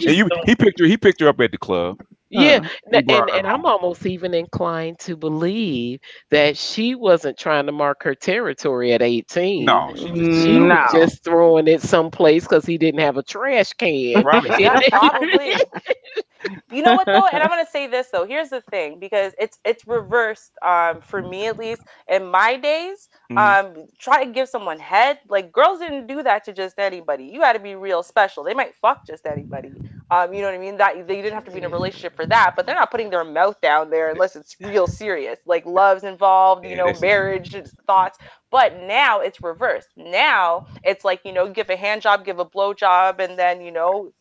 he picked her up at the club. Yeah, He brought her and I'm home. almost even inclined to believe that she wasn't trying to mark her territory at 18. No, she just didn't She know. was No. just throwing it someplace because he didn't have a trash can. Probably so. Yeah, probably. You know what though, and I'm gonna say this though. Here's the thing, because it's reversed. For me at least, in my days, Hmm. try to give someone head. Like girls didn't do that to just anybody. You got to be real special. They might fuck just anybody. You know what I mean? That they didn't have to be in a relationship for that, but they're not putting their mouth down there unless it's real serious, like love's involved. Yeah, that's it. Marriage thoughts. But now it's reversed. Now it's like, give a hand job, give a blow job, and then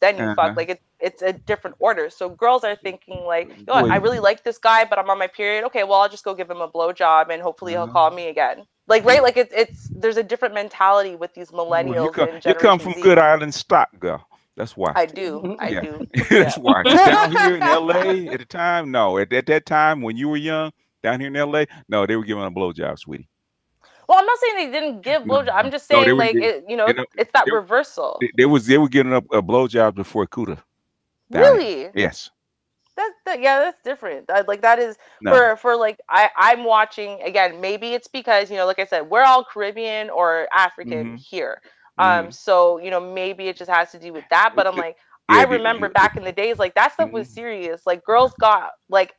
then you fuck. Uh-huh. Like it's a different order. So girls are thinking like, Well, I really like this guy, but I'm on my period. Okay, well I'll just go give him a blow job, and hopefully he'll uh-huh. call me again. Like right, like it's there's a different mentality with these Well, millennials and you come Generation from Z. Good Island stock, girl. That's why. I do, I Yeah, do, that's yeah. why. Down here in LA at the time, no. At that time when you were young, down here in LA, no, they were giving a blowjob, sweetie. Well, I'm not saying they didn't give No, blowjob. I'm no, just no. They saying were, like they, it's that they, reversal. they were giving up a blowjob before Cuda down here. Really? Yes. Yeah, that's different. Like that is No. for like I'm watching again. Maybe it's because like I said, we're all Caribbean or African Mm-hmm. here. Mm-hmm. So maybe it just has to do with that. But I'm like, I Yeah. remember back in the days, like that stuff was Mhm. serious. Like girls got like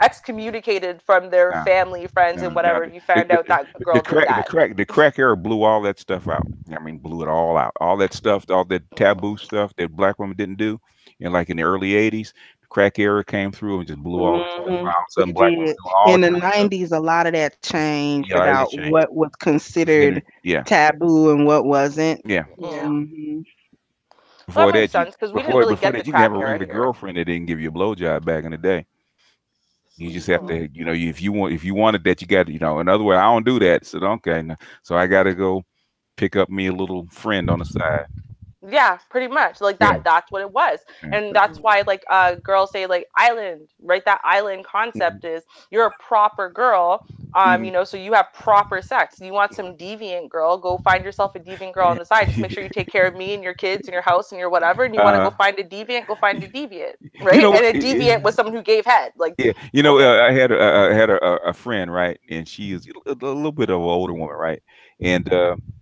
excommunicated from their No. family, friends, and No. whatever. If you found out that a girl did that. The crack era blew all that stuff out. I mean, blew it all out. All that stuff, all that taboo stuff that black women didn't do, like in the early '80s, the crack era came through and just blew all that stuff out. All of a sudden, It black women did. doing all In the kinds of stuff. 90s, a lot of that changed Yeah, it about changed. what was considered Yeah, taboo and what wasn't. yeah. Yeah, Hmm. well, Before that makes that, sense because we didn't really before get the that, you can have crack a era regular here. girlfriend that didn't give you a blowjob back in the day. You just have Hmm. to, if you wanted that, you got to, in other words, I don't do that. So okay, so I got to go pick up me a little friend on the side. Yeah, pretty much. Like Yeah. that's what it was. Yeah. And that's why like girls say like island, right? That island concept is you're a proper girl. Mhm. So you have proper sex. You want some deviant girl, go find yourself a deviant girl on the side. Just make sure you take care of me and your kids and your house and your whatever. And you want to go Uh, find a deviant, go find a deviant, you right? know And what? a deviant was someone who gave head. Like Yeah, okay. I had a friend, right, and she is a little bit of an older woman, right, and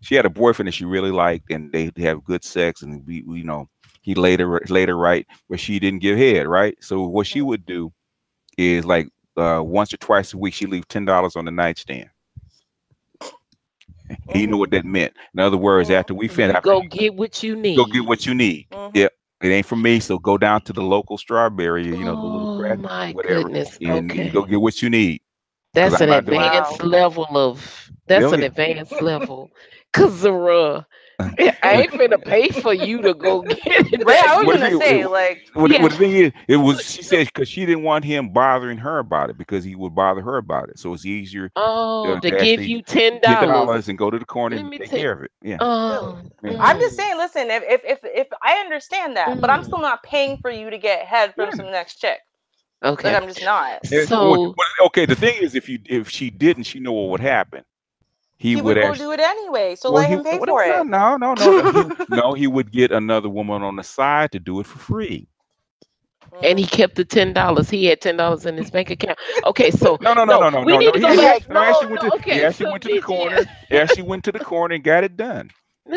she had a boyfriend that she really liked, and they have good sex, and he later right, but she didn't give head, right. So what she would do is like once or twice a week, she leave $10 on the nightstand. And you know what that meant. In other words, after we finish, You go get what you go get need. what you need. Mm-hmm. Yep. It ain't for me, so go down to the local Strawberry, the little Oh, Oh crack, my whatever, goodness. and you go Okay. get what you need. Because That's I'm an not doing it. Wow. advanced level of Oh that's an yeah. advanced level. Cause I ain't finna pay for you to go get it Right? back. I was What if gonna say, it, like, what Yeah. the thing is, it was she said because she didn't want him bothering her about it because he would bother her about it. So it's easier Oh, to to give actually you $10. $10 and go to the corner Let and me take take care of it. Yeah, oh yeah, I'm just saying, listen, if I understand that, but I'm mm. still not paying for you to get head from yeah. some next chick. Like, Okay. I'm just not. So Okay, the thing is, if she didn't, she know what would happen. He He would would go actually. do it anyway, so Well, let he him pay no for no it. no no no no. He would get another woman on the side to do it for free. and he Mm. kept the $10. He had $10 in his bank account. Okay, so No no no no, no no we no need no. to go He back. actually, no, No, actually went no, to he okay. actually So went to the did you corner. He actually went to the corner and got it done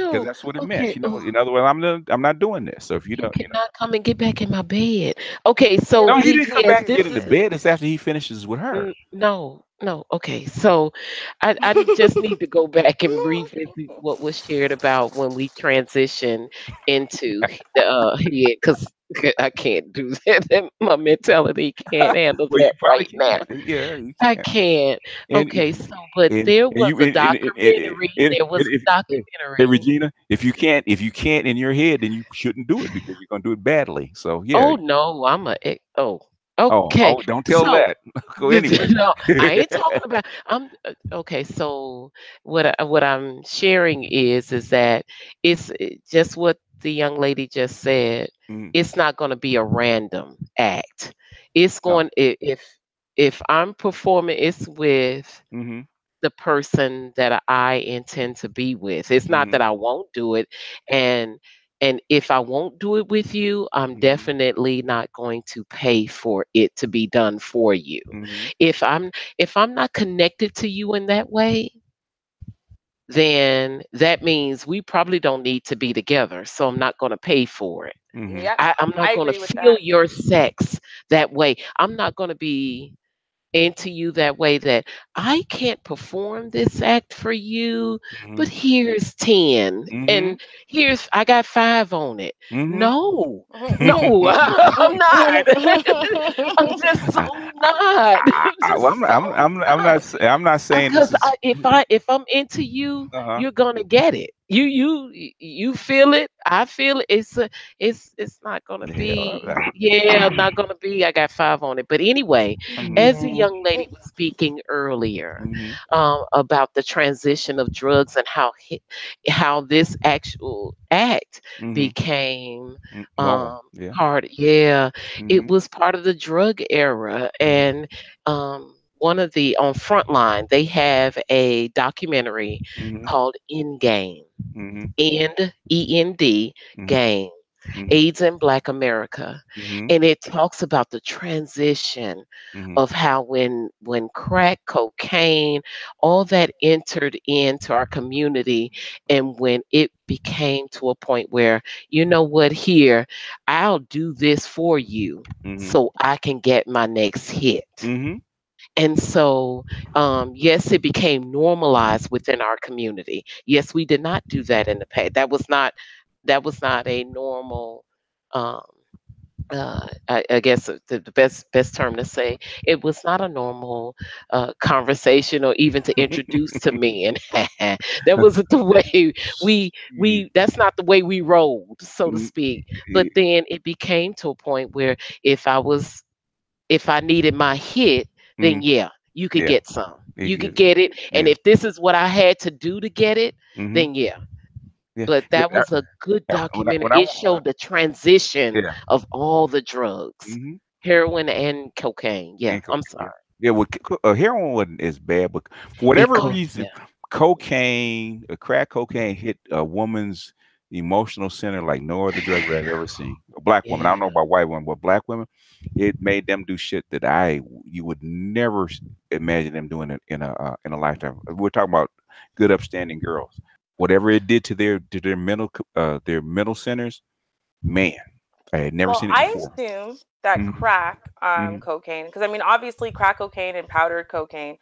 because no, that's what it meant. okay. You know, in other words, I'm not doing this. So if you You don't, cannot come and get back in my bed. Okay, Yeah, so no, but he he didn't come says back and this get in the is bed. It's after he finishes with her. no, no. Okay, so I just need to go back and revisit what was shared about when we transition into the yeah, because I can't do that. My mentality can't handle Well, you that probably right can. now. Yeah, you I can. can't. And Okay, so but and there and was you a documentary. There was if a hey documentary. Regina, if you can't in your head, then you shouldn't do it because you're gonna do it badly. So yeah. Oh no, oh Oh okay. oh, don't tell So that. Go anyway. no, I ain't talking about. I'm okay. So what I'm sharing is that it's just what the young lady just said. Mm, It's not going to be a random act. It's no. going if I'm performing, it's with Mm-hmm. the person that I intend to be with. It's not Mm-hmm. that I won't do it, and if I won't do it with you, I'm Mm-hmm. definitely not going to pay for it to be done for you. Mm-hmm. If I'm not connected to you in that way, then that means we probably don't need to be together. So I'm not going to pay for it. Mm-hmm. Yep, I'm not I going to agree with feel that. your sex that way. I'm not going to be into you that way that I can't perform this act for you, but Mm-hmm. here's 10 Mm-hmm. and here's I got 5 on it. Mm-hmm. No, no, Mhm. I'm not. I'm just so not. Well, Just so not. I'm not saying this Because is. if I'm into you, Uh-huh. you're gonna get it. You feel it. I feel it. It's not gonna Yeah. be not gonna be. I got 5 on it. But anyway, Mm-hmm. as the Mhm. young lady was speaking earlier Mm-hmm. about the transition of drugs and how this actual act Mm-hmm. became Normal. Yeah. part. Yeah, it Mm-hmm. was part of the drug era and one of the on Frontline, they have a documentary Mm-hmm. called End Game. Mm-hmm. END Mm-hmm. game. Mm-hmm. AIDS in Black America. Mm-hmm. And it talks about the transition Mm-hmm. of how when crack cocaine, all that entered into our community and when it became to a point where, you know what, here, I'll do this for you Mm-hmm. so I can get my next hit. Mm-hmm. And so, yes, it became normalized within our community. Yes, we did not do that in the past. That was not a normal. Um, I guess the best term to say it was not a normal conversation or even to introduce to men. That wasn't the way we. That's not the way we rolled, so to speak. But then it became to a point where if I was if I needed my hit, Mm-hmm. then yeah, you could Yeah. get some. You You could get it. get it. And Yeah. if this is what I had to do to get it, Mm-hmm. then yeah. Yeah. But Yeah. that was a good Yeah. documentary. When I It showed the transition yeah. of all the drugs, Mm-hmm. heroin and cocaine. Yeah, And I'm cocaine. Yeah. sorry. Yeah. Well, heroin wasn't as bad, but for It whatever co reason, yeah. cocaine, crack cocaine hit a woman's emotional center like no other drug I've ever seen. A black woman. I don't know Yeah. about white women, but black women, it made them do shit that you would never imagine them doing it in a lifetime. We're talking about good, upstanding girls. Whatever it did to their mental centers, man, I had never Well, seen it I before. assume that Hmm crack hmm cocaine, because I mean, obviously, crack cocaine and powdered cocaine,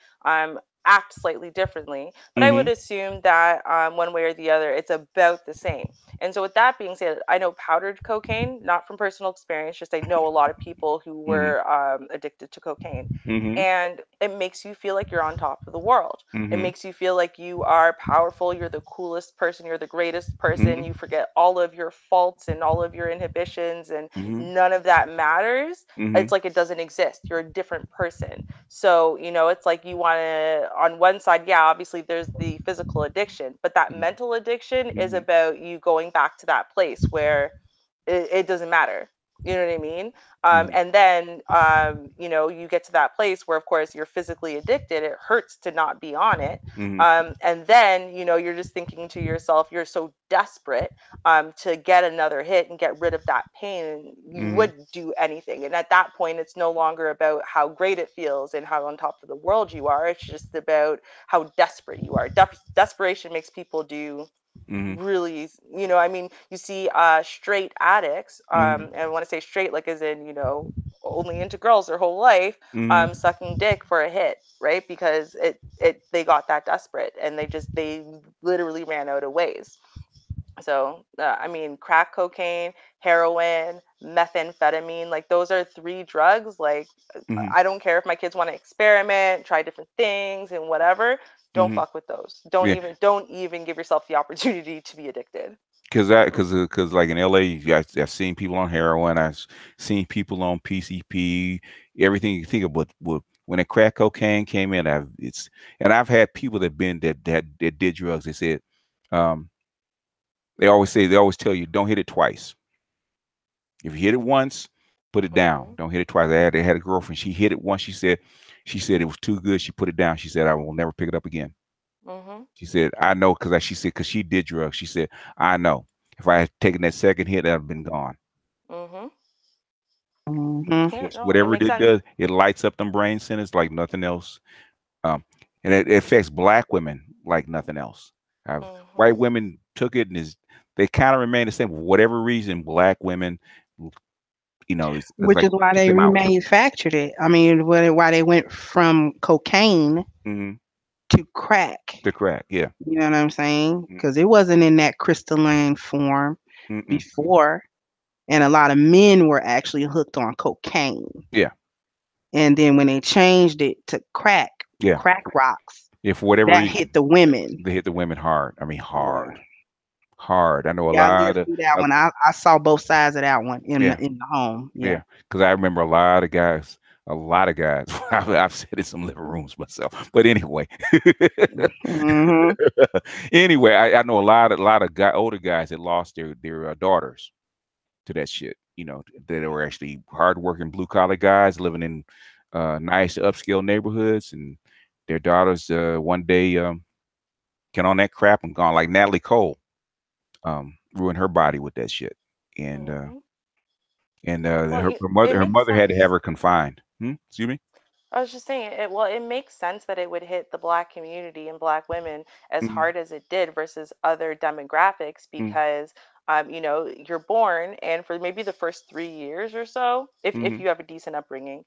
act slightly differently, but I would assume that one way or the other, it's about the same. And so, with that being said, I know powdered cocaine, not from personal experience, just I know a lot of people who were addicted to cocaine. And it makes you feel like you're on top of the world. It makes you feel like you are powerful, you're the coolest person, you're the greatest person, you forget all of your faults and all of your inhibitions, and none of that matters. It's like it doesn't exist. You're a different person. So, it's like you want to, on one side, yeah, obviously there's the physical addiction, but that mental addiction is about you going back to that place where it doesn't matter. You know what I mean? And then, you get to that place where, of course, you're physically addicted. It hurts to not be on it. And then, you're just thinking to yourself, you're so desperate to get another hit and get rid of that pain. You would do anything. And at that point, it's no longer about how great it feels and how on top of the world you are. It's just about how desperate you are. Desperation makes people do really, I mean, you see straight addicts, and when I say straight, like as in, only into girls their whole life, sucking dick for a hit, right? Because they got that desperate, and they literally ran out of ways. So, I mean, crack cocaine, heroin, methamphetamine, like those are three drugs. Like, I don't care if my kids want to experiment, try different things and whatever. Don't fuck with those. Don't Yeah, even give yourself the opportunity to be addicted. because like in LA, I've seen people on heroin, I've seen people on PCP, everything you think of. But when the crack cocaine came in, I've had people that did drugs. They said, um, they always tell you, don't hit it twice. If you hit it once, put it down. Don't hit it twice. I had a girlfriend. She hit it once. She said it was too good. She put it down. She said, I will never pick it up again. She said, I know, because she did drugs. She said, I know. If I had taken that second hit, I'd have been gone. Yeah, no, it Whatever makes it sense. does, it lights up them brain centers like nothing else. And it affects black women like nothing else. White women took it, and they kind of remain the same. For whatever reason, black women, it's Which like is why took they them out. remanufactured it. I mean, why they went from cocaine to crack. The crack, yeah. You know what I'm saying? Because it wasn't in that crystalline form before, and a lot of men were actually hooked on cocaine. Yeah. And then when they changed it to crack Yeah. rocks, For whatever that reason, hit the women. they hit the women hard. I mean, Yeah. hard. I know a Yeah, I lot lived of through that one. I saw both sides of that one in yeah, the home. Yeah. yeah. Because I remember a lot of guys. I've said in some living rooms myself. But anyway, anyway, I know a lot of older guys that lost their daughters to that shit. That were actually hardworking blue collar guys living in nice upscale neighborhoods, and their daughters one day get on that crap and gone. Like Natalie Cole, ruined her body with that shit, and Well, it her makes mother had to have sense. her confined. Excuse me. I was just saying it. Well, it makes sense that it would hit the black community and black women as Mm-hmm. hard as it did versus other demographics because, you're born, and for maybe the first 3 years or so, if Mm-hmm. you have a decent upbringing,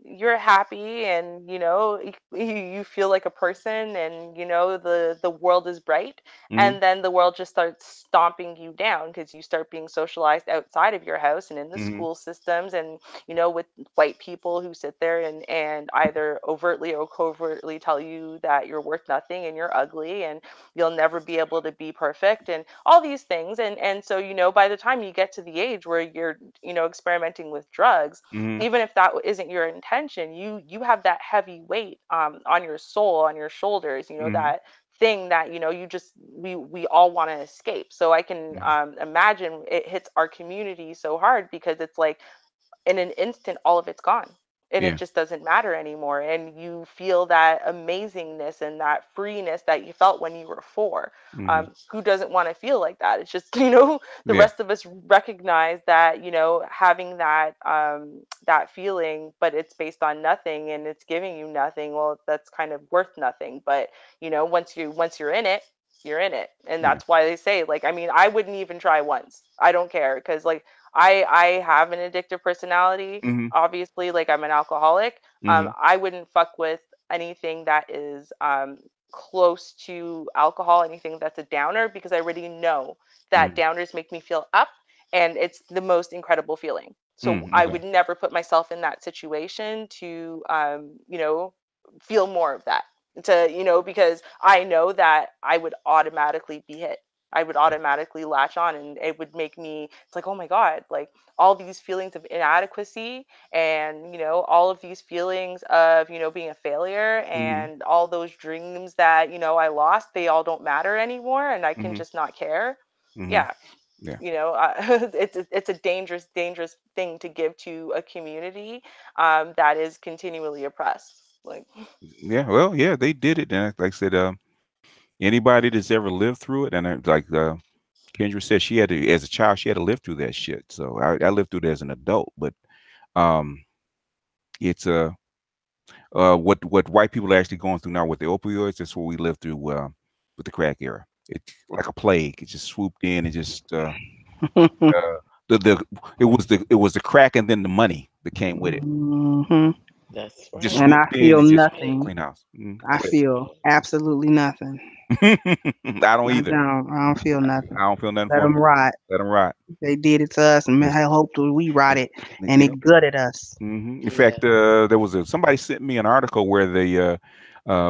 you're happy, and you feel like a person, and the world is bright, Mm-hmm. and then the world just starts stomping you down because you start being socialized outside of your house and in the Mm-hmm. school systems, and with white people who sit there and either overtly or covertly tell you that you're worth nothing and you're ugly and you'll never be able to be perfect and all these things. And so, by the time you get to the age where you're, experimenting with drugs, Mm-hmm. even if that isn't your intention, you have that heavy weight on your soul, on your shoulders, Mm-hmm. that thing that you just we all want to escape. So I can imagine it hits our community so hard because it's like in an instant all of it's gone, and it Yeah. just doesn't matter anymore, and you feel that amazingness and that freeness that you felt when you were 4. Mm-hmm. Who doesn't want to feel like that? It's just the Yeah. rest of us recognize that having that feeling, but it's based on nothing and it's giving you nothing, well, that's kind of worth nothing. But once you're in it, you're in it. And Yeah. that's why they say, like, I mean, I wouldn't even try once. I don't care, because like I have an addictive personality. Mm-hmm. Obviously, like I'm an alcoholic. Mm-hmm. I wouldn't fuck with anything that is close to alcohol, anything that's a downer, because I already know that downers make me feel up, and it's the most incredible feeling. So I Okay. would never put myself in that situation to, feel more of that. Because I know that I would automatically be hit. I would automatically latch on, and it would make me, it's like, oh my God, like all these feelings of inadequacy, and, all of these feelings of, being a failure, and all those dreams that, I lost, they all don't matter anymore, and I can just not care. Yeah. Yeah. It's a dangerous, dangerous thing to give to a community that is continually oppressed. Like, Yeah. Well, yeah, they did it. And like I said, anybody that's ever lived through it, and like Kendra said, she had to, as a child, she had to live through that shit. So I lived through it as an adult, but um, it's what white people are actually going through now with the opioids. That's what we lived through with the crack era. It's like a plague. It just swooped in and just the it was the crack and then the money that came with it. Hmm. That's Just right. And I swooped in feel and just nothing. clean house. I Go feel absolutely nothing. ahead. I don't either. I don't feel nothing. I don't feel nothing Let for them them. rot. Let them rot. They did it to us, and Just I hope that we rotted, and yep. it gutted us. In Yeah. fact, there was somebody sent me an article where they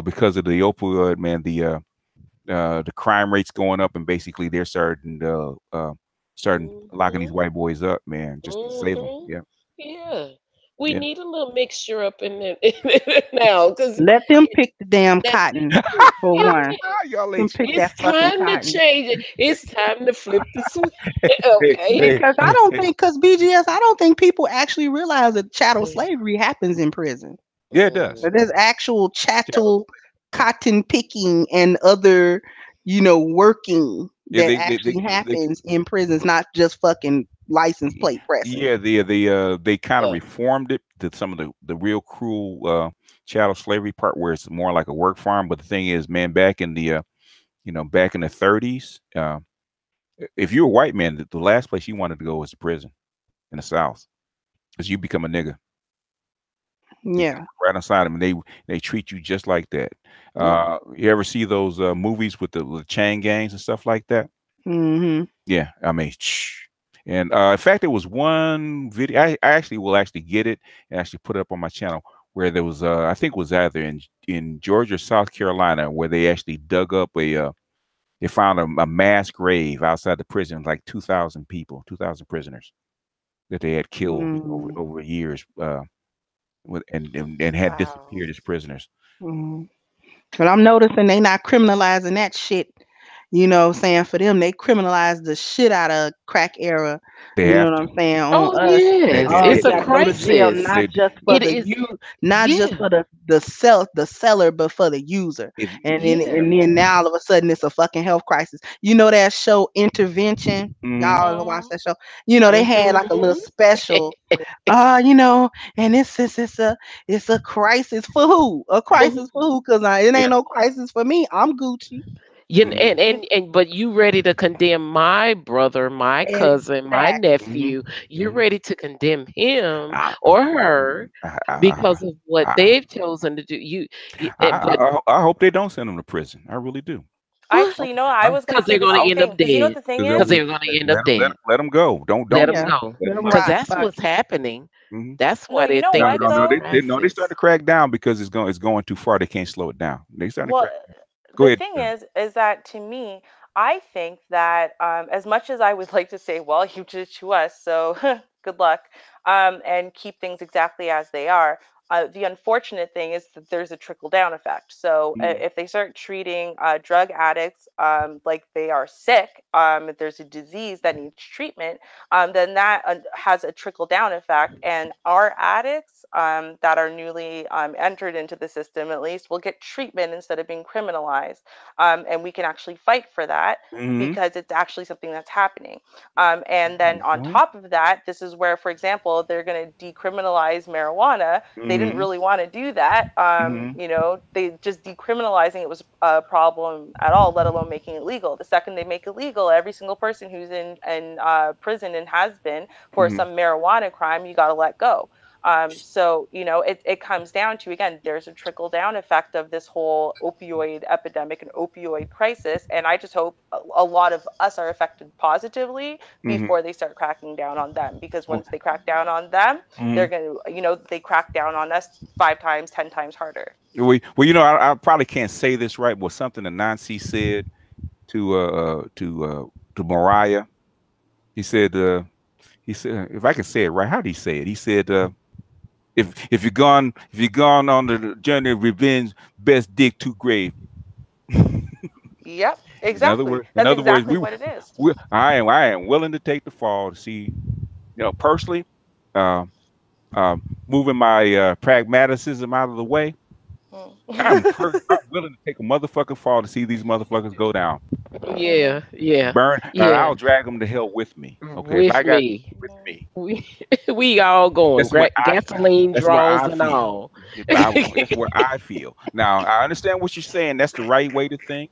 because of the opioid, man, the crime rates going up, and basically they're starting locking these Mhm. white boys up, man, just to save them. Mhm. Yeah, Yeah. We yeah. need a little mixture up in now, because Let them pick the damn that's cotton the truth. for one. Y'all Them ain't pick It's that fucking time to cotton. change it. It's time to flip the switch. hey, Okay. hey, Because I hey, don't hey. think, because BGS, I don't think people actually realize that chattel slavery happens in prison. Yeah, it does. That there's actual Chattel. chattel cotton picking and other, working Yeah, that actually happens in prisons, not just fucking license plate pressing. yeah, they kind of Yeah. reformed it to some of the real cruel chattel slavery part where it's more like a work farm. But the thing is, man, back in the 30s, if you're a white man, the last place you wanted to go was to prison in the South, because you become a nigga. You Yeah. become right inside them, and they treat you just like that. Yeah. You ever see those movies with the chain gangs and stuff like that? Hmm. Yeah, I mean, and in fact, there was one video. I actually will actually get it and actually put it up on my channel where there was, I think it was either in Georgia or South Carolina, where they actually dug up they found a mass grave outside the prison, like 2,000 people, 2,000 prisoners that they had killed over years, and had wow. disappeared as prisoners. Hmm. But I'm noticing they not criminalizing that shit. Saying for them, they criminalize the shit out of crack era. They You know have what to. I'm saying? On Oh us. yes, Oh, it's you a gotta go to jail, crisis. not They, just for It the is. not just Yeah. for the seller, but for the user. if Yeah. And then now all of a sudden it's a fucking health crisis. That show Intervention? mhm. Y'all ever watch Mhm. that show? They had like a little Mhm. special. And it's a crisis for who? A crisis for who? Because it Yeah. ain't no crisis for me. I'm Gucci. You kn- Mhm. and but you ready to condemn my brother, my cousin, my Exactly. Mhm. nephew. You're Mhm. ready to condemn him I, or her I, I, because of what I, they've chosen to do. But I hope they don't send them to prison. I really do. what? Actually, I was going Because to say they're the going same to end thing, up because you know what dead. the thing Because Because is? they're going to end up dead. let them go. Let Don't them Yeah. go. let Let them them rot. Because rock. that's Fuck what's it. happening. Mhm. That's No, why you they know think what No, it's a though? they crisis. start to crack down because it's going too far. They can't slow it down. They starting to Well, crack down. Go the ahead. thing is that to me, I think that as much as I would like to say, well, you did it to us, so good luck, and keep things exactly as they are. The unfortunate thing is that there's a trickle down effect. So Mhm. if they start treating drug addicts like they are sick, if there's a disease that needs treatment, then that has a trickle down effect. And our addicts that are newly entered into the system, at least, will get treatment instead of being criminalized. And we can actually fight for that Mhm. because it's actually something that's happening. And then on Mhm. top of that, this is where, for example, they're going to decriminalize marijuana. They didn't Mhm. really want to do that. Mhm. They just decriminalizing it was a problem at all, let alone making it legal. The second they make it legal, every single person who's in prison and has been for Mhm. some marijuana crime, you got to let go. So, it comes down to, again, there's a trickle down effect of this whole opioid epidemic and opioid crisis. And I just hope a lot of us are affected positively before they start cracking down on them. Because once they crack down on them, they're going to, they crack down on us 5 times, 10 times harder. Well, I probably can't say this right, but something that Nancy said to Mariah. He said, if I can say it right, how did he say it? He said, if you're gone on the journey of revenge, best dig too grave. Yep, exactly. That's exactly what it is. I am willing to take the fall to see, personally, moving my pragmatism out of the way. I'm willing to take a motherfucking fall to see these motherfuckers go down. Yeah, yeah. Burn. Yeah. I'll drag them to hell with me. Okay, with if I got me. with me. We all going. Gasoline draws and feel. all. That's what I feel. Now I understand what you're saying. That's the right way to think,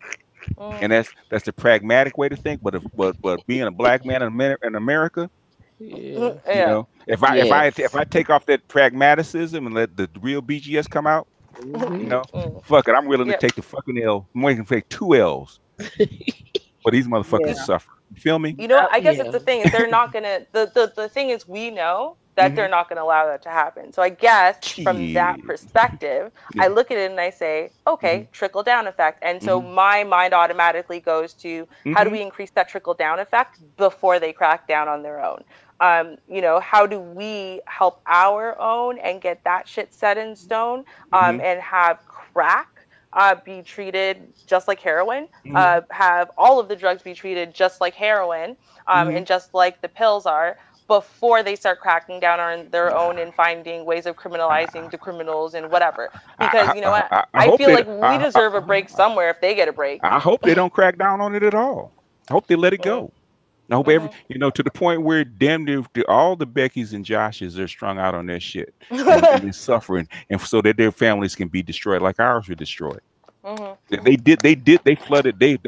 and that's the pragmatic way to think. But being a black man in America, yeah. if I take off that pragmaticism and let the real BGS come out, fuck it, I'm willing to take the fucking L. I'm willing to take 2 L's. But these motherfuckers suffer. You feel me? I guess it's the thing is they're not gonna. The thing is we know that they're not gonna allow that to happen. So I guess from that perspective, I look at it and I say, okay, trickle down effect. And so my mind automatically goes to how do we increase that trickle down effect before they crack down on their own? How do we help our own and get that shit set in stone, and have crack be treated just like heroin, have all of the drugs be treated just like heroin, and just like the pills are, before they start cracking down on their own and finding ways of criminalizing the criminals and whatever. Because I feel like we deserve a break somewhere if they get a break. I hope they don't crack down on it at all. I hope they let it go. I hope to the point where damn near all the Beckys and Joshes are strung out on their shit and they're suffering, and so that their families can be destroyed like ours were destroyed. They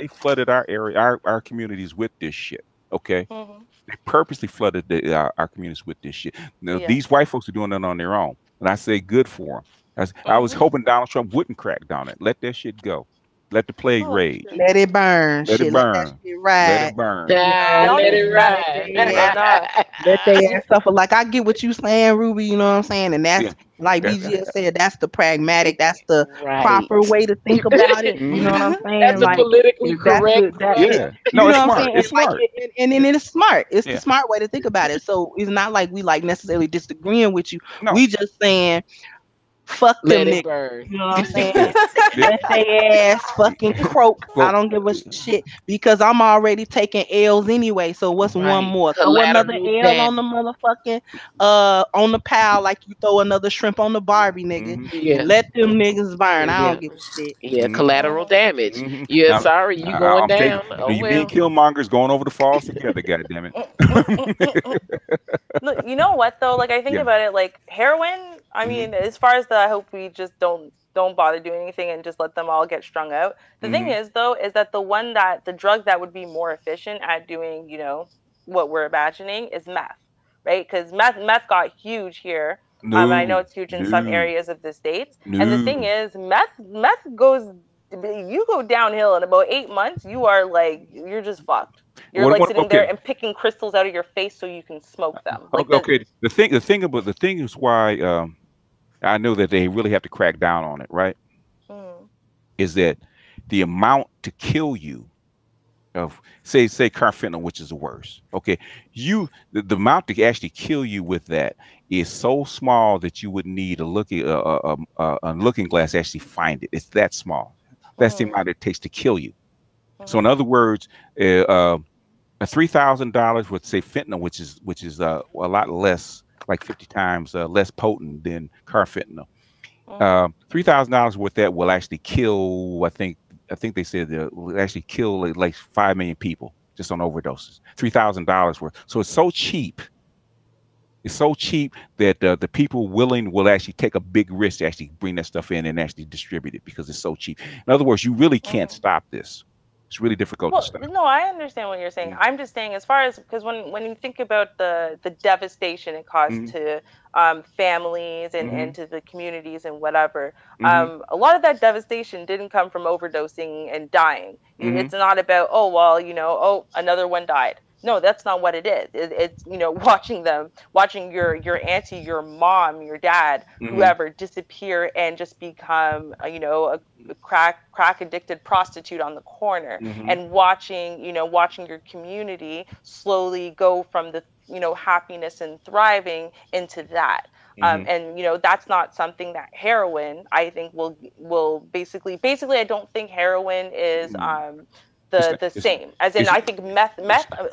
flooded our area, our communities with this shit. Okay, they purposely flooded our communities with this shit. Now, these white folks are doing it on their own, and I say good for them. I was hoping Donald Trump wouldn't crack down it. Let that shit go. Let the plague rage. Let it burn. Let it burn. Let that shit ride. Let it burn. Let it ride. Let they ass suffer. Like, I get what you saying, Ruby. You know what I'm saying? And that's like BG said. That's the pragmatic. That's the proper way to think about it. You know what I'm saying? That's like, the politically correct. No, it's smart. It's smart. And then it's smart. It's the smart way to think about it. So it's not like we like necessarily disagreeing with you. No. We just saying, fuck them niggas. You know what I'm saying? Let they ass fucking croak. I don't give a shit because I'm already taking L's anyway. So what's one more? Throw another L on the motherfucking on the pile like you throw another shrimp on the Barbie, nigga. Let them niggas burn. I don't give a shit. Yeah, collateral damage. Yeah, sorry, you going down. You being Killmongers going over the falls together, goddammit. Look, you know what though? Like I think about it, like heroin. I mean, as far as I hope we just don't bother doing anything and just let them all get strung out. The thing is though, is that the drug that would be more efficient at doing, what we're imagining is meth, right? Because meth got huge here. I know it's huge in some areas of the States. And the thing is, meth goes, you go downhill in about 8 months, you're just fucked. You're sitting there and picking crystals out of your face so you can smoke them. The thing is why I know that they really have to crack down on it, right? Is that the amount to kill you of say carfentanil, which is the worst. Okay, the amount to actually kill you with that is so small that you would need a looking glass to actually find it. It's that small. That's the amount it takes to kill you. So in other words, a $3,000 with say fentanyl, which is a lot less, like 50 times less potent than carfentanil. $3,000 worth that will actually kill. I think they said that will actually kill like 5 million people just on overdoses. $3,000 worth. So it's so cheap. It's so cheap that the people will actually take a big risk to actually bring that stuff in and actually distribute it because it's so cheap. In other words, you really can't stop this. It's really difficult to Well, stop. no, I understand what you're saying. Mm-hmm. I'm just saying, as far as because when you think about the devastation it caused Mm-hmm. to families Mm-hmm. and to the communities and whatever, Mm-hmm. a lot of that devastation didn't come from overdosing and dying. Mm-hmm. It's not about, oh well, oh, another one died. No, that's not what it is. It's watching them, watching your auntie, your mom, your dad, Mm-hmm. whoever disappear and just become a crack addicted prostitute on the corner, Mm-hmm. and watching your community slowly go from the happiness and thriving into that. Mm-hmm. And that's not something that heroin, I think, will basically I don't think heroin is It's the same, as in it's I think meth,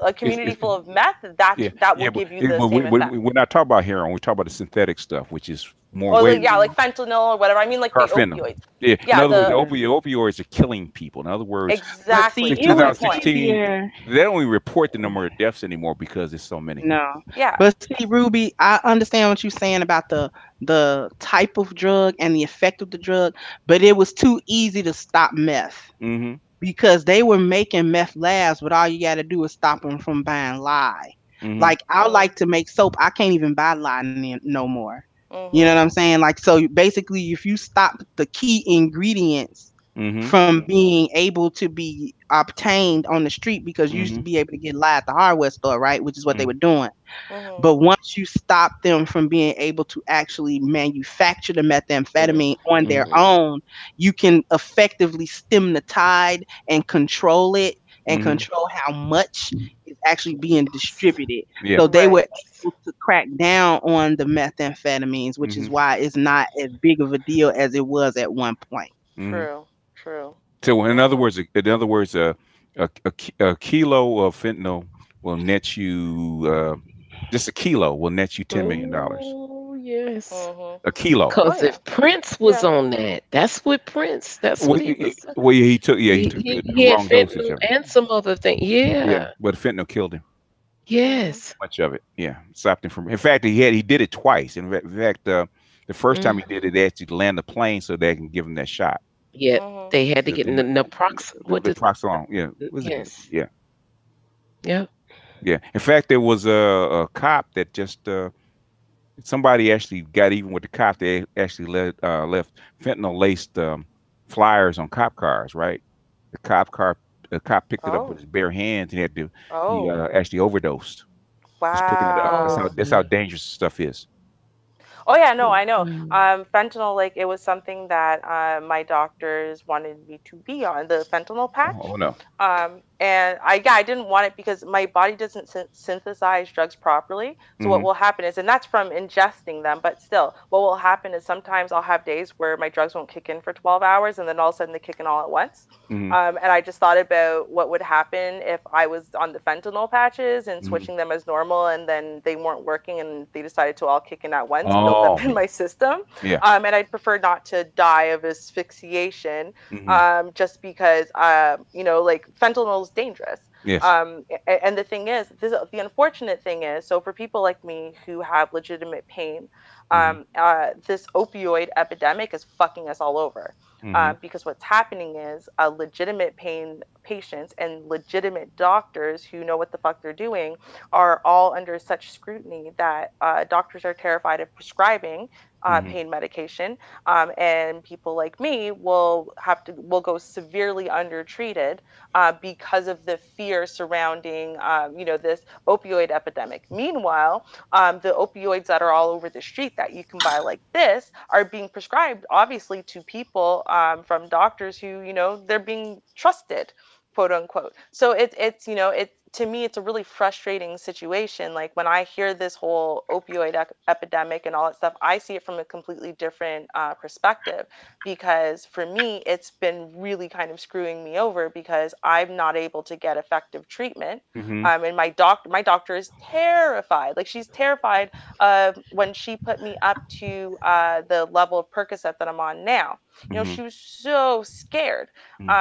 a community it's full of meth, that will yeah, but, give you the but same effect. we're not talking about heroin. We talk about the synthetic stuff, which is more Or way like, yeah, like fentanyl or whatever. I mean, like the carfentanil. opioids. Yeah. In Yeah, other words, the the opioids are killing people. In other words, But see, exactly, since it that's my was point. 2016, easier. they don't even report the number of deaths anymore because there's so many. No. Yeah. But see, Ruby, I understand what you're saying about the type of drug and the effect of the drug, but it was too easy to stop meth Mm-hmm. because they were making meth labs, but all you got to do is stop them from buying lye. Mm-hmm. Like I like to make soap. I can't even buy lye no more. You know Mhm. what I'm saying? Like so, basically, if you stop the key ingredients Mm-hmm. from being able to be obtained on the street, because you used to Mm-hmm. be able to get lye at the hardware store, right? Which is what they Mm-hmm. were doing. Mhm. But once you stop them from being able to actually manufacture the methamphetamine on their Mhm. own, you can effectively stem the tide and control it and Mm-hmm. control how much is actually being distributed. Yeah. So they were Right. able to crack down on the methamphetamines, which Mm-hmm. is why it's not as big of a deal as it was at one point. Mm-hmm. True. True. So Mhm. a kilo of fentanyl will net you just a kilo will net you $10 million. Oh yes. Mhm. A kilo. Oh Cause yeah. if Prince was Yeah. on that, that's what Prince. That's Well, what he was. he He took he, the he had wrong dosage fentanyl of it. and some other thing. Yeah, Yeah. but fentanyl killed him. Mhm. Yes. Much of it. Yeah, stopped him from. In fact, he did it twice. In fact, the first time he Mm. did it, they had to land the plane so they can give him that shot. Yep. Mhm. They had to The get thing, naprox. What the does? proxylon. Yeah, was it? Yes. Yeah, Yep. yeah. In fact, there was a cop that just somebody actually got even with the cop. They actually left fentanyl laced flyers on cop cars. Right, the the cop picked it up with Oh. his bare hands and he Oh. actually overdosed just picking it up. Oh. Wow. That's how dangerous stuff is. Oh yeah, no, I know. Mm. Fentanyl, like it was something that my doctors wanted me to be on, the fentanyl Oh, patch. no. And I didn't want it because my body doesn't synthesize drugs properly. So what Mm-hmm. will happen is, and that's from ingesting them, but still, what will happen is sometimes I'll have days where my drugs won't kick in for 12 hours, and then all of a sudden they kick in all at once. Mm-hmm. And I just thought about what would happen if I was on the fentanyl patches and Mm-hmm. switching them as normal, and then they weren't working, and they decided to all kick in at once, build up Oh, in my system. yeah. And I'd prefer not to die of asphyxiation, Mm-hmm. just because like fentanyl is dangerous. Yes. And the thing is, the unfortunate thing is, so for people like me who have legitimate pain, Mm-hmm. this opioid epidemic is fucking us all over. Mm-hmm. Because what's happening is legitimate pain patients and legitimate doctors who know what the fuck they're doing are all under such scrutiny that doctors are terrified of prescribing Mm-hmm. pain medication, and people like me will go severely undertreated because of the fear surrounding this opioid epidemic. Meanwhile, the opioids that are all over the street that you can buy like this are being prescribed obviously to people from doctors who they're being trusted, quote unquote. So it's to me it's a really frustrating situation. Like when I hear this whole opioid epidemic and all that stuff, I see it from a completely different perspective, because for me it's been really kind of screwing me over because I'm not able to get effective treatment. Mm-hmm. And my doctor is terrified. Like she's terrified of when she put me up to the level of Percocet that I'm on now. Mhm. She was so scared. Mhm.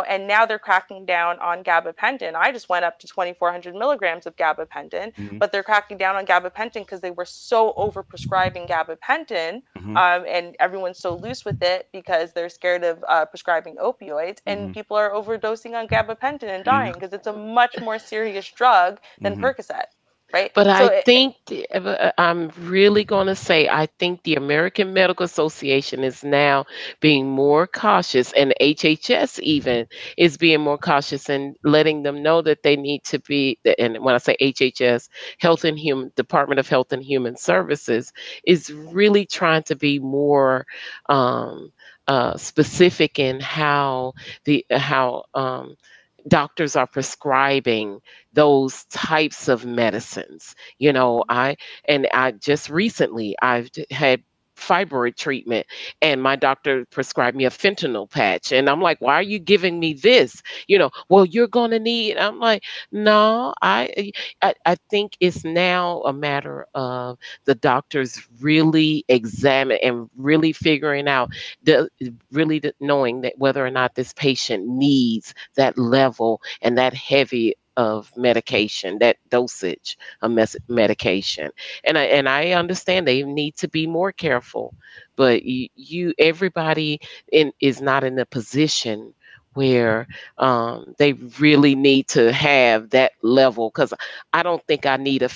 And now they're cracking down on gabapentin. I just went up to 2,400 milligrams of gabapentin, Mhm. but they're cracking down on gabapentin because they were so overprescribing gabapentin, Mhm. and everyone's so loose with it because they're scared of prescribing opioids, and Mhm. people are overdosing on gabapentin and dying Mhm. because it's a much more serious drug than Mhm. Percocet, right? But So I think I'm really going to say I think the American Medical Association is now being more cautious, and HHS even is being more cautious and letting them know that they need to be. And when I say HHS, Health and Human Department of Health and Human Services is really trying to be more um, specific in how doctors are prescribing those types of medicines. I just recently I've had fibroid treatment, and my doctor prescribed me a fentanyl patch, and I'm like, why are you giving me this? Well, you're going to need. I'm like, no, I think it's now a matter of the doctors really examine and really figuring out the knowing that whether or not this patient needs that level and that heavy of medication, that dosage of medication. And I understand they need to be more careful, but everybody is not in a position where they really need to have that level, because I don't think I needed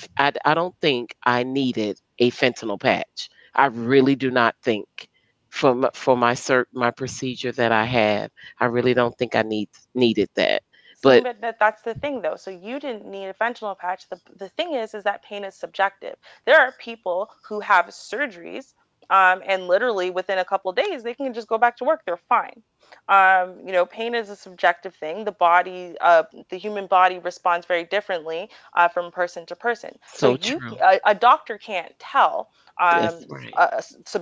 a fentanyl patch. I really do not think for my procedure that I have. I really don't think I needed that. See, But but that's the thing, though. So you didn't need a fentanyl patch. The thing is that pain is subjective. There are people who have surgeries, and literally within a couple of days, they can just go back to work. They're fine. Pain is a subjective thing. The human body responds very differently from person to person. So so true. a doctor can't tell That's right.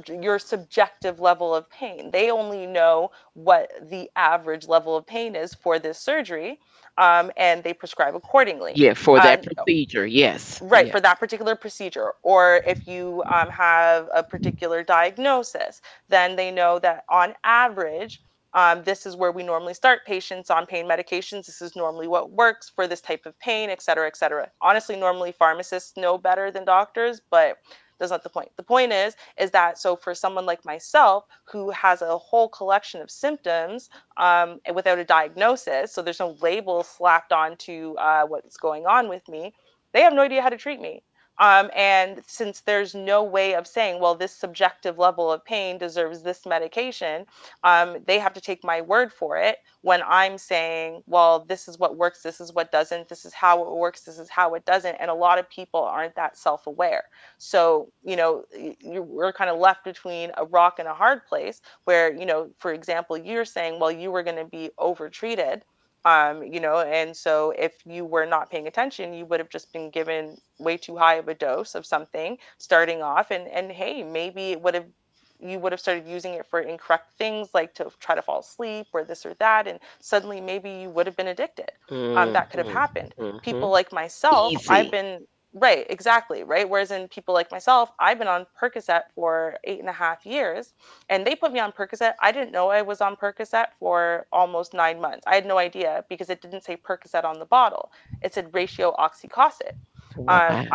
your subjective level of pain. They only know what the average level of pain is for this surgery, and they prescribe accordingly. Yeah, for that Uh, procedure, yes. right, Yeah. for that particular procedure. Or if you have a particular diagnosis, then they know that on average, this is where we normally start patients on pain medications. This is normally what works for this type of pain, et cetera, et cetera. Honestly, normally pharmacists know better than doctors, but that's not the point. The point is that so for someone like myself who has a whole collection of symptoms, without a diagnosis, so there's no label slapped onto what's going on with me, they have no idea how to treat me. And since there's no way of saying, well, this subjective level of pain deserves this medication, they have to take my word for it when I'm saying, well, this is what works, this is what doesn't, this is how it works, this is how it doesn't. And a lot of people aren't that self aware. So, we're kind of left between a rock and a hard place where, for example, you're saying, well, you were going to be overtreated, and so if you were not paying attention, you would have just been given way too high of a dose of something starting off, and hey, maybe it would have you would have started using it for incorrect things like to try to fall asleep or this or that, and suddenly maybe you would have been addicted. That could have Mm-hmm. happened. Mm-hmm. People like myself, I've Easy. been right, exactly, right. Whereas in people like myself, I've been on Percocet for 8.5 years, and they put me on Percocet. I didn't know I was on Percocet for almost 9 months. I had no idea because it didn't say Percocet on the bottle. It said ratio oxycosset. Wow.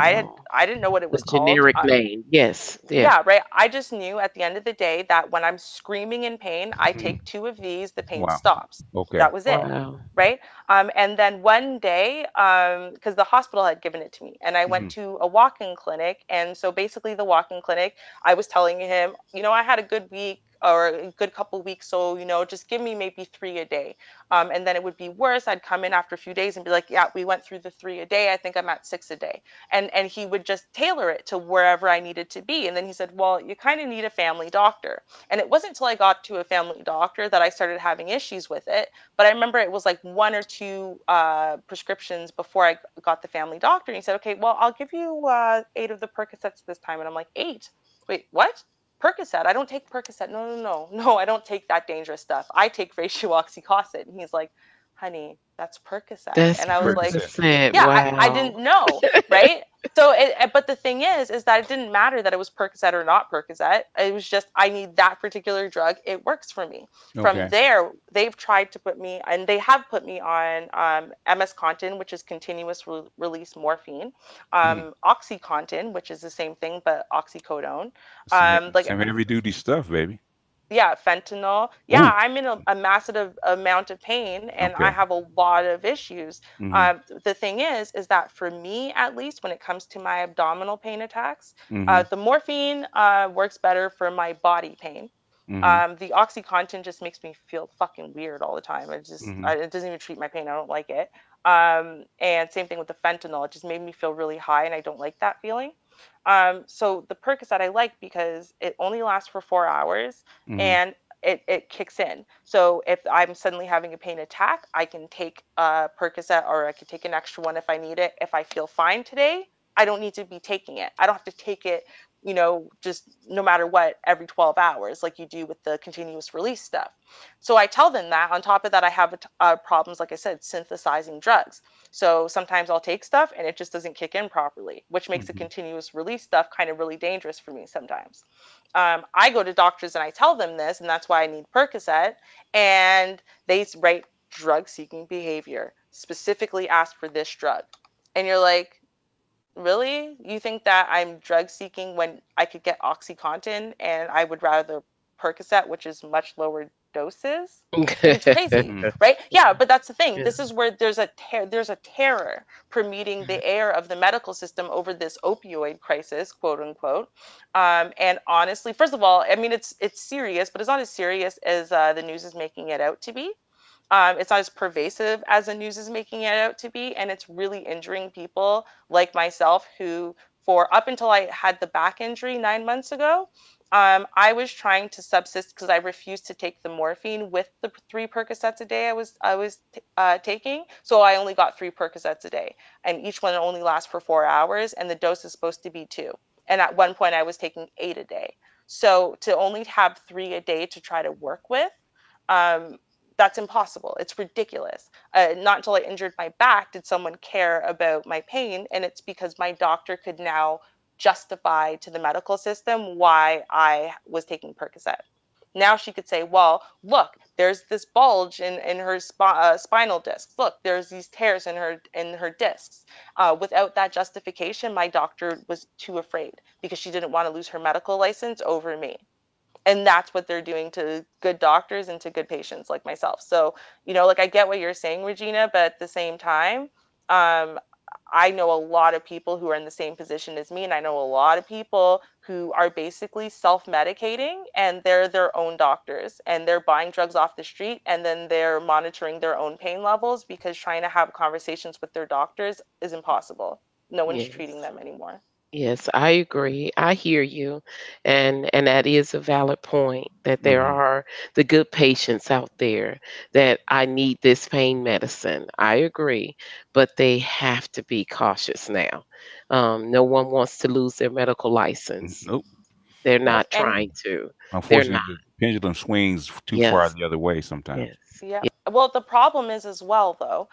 I didn't know what it The was called. generic name. Yes. Yeah. Yeah, right. I just knew at the end of the day that when I'm screaming in pain, I Mhm. take two of these, the pain Wow. stops. Okay. That was it. Wow. Right. And then one day, because the hospital had given it to me, and I went Mhm. to a walk in clinic. And so basically, the walk in clinic, I was telling him, I had a good week or a good couple weeks. So, just give me maybe 3 a day. And then it would be worse. I'd come in after a few days and be like, yeah, we went through the 3 a day. I think I'm at 6 a day. And he would just tailor it to wherever I needed to be. And then he said, well, you kind of need a family doctor. And it wasn't until I got to a family doctor that I started having issues with it. But I remember it was like one or two prescriptions before I got the family doctor. And he said, okay, well, I'll give you 8 of the Percocets this time. And I'm like, 8? Wait, what? Percocet? I don't take Percocet. No, no, no. No, I don't take that dangerous stuff. I take ratio oxycosset. And he's like, honey, that's Percocet. That's And I was like, Percocet. percent. yeah, I Wow. didn't know, right? So, but the thing is that it didn't matter that it was Percocet or not Percocet. It was just I need that particular drug. It works for me. From Okay. there, they've tried to put me, and they have put me on MS Contin, which is continuous release morphine, Mm. OxyContin, which is the same thing but oxycodone, like Some heavy duty stuff, baby. yeah, fentanyl. Yeah, Ooh. I'm in a massive amount of pain and I Okay. have a lot of issues. Mm-hmm. The thing is that for me, at least when it comes to my abdominal pain attacks, Mm-hmm. the morphine works better for my body pain. Mm-hmm. The OxyContin just makes me feel fucking weird all the time. Mm-hmm. It doesn't even treat my pain. I don't like it. And same thing with the fentanyl. It just made me feel really high, and I don't like that feeling. So the Percocet I like because it only lasts for 4 hours Mm-hmm. and it kicks in. So if I'm suddenly having a pain attack, I can take a Percocet or I could take an extra one if I need it. If I feel fine today, I don't need to be taking it. I don't have to take it, just no matter what every 12 hours like you do with the continuous release stuff. So I tell them that on top of that, I have problems, like I said, synthesizing drugs. So sometimes I'll take stuff and it just doesn't kick in properly, which makes the Mm-hmm. continuous release stuff kind of really dangerous for me sometimes. I go to doctors and I tell them this, and that's why I need Percocet, and they write drug seeking behavior, specifically ask for this drug. And you're like, really? You think that I'm drug seeking when I could get OxyContin and I would rather Percocet, which is much lower doses? Like it's crazy, Mm-hmm. right? Yeah, but that's the thing. Yeah. This is where there's a terror permeating the air of the medical system over this opioid crisis, quote unquote. And honestly, first of all, I mean it's serious, but it's not as serious as the news is making it out to be. It's not as pervasive as the news is making it out to be, and it's really injuring people like myself who, for up until I had the back injury 9 months ago, I was trying to subsist because I refused to take the morphine with the 3 Percocets a day I was taking. So I only got 3 Percocets a day, and each one only lasts for 4 hours, and the dose is supposed to be two. And at one point, I was taking 8 a day. So to only have 3 a day to try to work with, um, that's impossible. It's ridiculous. Not until I injured my back did someone care about my pain. And it's because my doctor could now justify to the medical system why I was taking Percocet. Now she could say, well, look, there's this bulge in her spinal disc. Look, there's these tears in her discs. Without that justification, my doctor was too afraid because she didn't want to lose her medical license over me, and that's what they're doing to good doctors and to good patients like myself. So like I get what you're saying, Regina, but at the same time, um, I know a lot of people who are in the same position as me, and I know a lot of people who are basically self-medicating, and they're their own doctors, and they're buying drugs off the street, and then they're monitoring their own pain levels because trying to have conversations with their doctors is impossible. No one's treating Yes. them anymore. Yes, I agree. I hear you. And that is a valid point that there Mm-hmm. are the good patients out there that I need this pain medicine. I agree, but they have to be cautious now. No one wants to lose their medical license. Nope. They're Yes, not and trying to. They're not. Unfortunately, the pendulum swings too far Yes. the other way sometimes. Yes. yeah. Well, the problem is as well, though,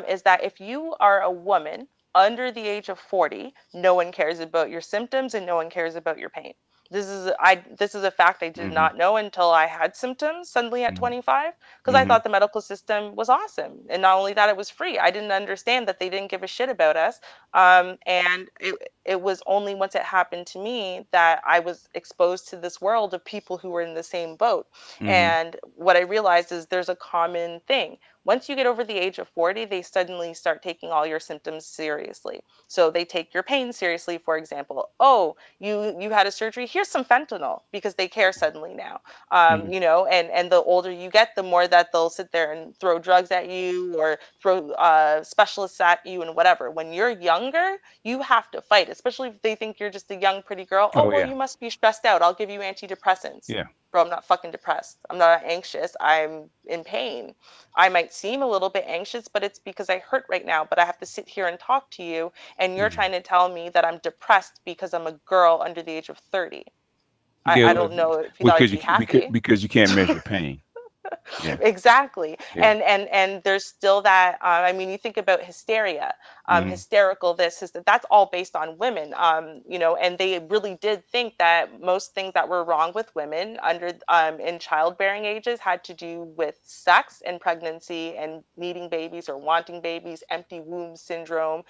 is that if you are a woman under the age of 40, no one cares about your symptoms and no one cares about your pain. This is a fact I did Mm-hmm. not know until I had symptoms suddenly at Mm-hmm. 25, because I Mm-hmm. thought the medical system was awesome, and not only that, it was free. I didn't understand that they didn't give a shit about us. And it was only once it happened to me that I was exposed to this world of people who were in the same boat. Mm-hmm. And what I realized is there's a common thing. Once you get over the age of 40, they suddenly start taking all your symptoms seriously. So they take your pain seriously, for example. Oh, you had a surgery, here's some fentanyl, because they care suddenly now. Mm-hmm. And the older you get, the more that they'll sit there and throw drugs at you or throw specialists at you and whatever. When you're younger, you have to fight, especially if they think you're just a young, pretty girl. Oh, Oh well, yeah. you must be stressed out. I'll give you antidepressants. Yeah. Bro, I'm not fucking depressed. I'm not anxious. I'm in pain. I might seem a little bit anxious, but it's because I hurt right now. But I have to sit here and talk to you, and you're Mm-hmm. trying to tell me that I'm depressed because I'm a girl under the age of 30. Yeah. I don't know if you thought I'd Because be happy. because you can't measure pain. Yeah. Exactly. Yeah. And there's still that I mean, you think about hysteria, Mhm. hysterical this is that's all based on women, and they really did think that most things that were wrong with women under in childbearing ages had to do with sex and pregnancy and needing babies or wanting babies, empty womb syndrome,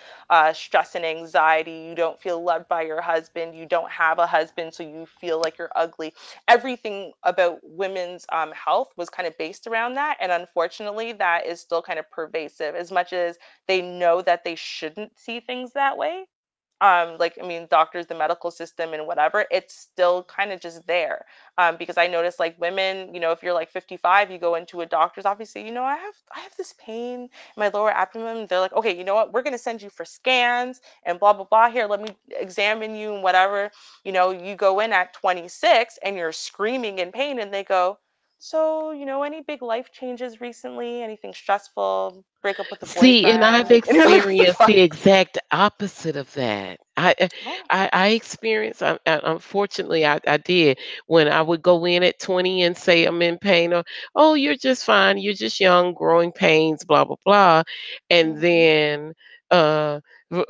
stress and anxiety. You don't feel loved by your husband, you don't have a husband, so you feel like you're ugly. Everything about women's health was kind of based around that. And unfortunately, that is still kind of pervasive. As much as they know that they shouldn't see things that way, like I mean doctors, the medical system and whatever, it's still kind of just there. Because I notice like women, if you're like 55, you go into a doctor's office, say, I have this pain in my lower abdomen. They're like, okay, you know what, we're going to send you for scans and blah blah blah, here, let me examine you and whatever. You go in at 26 and you're screaming in pain, and they go, so, any big life changes recently? Anything stressful? Break up with a See, and I've boyfriend? And you're like, what the experienced fuck? the exact opposite of that. I uh, Oh. I experienced. Unfortunately, I did when I would go in at 20 and say I'm in pain, or oh, you're just fine, you're just young, growing pains, blah blah blah, and Mhm. then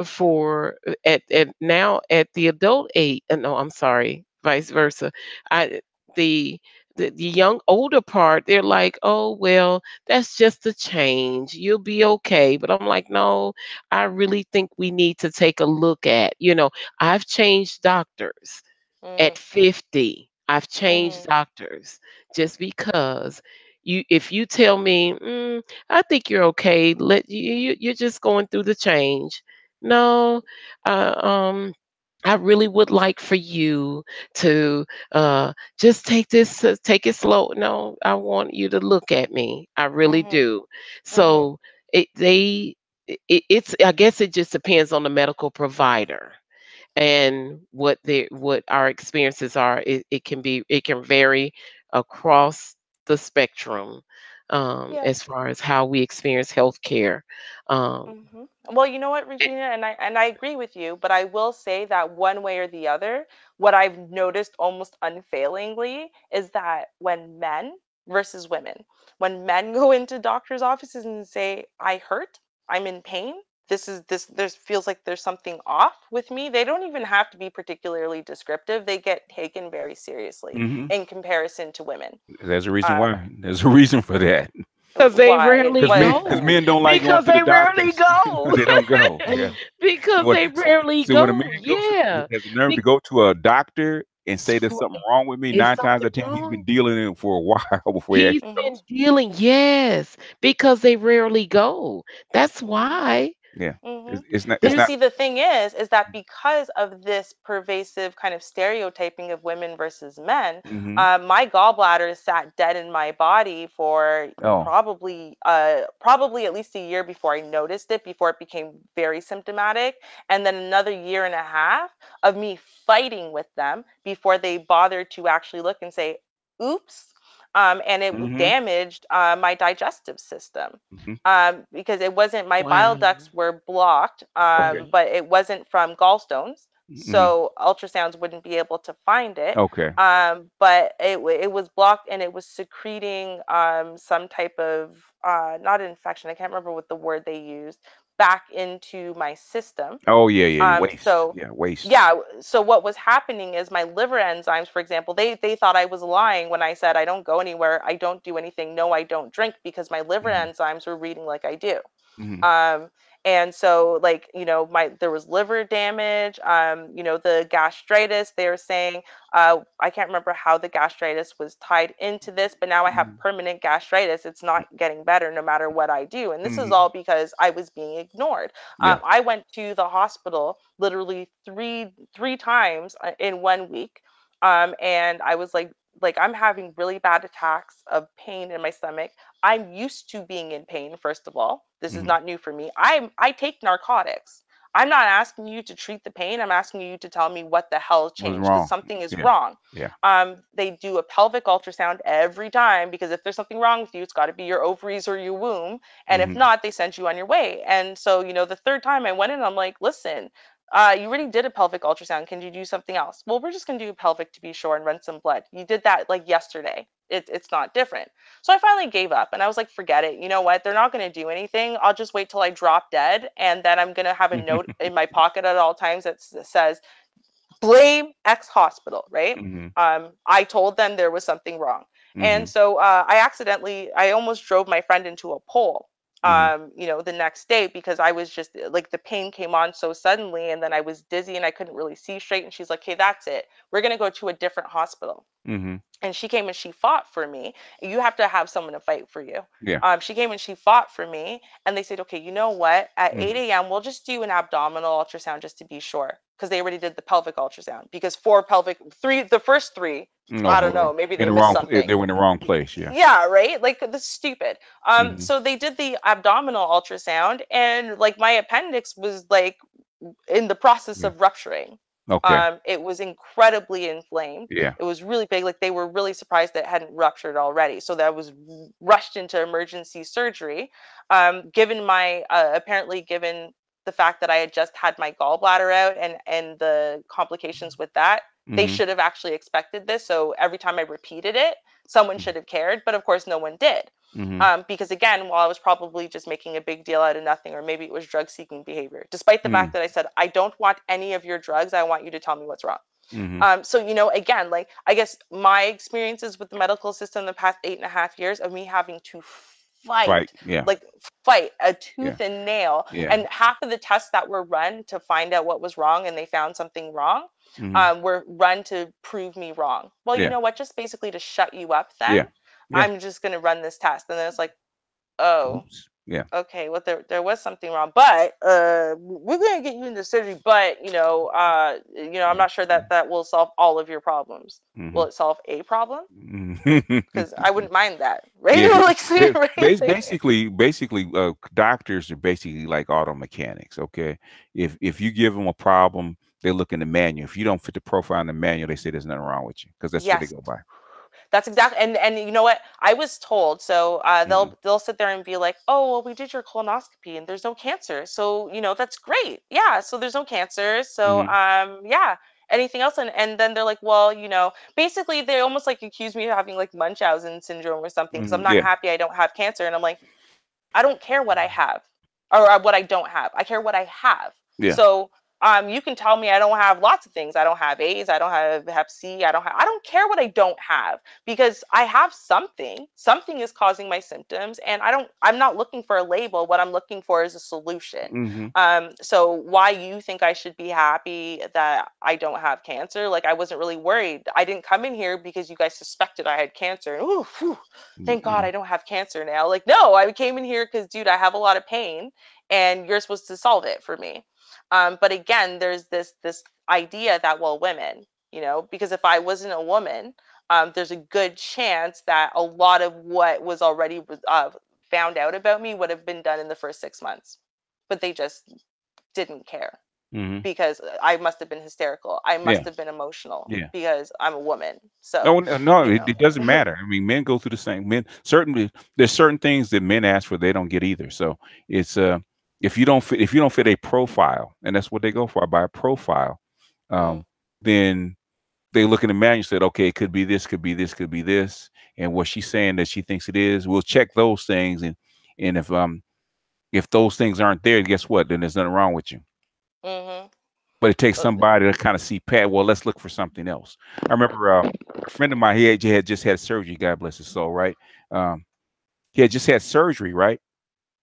for at now at the adult age, no, I'm sorry, vice versa. I the the young older part, they're like, oh well, that's just a change. You'll be okay. But I'm like, no, I really think we need to take a look at, I've changed doctors at Mhm. 50. I've changed Mhm. doctors just because if you tell me, I think you're okay, you're just going through the change. No, uh, um, I really would like for you to just take it slow. No, I want you to look at me. I really Mhm. do. Mhm. So it's, I guess it just depends on the medical provider and what our experiences are. It can vary across the spectrum, Yeah. as far as how we experience healthcare. Um, Well, you know what, Regina, and I agree with you, but I will say that one way or the other, what I've noticed almost unfailingly is that when men go into doctors' offices and say, "I hurt, I'm in pain, this there's feels like there's something off with me," they don't even have to be particularly descriptive. They get taken very seriously Mhm. in comparison to women. There's a reason Um, why. There's a reason for that. because they why? rarely What? Because go. men don't like going Because to the they rarely doctors. go. They don't go. Yeah. So Because when they so, rarely so when a man go. goes to Yeah. has the nerve to Be- go to a doctor and say there's something wrong with me, is nine times out something of ten he's wrong? been dealing in it for a while before he He's actually Mhm. been goes. dealing, yes, because they rarely go. That's Mhm. why. Yeah. Mhm. It's not. It's And There's not. see, the thing is that because of this pervasive kind of stereotyping of women versus men, Hmm. my gallbladder sat dead in my body for Oh. probably at least a year before I noticed it, before it became very symptomatic, and then another year and a half of me fighting with them before they bothered to actually look and say, "Oops." And it Hmm. damaged my digestive system, Hmm. because it wasn't, my bile wow. ducts were blocked, Okay. but it wasn't from gallstones, Hmm. so ultrasounds wouldn't be able to find it. Okay. But it was blocked, and it was secreting some type of not infection. I can't remember what the word they used, back into my system. Oh yeah, yeah. Waste. So Yeah, waste. yeah, so what was happening is my liver enzymes, for example, they thought I was lying when I said I don't go anywhere, I don't do anything, no, I don't drink, because my liver Hmm. enzymes were reading like I do. Hmm. um and so, like, my there was liver damage, the gastritis, they were saying, I can't remember how the gastritis was tied into this, but now I have permanent gastritis. It's not getting better no matter what I do, and this is Hmm. all because I was being ignored. Yeah. I went to the hospital literally three times in 1 week, and I was like, I'm having really bad attacks of pain in my stomach. I'm used to being in pain, first of all. This is Hmm. not new for me. I take narcotics. I'm not asking you to treat the pain. I'm asking you to tell me what the hell What's changed, because wrong? something is Yeah. wrong. Yeah. They do a pelvic ultrasound every time, because if there's something wrong with you, it's got to be your ovaries or your womb. And if Hmm. not, they send you on your way. And so, the third time I went in, I'm like, listen, you already did a pelvic ultrasound. Can you do something else? Well, we're just going to do a pelvic to be sure and run some blood. You did that like yesterday. it's not different. So I finally gave up and I was like, forget it. You know what? They're not going to do anything. I'll just wait till I drop dead. And then I'm going to have a note in my pocket at all times that says, blame X hospital, right? I told them there was something wrong. And so I almost drove my friend into a pole, you know, the next day because I was just like, the pain came on so suddenly and then I was dizzy and I couldn't really see straight. And she's like, hey, that's it. We're going to go to a different hospital. And she came and she fought for me. You have to have someone to fight for you. Yeah. She came and she fought for me. And they said, okay, you know what? At 8 a.m., we'll just do an abdominal ultrasound just to be sure. Because they already did the pelvic ultrasound. Because the first three, I don't know, maybe they missed something. They were in the wrong place. Yeah. Yeah, right? Like, this is stupid. So they did the abdominal ultrasound and like my appendix was like in the process of rupturing. Okay. It was incredibly inflamed. Yeah. It was really big. Like they were really surprised that it hadn't ruptured already. So that was rushed into emergency surgery. Given my apparently given the fact that I had just had my gallbladder out and the complications with that, they should have actually expected this. So every time I repeated it, someone should have cared. But of course, no one did. Because again, while I was probably just making a big deal out of nothing, or maybe it was drug seeking behavior, despite the fact that I said, I don't want any of your drugs. I want you to tell me what's wrong. So, you know, again, like, I guess my experiences with the medical system the past 8.5 years of me having to fight a tooth and nail. And half of the tests that were run to find out what was wrong and they found something wrong were run to prove me wrong. Well, you know what? Just basically to shut you up then. I'm just going to run this test. And then it's like, oh, okay, well, there was something wrong, but we're going to get you into surgery. But, you know, I'm not sure that will solve all of your problems. Will it solve a problem? Because I wouldn't mind that, right? Basically, doctors are basically like auto mechanics. Okay, if you give them a problem, they look in the manual. If you don't fit the profile in the manual, they say there's nothing wrong with you because that's what they go by. That's exactly, and you know what I was told. So they'll sit there and be like, oh, well, we did your colonoscopy and there's no cancer. So, you know, that's great. Yeah. So there's no cancer. So yeah. Anything else? And then they're like, well, you know, basically they almost like accuse me of having like Munchausen syndrome or something because I'm not happy I don't have cancer. And I'm like, I don't care what I have or what I don't have. I care what I have. So you can tell me I don't have lots of things. I don't have AIDS. I don't have Hep C. I don't care what I don't have because I have something. Something is causing my symptoms, and I'm not looking for a label. What I'm looking for is a solution. So why you think I should be happy that I don't have cancer? Like I wasn't really worried. I didn't come in here because you guys suspected I had cancer. Ooh, thank God I don't have cancer now. Like, no, I came in here because, dude, I have a lot of pain, and you're supposed to solve it for me. But again, there's this idea that, well, women, you know, because if I wasn't a woman, there's a good chance that a lot of what was already found out about me would have been done in the first 6 months. But they just didn't care because I must have been hysterical. I must have been emotional because I'm a woman. So no, it doesn't matter. I mean, men go through the same. Men certainly there's certain things that men ask for they don't get either. So it's if you don't fit a profile, and that's what they go for, by a profile, then they look in the manual and said, okay, it could be this, could be this, could be this, and what she's saying that she thinks it is, we'll check those things, and if those things aren't there, guess what? Then there's nothing wrong with you. But it takes somebody to kind of see Pat. Well, let's look for something else. I remember a friend of mine. He had just had surgery. God bless his soul. Right. He had just had surgery. Right.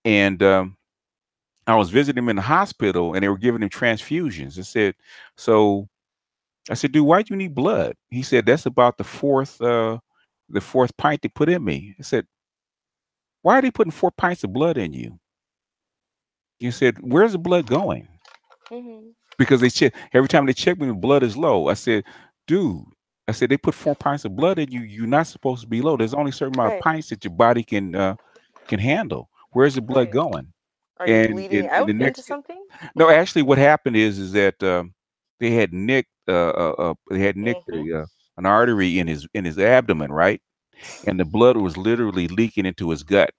And I was visiting him in the hospital, and they were giving him transfusions. I said, dude, why do you need blood? He said, that's about the fourth pint they put in me. I said, why are they putting 4 pints of blood in you? He said, where's the blood going? Because they check every time they check me, the blood is low. I said, dude, they put 4 pints of blood in you. You're not supposed to be low. There's only a certain amount of pints that your body can handle. Where's the blood going? Are you bleeding out into something? No, actually, what happened is that they had nicked an artery in his abdomen, right? And the blood was literally leaking into his gut.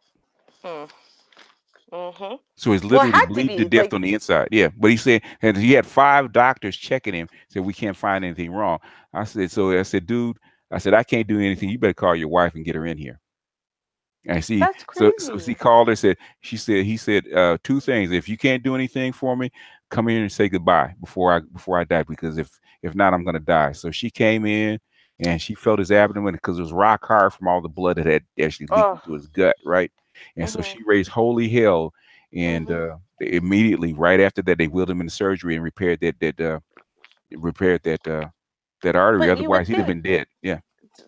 So he's literally bleeding to death on the inside. Yeah, but he said, and he had 5 doctors checking him. Said we can't find anything wrong. I said, dude, I said, I can't do anything. You better call your wife and get her in here. And see, That's so crazy. she called her, said, he said, two things. If you can't do anything for me, come here and say goodbye before I die, because if not, I'm gonna die. So she came in and she felt his abdomen because it was rock hard from all the blood that had actually leaked Oh. into his gut, right? And so Mhm. she raised holy hell, and Mhm. they immediately right after that they wheeled him into surgery and repaired that artery. But you would Otherwise, he'd have think. been dead. Yeah.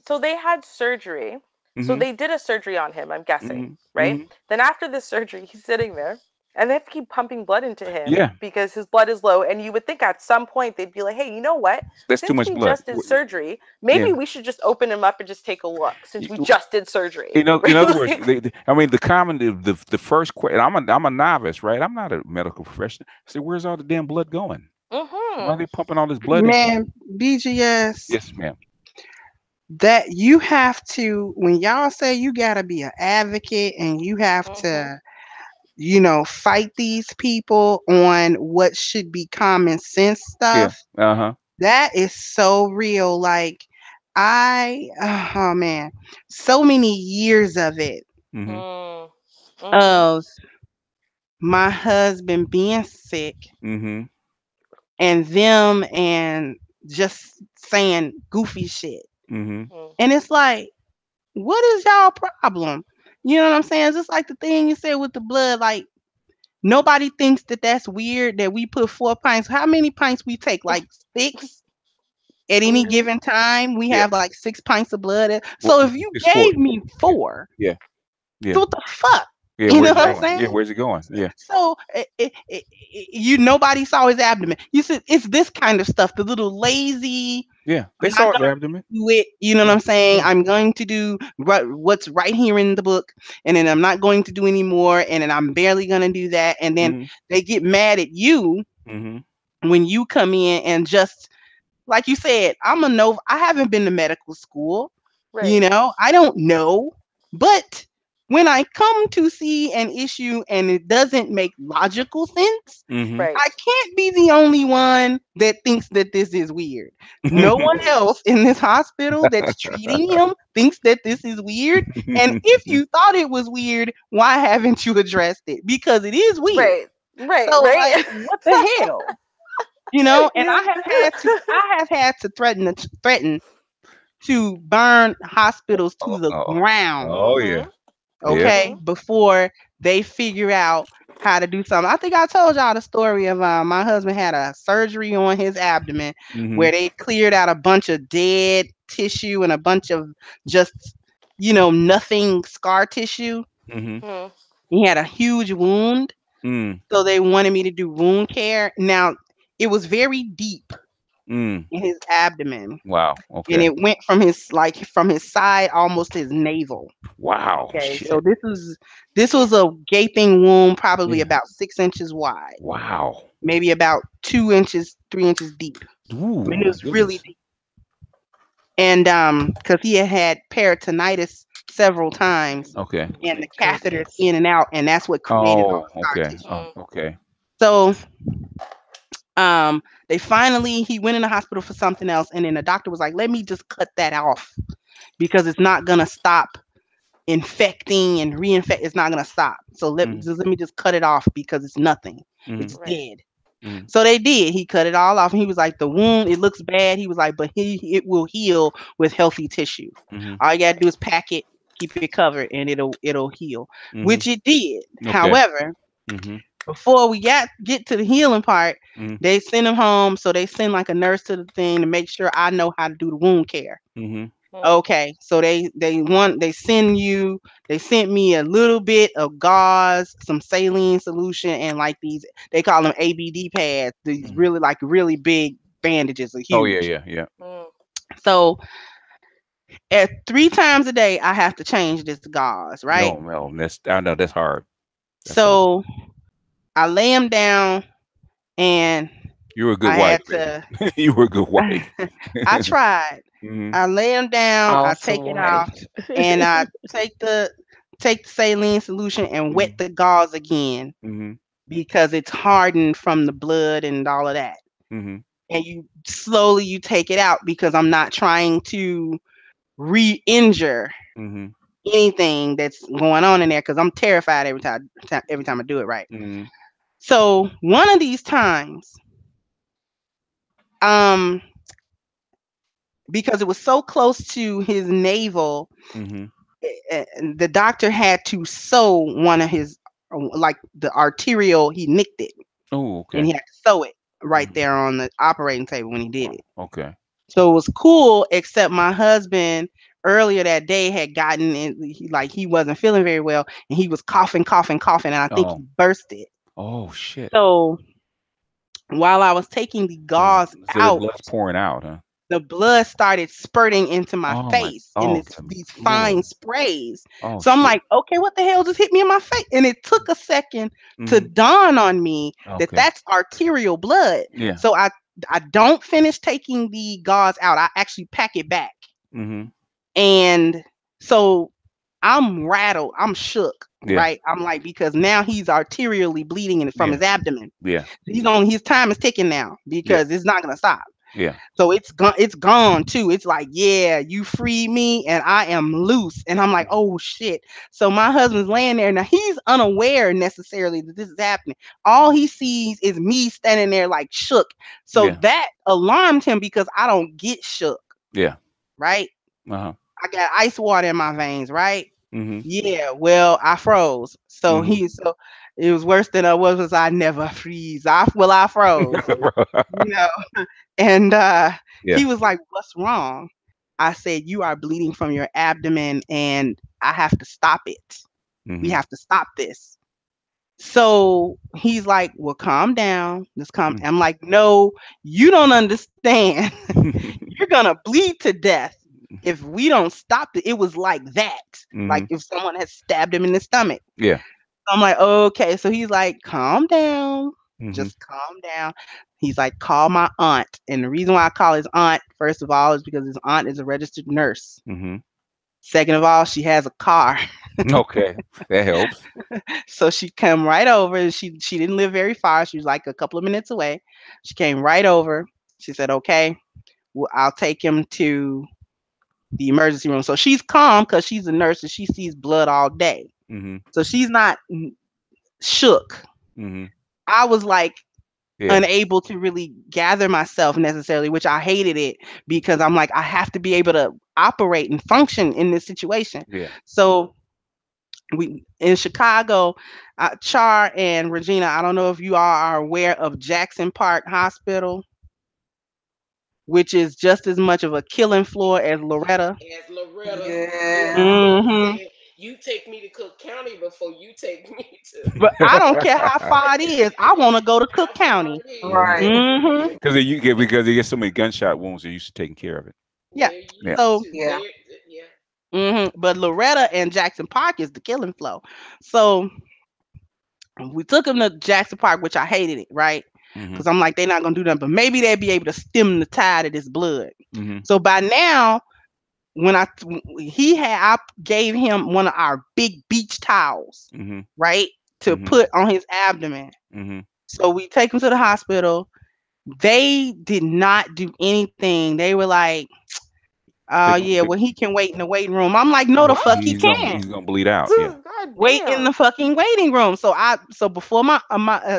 So they had surgery. So Mm-hmm. they did a surgery on him, I'm guessing, Mm-hmm. right? Mm-hmm. Then after this surgery, he's sitting there and they have to keep pumping blood into him Yeah. because his blood is low. And you would think at some point they'd be like, hey, you know what? That's too Since much we blood. just did surgery, Yeah. maybe we should just open him up and just take a look since we just did surgery. In Right? other words, Like, I mean, the common, the first question. I'm a novice, right? I'm not a medical professional. I say, where's all the damn blood going? Why are mm-hmm. they pumping all this blood into him? Man, BGS, Yes, ma'am. that you have to, when y'all say you got to be an advocate and you have Mm-hmm. to, fight these people on what should be common sense Yeah. stuff, Uh-huh. that is so real. Like, oh man, so many years of it, Mm-hmm. Mm-hmm. of my husband being sick Mm-hmm. and them and just saying goofy shit. Mm-hmm. And it's like, what is y'all problem? You know what I'm saying? Just like the thing you said with the blood, like nobody thinks that that's weird that we put 4 pints. How many pints we take? Like 6 at any Mm-hmm. given time. We Yeah. have like 6 pints of blood. Well, So if you it's four. gave me Yeah. 4, Yeah. Yeah. so what the fuck? Yeah. You know Where's it what I'm Right. going? Yeah. saying? Where's it going? Yeah. So nobody saw his abdomen. You said it's this kind of stuff, the little lazy. Yeah. They I'm not saw his gonna abdomen. do it. You know what Yeah. I'm saying? Yeah. I'm going to do what's right here in the book, and then I'm not going to do anymore, and then I'm barely gonna do that, and then Mm-hmm. they get mad at you Mm-hmm. when you come in and just like you said, I'm a no. I haven't been to medical school. Right. I don't know. But when I come to see an issue and it doesn't make logical sense, Mm-hmm. Right. I can't be the only one that thinks that this is weird. No one else in this hospital that's treating him thinks that this is weird. And if you thought it was weird, why haven't you addressed it? Because it is weird. Right. Right. So, like, Right. what the hell? And Yeah. I have had to threaten to burn hospitals Oh, to the oh, ground, oh, yeah. Mhm. Yeah. okay, Mhm. before they figure out how to do something. I think I told y'all the story of my husband had a surgery on his abdomen Mm-hmm. where they cleared out a bunch of dead tissue and a bunch of just, nothing scar tissue. Mm-hmm. Mhm. He had a huge wound, Mm. so they wanted me to do wound care. Now, it was very deep Mm. in his abdomen, Wow. and Okay. it went from his side almost to his navel. Wow. Okay, so Shit. this was a gaping wound, probably Yeah. about 6 inches wide, Wow. maybe about 2 inches, 3 inches deep. I Ooh, mean, it my was really goodness. deep. And because he had peritonitis several times, Okay. and the catheters Goodness. in and out, and that's what created all Oh, the scar okay. tissue. Oh, Mm. okay. So he went in the hospital for something else, and then the doctor was like, "Let me just cut that off because it's not gonna stop infecting and reinfect. It's not gonna stop. So Mm-hmm. let me just cut it off because it's nothing. Mm-hmm. It's Right. dead." Mm-hmm. So they did. He cut it all off, and he was like, "The wound, it looks bad." He was like, "But it will heal with healthy tissue. Mm-hmm. All you gotta do is pack it, keep it covered, and it'll heal," Mm-hmm. which it did. Okay. However, Mm-hmm. before we get to the healing part, Mm-hmm. they send him home. So they send like a nurse to the thing to make sure I know how to do the wound care. Mm-hmm. Mm. Okay, so they sent me a little bit of gauze, some saline solution, and like these, they call them ABD pads, these Mm-hmm. really big bandages, are Oh yeah, huge. yeah, yeah. Mm. So at 3 times a day I have to change this gauze, right? No, no, I know that's hard. That's hard. So I lay him down, and You were a good I wife, had baby. to You were a good wife. I tried. Mm-hmm. I lay him down, I take Awesome it off, wife. and I take the saline solution and wet the gauze again Mm-hmm. because it's hardened from the blood and all of that. Mm-hmm. And you take it out because I'm not trying to re-injure Mm-hmm. anything that's going on in there because I'm terrified every time I do it right. Mm-hmm. So one of these times, um, because it was so close to his navel, Mm-hmm. the doctor had to sew one of his, like the arterial, he nicked it Oh, and okay. he had to sew it right Mhm. there on the operating table when he did it. Okay. So it was cool, except my husband earlier that day had gotten in, he wasn't feeling very well and he was coughing, coughing, coughing, and I think he Oh. bursted. Oh shit. So while I was taking the gauze So the out, blood's pouring out, huh? the blood started spurting into my Oh my. face in Oh, these good fine Lord. sprays. Oh So I'm shit. like, okay, what the hell just hit me in my face? And it took a second to Mm-hmm. dawn on me that Okay. that's arterial blood. Yeah. So I don't finish taking the gauze out. I actually pack it back. Mm-hmm. And so I'm rattled. I'm shook, Yeah. right? I'm like, because now he's arterially bleeding from Yeah. his abdomen. Yeah. His time is ticking now Yeah. because it's not gonna stop. Yeah. So it's gone too. It's like, yeah, you freed me and I am loose. And I'm like, oh shit. So my husband's laying there. Now he's unaware necessarily that this is happening. All he sees is me standing there like shook. So Yeah. that alarmed him because I don't get shook, Yeah. right? Uh-huh. I got ice water in my veins, right? Mm-hmm. Yeah, well, I froze. So Mm-hmm. so it was worse than I was I never freeze. I froze. You know. And Yeah. he was like, "What's wrong?" I said, "You are bleeding from your abdomen and I have to stop it. We Mm-hmm. have to stop this." So he's like, "Well, calm down. Just calm." I'm like, "No, you don't understand. You're gonna bleed to death if we don't stop it." It was like that, Mm-hmm. like if someone had stabbed him in the stomach. Yeah. I'm like, "Okay." So he's like, "Calm down. Mm-hmm. Just calm down." He's like, "Call my aunt." And the reason why I call his aunt, first of all, is because his aunt is a registered nurse. Mm-hmm. Second of all, she has a car. Okay. That helps. So she came right over. And she didn't live very far. She was like a couple of minutes away. She came right over. She said, "Okay, well, I'll take him to the emergency room." So she's calm because she's a nurse and she sees blood all day. Mm-hmm. So she's not shook. Mm-hmm. I was like Yeah. unable to really gather myself necessarily, which I hated it because I'm like, I have to be able to operate and function in this situation. Yeah. So we in Chicago, Char and Regina, I don't know if you all are aware of Jackson Park Hospital, which is just as much of a killing floor as Loretta. As Loretta, yeah, Yeah. you kept Hmm. saying, you take me to Cook County before you take me to But I don't care how far it is. I want to go to Cook how far County. it is. Right. Hmm. Because they get so many gunshot wounds, they're used to taking care of it. Yeah. They're Yeah. used So, to. Yeah. Yeah. but Loretta and Jackson Park is the killing floor. So we took him to Jackson Park, which I hated it, right? Mm-hmm. Because I'm like, they're not gonna do nothing, but maybe they'd be able to stem the tide of this blood. Mm-hmm. So by now, when I gave him one of our big beach towels, Mm-hmm. right, to Mm-hmm. put on his abdomen. Mm-hmm. So we take him to the hospital. They did not do anything. They were like, "Oh They, yeah, they, well he can wait in the waiting room." I'm like, "No, the yeah, fuck he he's can't. gonna bleed out. Yeah. God Wait in damn. the fucking waiting room." So before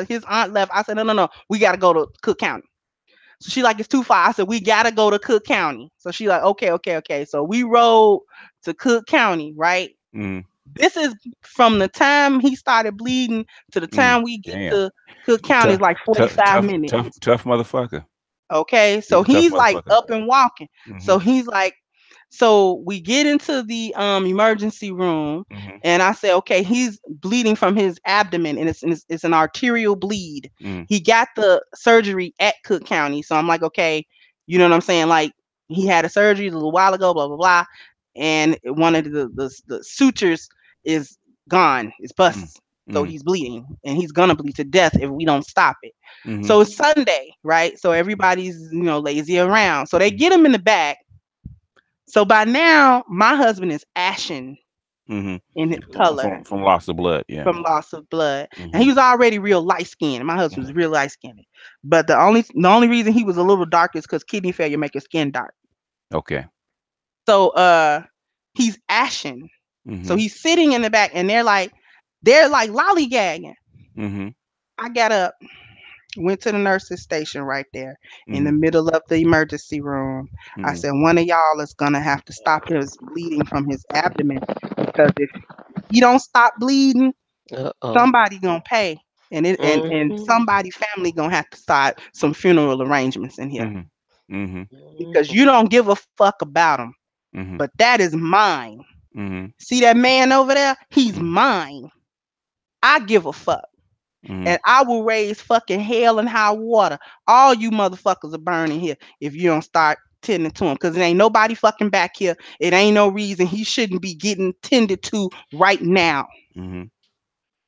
his aunt left, I said, "No, we got to go to Cook County." So she like, "It's too far." I said, "We gotta go to Cook County." So she like, okay. So we rode to Cook County, right? Mm-hmm. This is from the time he started bleeding to the time we get Damn. to Cook County is Tough, like 45 minutes. tough motherfucker. Okay. He's So a tough he's like motherfucker. up and walking. Mm-hmm. So he's like, so we get into the emergency room Mm-hmm. and I say, okay, he's bleeding from his abdomen and it's an arterial bleed. Mm-hmm. He got the surgery at Cook County. So I'm like, okay, you know what I'm saying? Like he had a surgery a little while ago, blah, blah, blah. And one of the sutures is gone. It's bust. So Mm-hmm. he's bleeding and he's gonna bleed to death if we don't stop it. Mm-hmm. So it's Sunday, right? So everybody's, lazy around. So they get him in the back. So by now, my husband is ashen Mm-hmm. in his color From loss of blood. Yeah. from loss of blood. And Mm-hmm. he was already real light skinned. My husband was real light skinned. But the only reason he was a little dark is because kidney failure make his skin dark. Okay. So he's ashen. So he's sitting in the back, and they're like lollygagging. I got up, went to the nurse's station right there in the middle of the emergency room. I said, one of y'all is gonna have to stop his bleeding from his abdomen, because if he don't stop bleeding, somebody gonna pay, and somebody family gonna have to start some funeral arrangements in here, because you don't give a fuck about him, but that is mine. See that man over there? He's mine. I give a fuck. And I will raise fucking hell and high water. All you motherfuckers are burning here if you don't start tending to him. Because it ain't nobody fucking back here. It ain't no reason he shouldn't be getting tended to right now.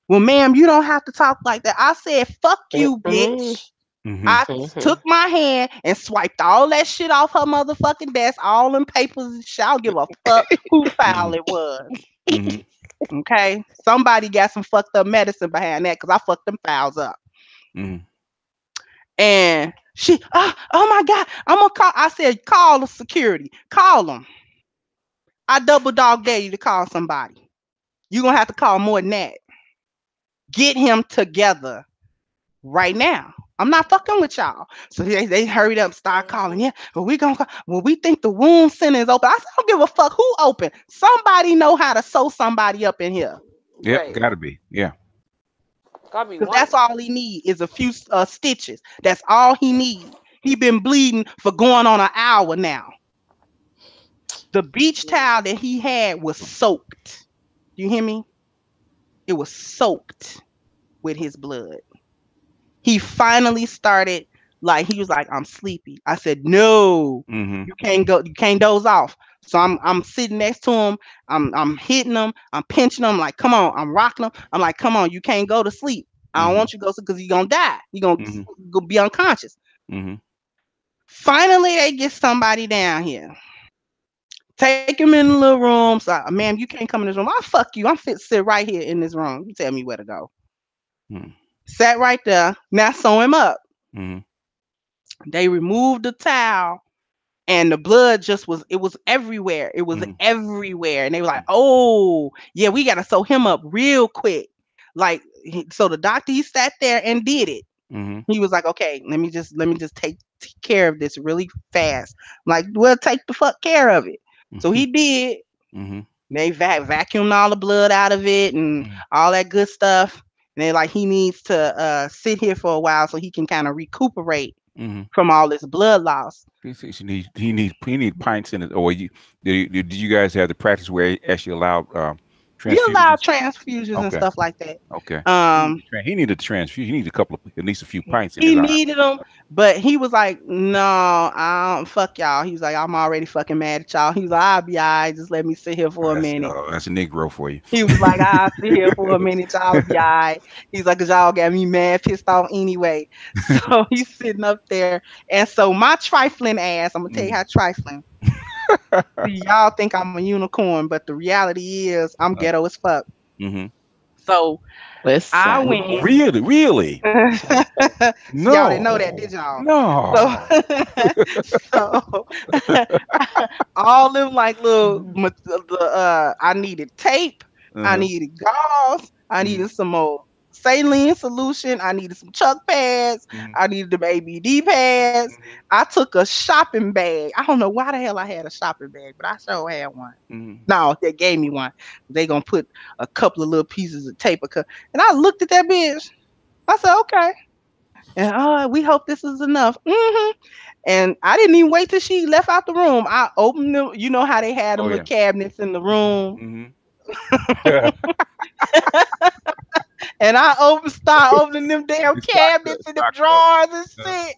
Well, ma'am, you don't have to talk like that. I said, fuck you, bitch. I took my hand and swiped all that shit off her motherfucking desk, all them papers and shit. I don't give a fuck who file it was. Okay? Somebody got some fucked up medicine behind that, because I fucked them files up. And she, oh my God, I'm gonna call. I said, call the security. Call them. I double dog dare you to call somebody. You're gonna have to call more than that. Get him together right now. I'm not fucking with y'all. So they hurried up, start calling. Yeah, but we gonna call. Well, we think the wound center is open. I said, I don't give a fuck who open. Somebody know how to sew somebody up in here. Yep, right. Gotta be. Yeah. Because that's all he need is a few stitches. That's all he need. He been bleeding for going on an hour now. The beach towel that he had was soaked. You hear me? It was soaked with his blood. He finally started, like, he was like, I'm sleepy. I said, no, you can't go, you can't doze off. So I'm sitting next to him. I'm hitting him. I'm pinching him. Like, come on. I'm rocking him. I'm like, come on. You can't go to sleep. I don't want you to go because you're going to die. You're going to be unconscious. Finally, they get somebody down here. Take him in the little room. So, ma'am, you can't come in this room. I'll fuck you. I'm fit to sit right here in this room. You tell me where to go. Sat right there. Now sew him up. They removed the towel. And the blood just was everywhere. It was everywhere. And they were like, oh, yeah, we got to sew him up real quick. Like, so the doctor, he sat there and did it. He was like, okay, let me just take care of this really fast. Like, we'll take the fuck care of it. So he did. They vacuumed all the blood out of it and all that good stuff. And they're like, he needs to sit here for a while so he can kind of recuperate from all this blood loss. He need pints in it. Or did you guys have the practice where he actually allowed transfusions? We allowed transfusions and stuff like that. Okay. He needed a transfusion. He needed at least a few pints in his arm. He needed them, but he was like, no, I don't fuck y'all. He was like, I'm already fucking mad at y'all. He was like, I'll be all right. Just let me sit here for a minute. That's a Negro for you. He was like, I'll sit here for a minute. Y'all be all right. He's like, because y'all got me mad, pissed off anyway. So he's sitting up there. And so my trifling ass, I'm going to tell you how trifling. See, y'all think I'm a unicorn, but the reality is I'm ghetto as fuck. So I went. Really? No. Y'all didn't know that, did y'all? No. So all them like little, I needed tape. I needed gauze. I needed some more saline solution. I needed some chuck pads. I needed the ABD pads. I took a shopping bag. I don't know why the hell I had a shopping bag, but I sure had one. No, they gave me one. They gonna put a couple of little pieces of tape. And I looked at that bitch. I said, okay. And we hope this is enough. And I didn't even wait till she left out the room. I opened them. You know how they had them little cabinets in the room. And I start opening them damn cabinets and the drawers and shit.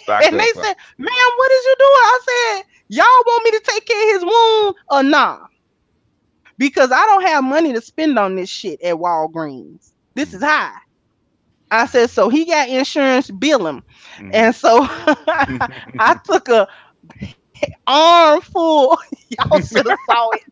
And they said, ma'am, what is you doing? I said, y'all want me to take care of his wound or nah? Because I don't have money to spend on this shit at Walgreens. This is high. I said, so he got insurance, bill him. And so I took a armful, y'all should have saw it,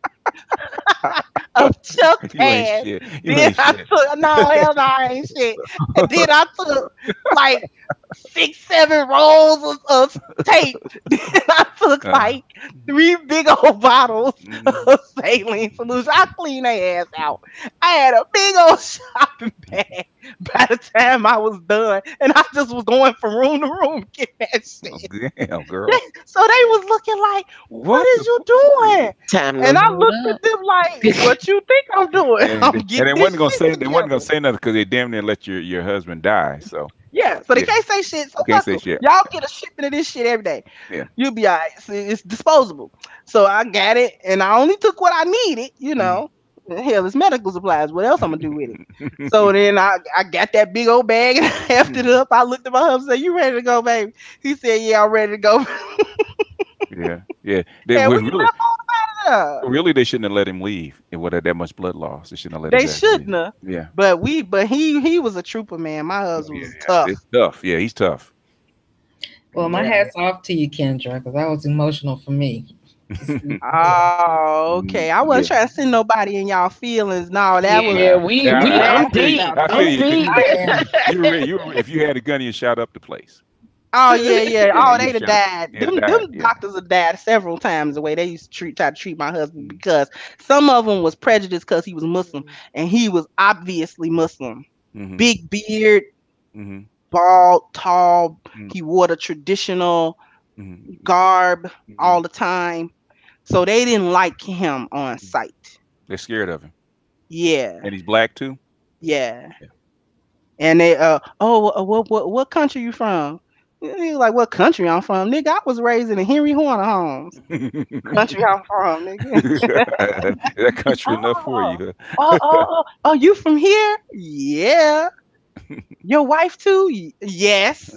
of chuck pads. Then I took, no, hell no, I ain't shit. And then I took like 6, 7 rolls of tape. Then I took like 3 big old bottles of saline solution. I cleaned their ass out. I had a big old shopping bag by the time I was done, and I just was going from room to room getting that Oh, shit. damn, girl. So they was looking like, "What What is the you fuck? doing?" Time to And I load looked at up. them like, "What you think I'm doing? I'm And getting this shit they wasn't gonna together." say nothing because they damn near let your husband die. So Yeah, so they yeah, can't say shit. So can't fuck say them. shit. Y'all get a shipment of this shit every day. Yeah. You'll be alright. See, it's disposable. So I got it, and I only took what I needed. Mm. Hell, it's medical supplies. What else I'm gonna do with it? So then I got that big old bag and I hefted it up. I looked at my husband and said, "You ready to go, baby?" He said, "Yeah, I'm ready to go." Yeah, yeah. They And were we really, left on the really, they shouldn't have let him leave. It would have that much blood loss. They shouldn't have let his They ass leave. shouldn't have. Yeah. But he was a trooper, man. My Oh husband yeah, was yeah. tough. It's tough. Yeah, he's tough. Well, my Yeah. hat's off to you, Kendra, because that was emotional for me. Oh, okay. I wasn't Yeah. trying to send nobody in y'all feelings. No, that was Yeah, Nah, we I I'm feel you. deep. that I stuff. feel I'm you because deep. I am. if you had a gun, you shot up the place. Oh yeah, yeah. Yeah, Oh, you they'd have shot. died. You'd have Them died. Yeah. doctors have died several times the way they used to try to treat my husband Mm, because some of them was prejudiced because he was Muslim Mm. and he was obviously Muslim. mm-hmm. Big beard, Mm-hmm. bald, tall. Mm, He wore the traditional mm-hmm. garb Mm-hmm. all the time. So they didn't like him on sight. They're scared of him, Yeah, and he's black too. yeah. Yeah. And they what country you from? He was like, what country I'm from? Nigga, I was raised in the Henry Horner homes. Country I'm from, nigga. That country enough for Oh, you. oh, you from here? Yeah. Your wife too? Yes.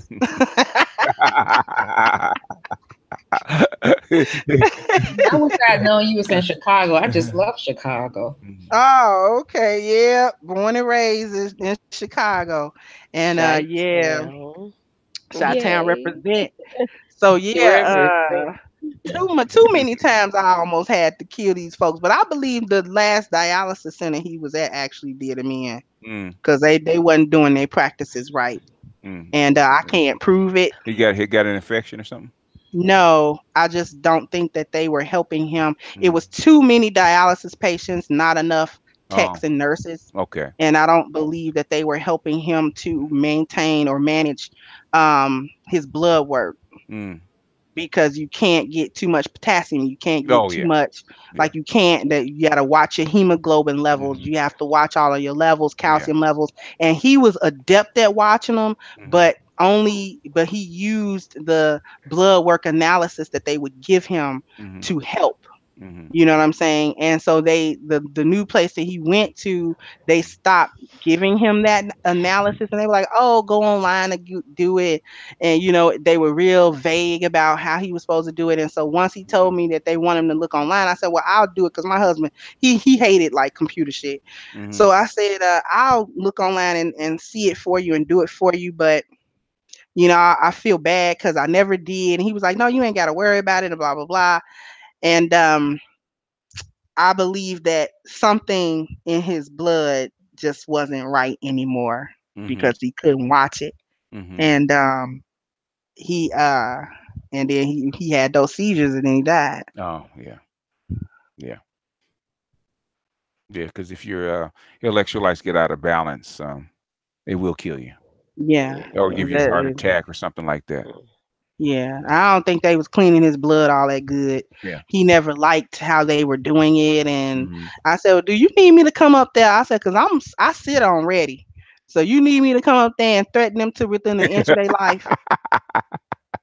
I wish I'd known you was in Chicago. I just love Chicago. Oh, okay. Yeah. Born and raised in Chicago. And yeah, Chi-town. Chi-Town Yay. represent. So yeah, Represent. too many times I almost had to kill these folks, but I believe the last dialysis center he was at actually did him in Mm, because they wasn't doing their practices right, mm. and I can't prove it. He got an infection or something. No, I just don't think that they were helping him. It Mm. was too many dialysis patients, not enough Oh, techs and nurses, okay. and I don't believe that they were helping him to maintain or manage his blood work Mm. because you can't get too much potassium. You can't get Oh too yeah, much, yeah. like you can't, that you got to watch your hemoglobin levels. Hmm. You have to watch all of your levels, Yeah. calcium levels. And he was adept at watching them, Hmm. but he used the blood work analysis that they would give him Hmm. to help. Hmm. You know what I'm saying? And so the new place that he went to, they stopped giving him that analysis, and they were like, "Oh, go online and do it." And they were real vague about how he was supposed to do it. And so once he told me that they want him to look online, I said, "Well, I'll do it," because my husband he hated like computer shit. Hmm. So I said, "I'll look online and see it for you and do it for you," but I feel bad because I never did. And he was like, "No, you ain't got to worry about it," and blah blah blah. And I believe that something in his blood just wasn't right anymore Hmm. because he couldn't watch it. Hmm. And he and then he had those seizures and then he died. Oh yeah, yeah, yeah. Because if your electrolytes get out of balance, it will kill you Yeah. or give you a heart That- attack or something like that. yeah. I don't think they was cleaning his blood all that good. Yeah. He never liked how they were doing it. And Hmm. I said, well, do you need me to come up there? I said, because I sit on ready. So you need me to come up there and threaten them to within an inch of their life.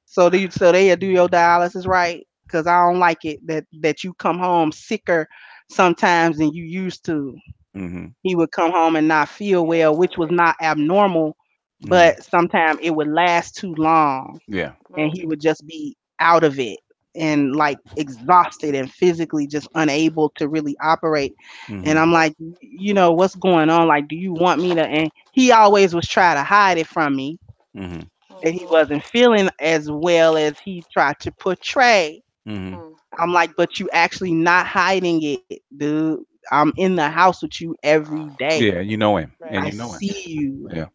So they'll do your dialysis right, because I don't like it that you come home sicker sometimes than you used to. Hmm. He would come home and not feel well, which was not abnormal, Hmm. but sometimes it would last too long, Yeah. and he would just be out of it and like exhausted and physically just unable to really operate. And Hmm. I'm like, what's going on? Like, do you want me to? And he always was trying to hide it from me Hmm. that he wasn't feeling as well as he tried to portray. Hmm. I'm like, but you actually not hiding it, dude. I'm in the house with you every day. Yeah, you know him, and I you know him. see you. Yeah.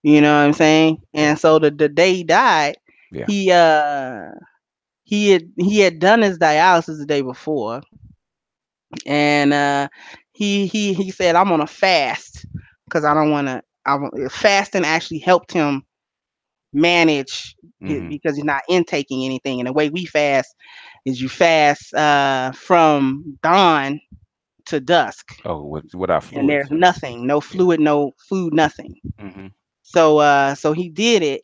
You know what I'm saying? And so the day he died, Yeah. he uh he had done his dialysis the day before, and he said, I'm on a fast because I don't want to. Fasting actually helped him manage Mm-hmm. because he's not intaking anything. And the way we fast is you fast from dawn to dusk, Oh, without and fluids. there's nothing, no Yeah. fluid, no food, nothing. Mm-hmm. So he did it,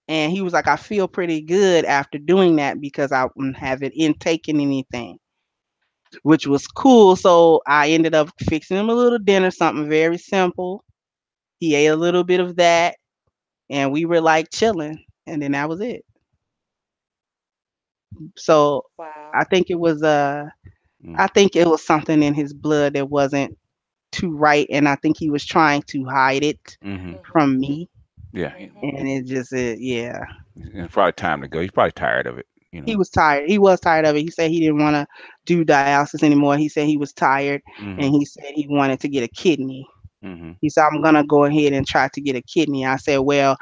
and he was like, I feel pretty good after doing that because I haven't intaken anything, which was cool. So I ended up fixing him a little dinner, something very simple. He ate a little bit of that, and we were like chilling, and then that was it. So I Wow. think it was Mm. I think it was something in his blood that wasn't too right, and I think he was trying to hide it Mm-hmm. Mhm. from me, Yeah. Mhm. and yeah. It's probably time to go. He's probably tired of it. You He know. was tired. He was tired of it. He said he didn't want to do dialysis anymore. He said he was tired, and Mm-hmm. he said he wanted to get a kidney. Mm-hmm. He said, I'm gonna go ahead and try to get a kidney. I said, well,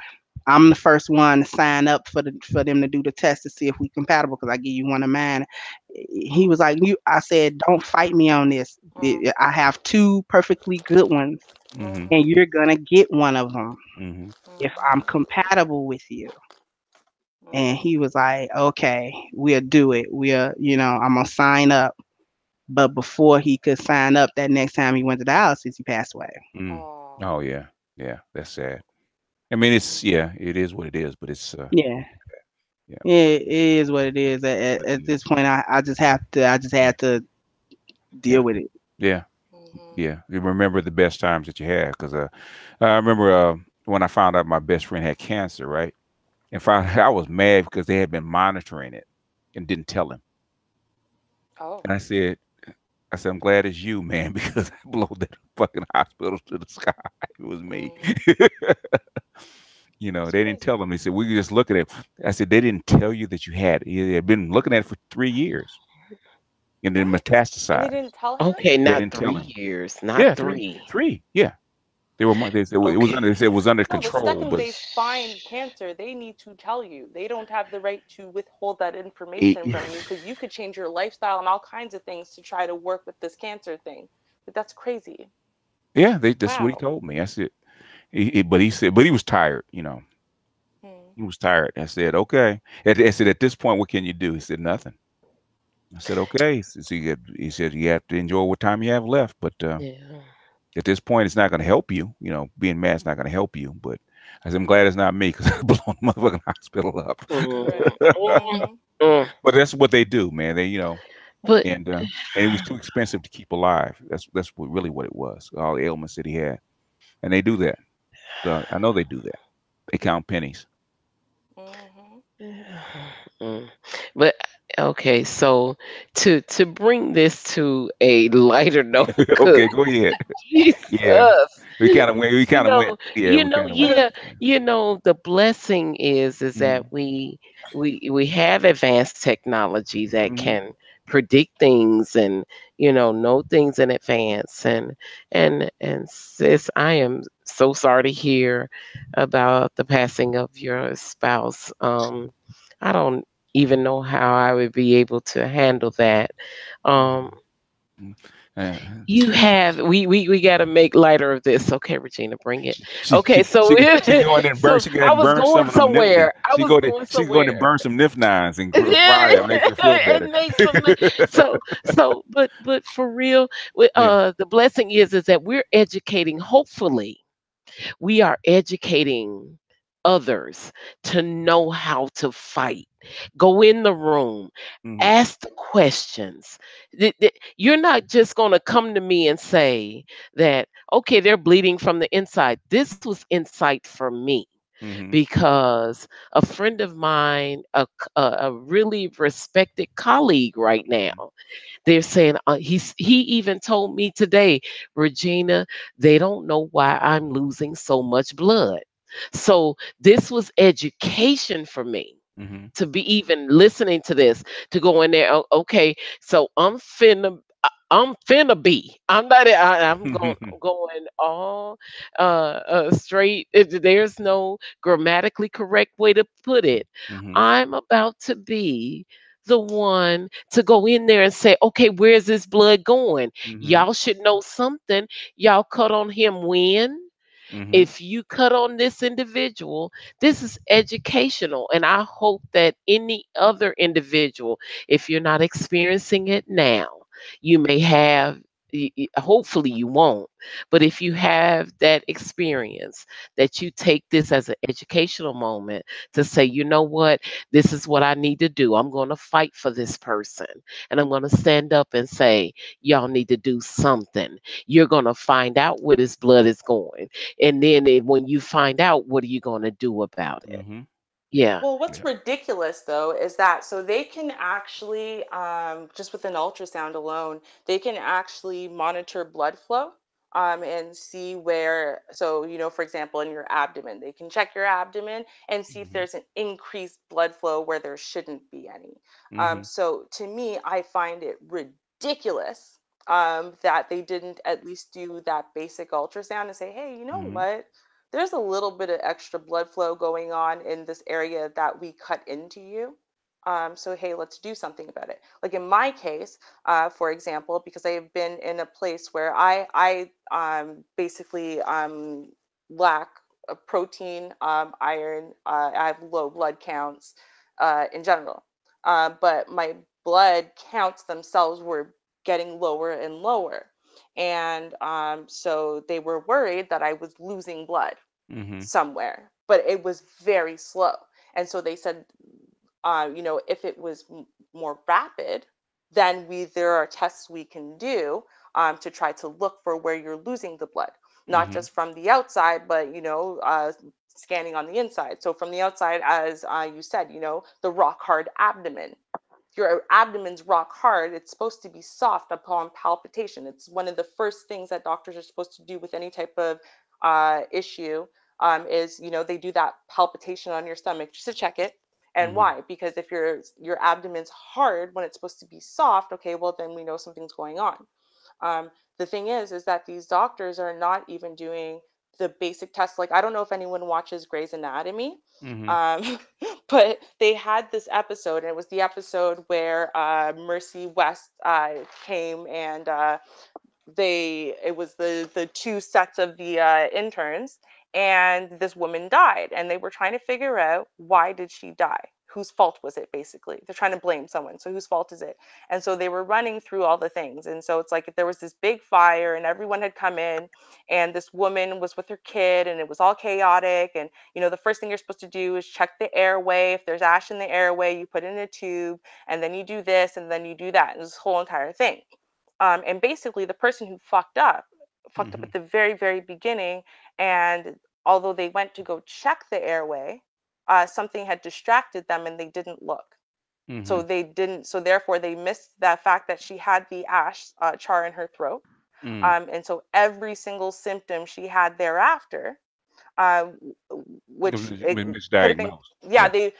I'm the first one to sign up for them to do the test to see if we compatible because I give you one of mine. He was like, you. I said, don't fight me on this. Mm. I have two perfectly good ones, Mm-hmm. and Mhm. you're gonna get one of them Mm-hmm. if I'm Mhm. compatible with you. And Mhm. he was like, okay, we'll do it. I'm gonna sign up. But before he could sign up, that next time he went to dialysis, he passed away. Mm. Oh. Oh yeah. Yeah. That's sad. I mean, it's yeah, it is what it is, but it's Yeah. yeah, It is what it is. At yeah, this point, I just had to deal yeah, with it. yeah, Mhm. yeah. You remember the best times that you had because I remember when I found out my best friend had cancer, right? And found I was mad because they had been monitoring it and didn't tell him. Oh. And I said, I'm glad it's you, man, because I blew that fucking hospital to the sky. It was me. Mm. You know, That's they didn't tell crazy. him. They said, we could just look at it. I said, they didn't tell you that you had it. They had been looking at it for 3 years and then What? And they metastasized. didn't tell him? Okay, They not didn't tell him. 3 years, not Yeah, three, three. three. Yeah, they were. They said it was Okay. under. They said it was under No, the control, second but they find cancer, they need to tell you. They don't have the right to withhold that it, information from you because you could change your lifestyle and all kinds of things to try to work with this cancer thing. But that's crazy. yeah, that's what he Wow. told me. I said, but he said, but he was tired. You know, Hmm. he was tired. I said, okay. I said, at this point, what can you do? He said, nothing. I said, okay. He said, you have to enjoy what time you have left, but Yeah. at this point, it's not going to help you. You know, being mad is not going to help you. But I said, I'm glad it's not me because I blown the motherfucking hospital up. Right. Mm, mm, Mm-hmm. mm. But that's what they do, man. They, But and it was too expensive to keep alive. That's really what it was. All the ailments that he had, and they do that. So I know they do that. They count pennies. Mm-hmm. mm. But okay, so to bring this to a lighter note, because Okay, go ahead. Yeah, Jesus, we kind of went. We you kind of know, went. Yeah, we kind of went. yeah, the blessing is that Mm-hmm. we have advanced technology that Mm-hmm. can predict things and know things in advance. And sis, I am so sorry to hear about the passing of your spouse. I don't even know how I would be able to handle that. um Mm-hmm. Uh, you have we got to make lighter of this. Okay, Regina, bring it. Okay, so she go in and burn. so She go ahead I and was burn some going of them. somewhere. I was going She go in and somewhere. burn some nif nines and fry Yeah, it. Make her feel better. and make some. But for real, Yeah. the blessing is that we're educating. Hopefully, we are educating others to know how to fight. Go in the room, Mm-hmm. ask the questions. You're not just going to come to me and say that, okay, they're bleeding from the inside. This was insight for me Mm-hmm. because a friend of mine, a really respected colleague right now, they're saying he even told me today, Regina, they don't know why I'm losing so much blood. So this was education for me Mm-hmm. to be even listening to this, to go in there. Okay, so I'm finna. I'm finna be. I'm not. I'm going all straight. There's no grammatically correct way to put it. Mhm. I'm about to be the one to go in there and say, okay, where's this blood going? Mhm. Y'all should know something. Y'all cut on him when? Mhm. If you cut on this individual, this is educational. And I hope that any other individual, if you're not experiencing it now, you may have. Hopefully you won't, but if you have that experience, that you take this as an educational moment to say, you know what, this is what I need to do. I'm going to fight for this person, and I'm going to stand up and say, y'all need to do something. You're going to find out where this blood is going, and then when you find out, what are you going to do about it? Mhm. Yeah. Well, what's Yeah. ridiculous though is that so they can actually, just with an ultrasound alone, they can actually monitor blood flow, and see where, so, for example, in your abdomen, they can check your abdomen and see if Mhm. there's an increased blood flow where there shouldn't be any. Mhm. So to me, I find it ridiculous, that they didn't at least do that basic ultrasound and say, hey, you know Mhm. what? There's a little bit of extra blood flow going on in this area that we cut into you. So, hey, let's do something about it. Like in my case, for example, because I have been in a place where I basically lack protein, iron, I have low blood counts in general. But my blood counts themselves were getting lower and lower. And so they were worried that I was losing blood Mhm. somewhere, but it was very slow. And so they said, if it was more rapid, then there are tests we can do, to try to look for where you're losing the blood, not Mhm. just from the outside, but scanning on the inside. So from the outside, as you said, the rock hard abdomen, your abdomen's rock hard. It's supposed to be soft upon palpitation. It's one of the first things that doctors are supposed to do with any type of issue, is, they do that palpitation on your stomach just to check it. And Mhm. why? Because if your abdomen's hard when it's supposed to be soft, okay, well then we know something's going on. The thing is that these doctors are not even doing the basic tests. Like, I don't know if anyone watches Grey's Anatomy, Mhm. um, but they had this episode, and it was the episode where Mercy West came, and it was the two sets of the interns, and this woman died, and they were trying to figure out, why did she die, whose fault was it? Basically, they're trying to blame someone, so whose fault is it? And so they were running through all the things, and so it's like, if there was this big fire and everyone had come in, and this woman was with her kid, and it was all chaotic, and the first thing you're supposed to do is check the airway. If there's ash in the airway, you put it in a tube, and then you do this, and then you do that, and this whole entire thing. And basically, the person who fucked up Mhm. at the very, very beginning. And although they went to go check the airway, something had distracted them and they didn't look. So Mhm. they didn't, so therefore they missed that fact that she had the ash char in her throat. Mm. And so every single symptom she had thereafter, um, It which was it could have been, misdiagnosed. yeah, Yeah. they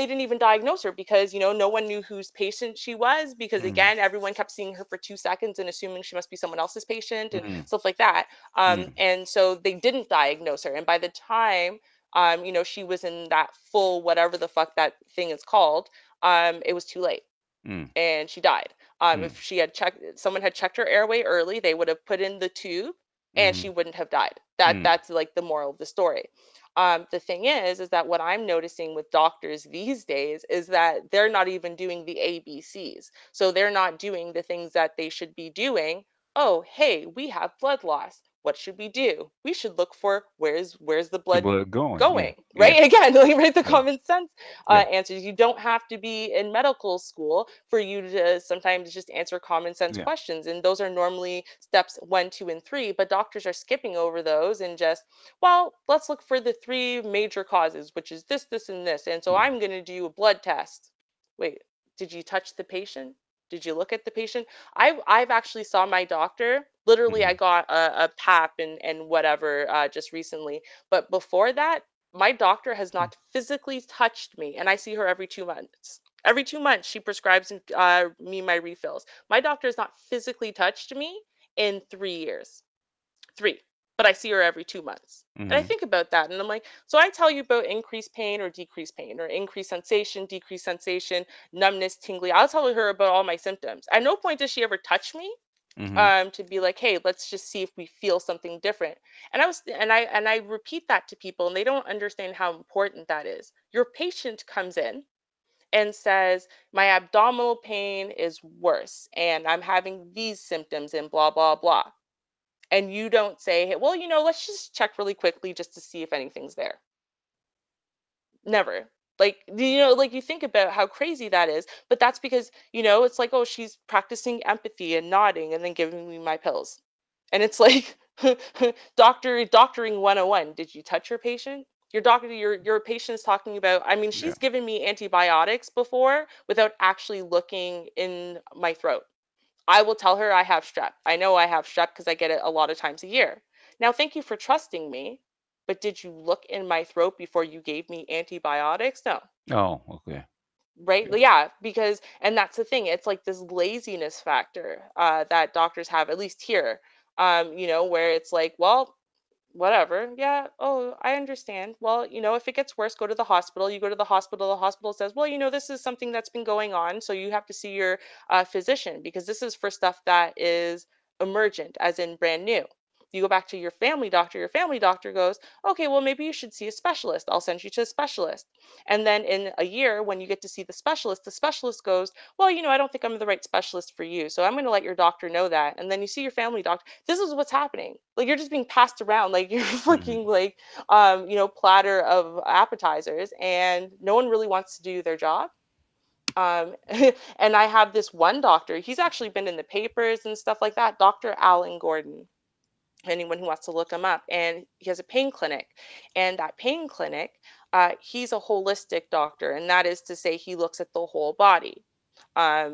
didn't even diagnose her, because no one knew whose patient she was, because Mhm. again, everyone kept seeing her for 2 seconds and assuming she must be someone else's patient and Mm. stuff like that. Mm. And so they didn't diagnose her, and by the time she was in that full whatever the fuck that thing is called, it was too late Mm. and she died. Mm. If someone had checked her airway early, they would have put in the tube, and she Mhm. wouldn't have died. Mm. That's like the moral of the story. The thing is that what I'm noticing with doctors these days is that they're not even doing the ABCs. So they're not doing the things that they should be doing. Oh, hey, we have blood loss. What should we do? We should look for where's the The blood blood going. Yeah. going, Yeah. right? Again, like, right, the Yeah. common sense Yeah. answers. You don't have to be in medical school for you to sometimes just answer common sense Yeah. questions. And those are normally steps 1, 2, and 3, but doctors are skipping over those and just, well, let's look for the three major causes, which is this, and this. And so Yeah. I'm going to do a blood test. Wait, did you touch the patient? Did you look at the patient? I've actually saw my doctor. Literally, I Mhm. got a pap and whatever just recently. But before that, my doctor has not physically touched me, and I see her every 2 months. Every 2 months, she prescribes me my refills. My doctor has not physically touched me in 3 years. Three. But I see her every 2 months. And I think about that and I'm like, so I tell you about increased pain or decreased pain or increased sensation, decreased sensation, numbness, tingling. I'll tell her about all my symptoms. At no point does she ever touch me to be like, hey, let's just see if we feel something different. And I repeat that to people and they don't understand how important that is. Your patient comes in and says, my abdominal pain is worse and I'm having these symptoms and blah, blah, blah. And you don't say, hey, well, let's just check really quickly just to see if anything's there. Never. Like, like you think about how crazy that is, but that's because, it's like, oh, she's practicing empathy and nodding and then giving me my pills. And it's like, doctoring 101. Did you touch your patient? Your patient is talking about, I mean, she's given me antibiotics before without actually looking in my throat. I will tell her I have strep. I know I have strep because I get it a lot of times a year. Now, thank you for trusting me, but did you look in my throat before you gave me antibiotics? No. Oh, okay. Right? Okay. Yeah, because, and that's the thing, it's like this laziness factor that doctors have, at least here, where it's like, well, whatever. Yeah. Oh, I understand. Well, if it gets worse, go to the hospital. You go to the hospital. The hospital says, well, this is something that's been going on. So you have to see your physician because this is for stuff that is emergent, as in brand new. You go back to your family doctor. Your family doctor goes, okay, well, maybe you should see a specialist. I'll send you to a specialist. And then in a year, when you get to see the specialist goes, well, I don't think I'm the right specialist for you. So I'm going to let your doctor know that. And then you see your family doctor. This is what's happening. Like you're just being passed around like you're freaking like platter of appetizers and no one really wants to do their job. And I have this one doctor, he's actually been in the papers and stuff like that, Dr. Alan Gordon, anyone who wants to look him up. And he has a pain clinic. And that pain clinic, he's a holistic doctor. And that is to say, he looks at the whole body.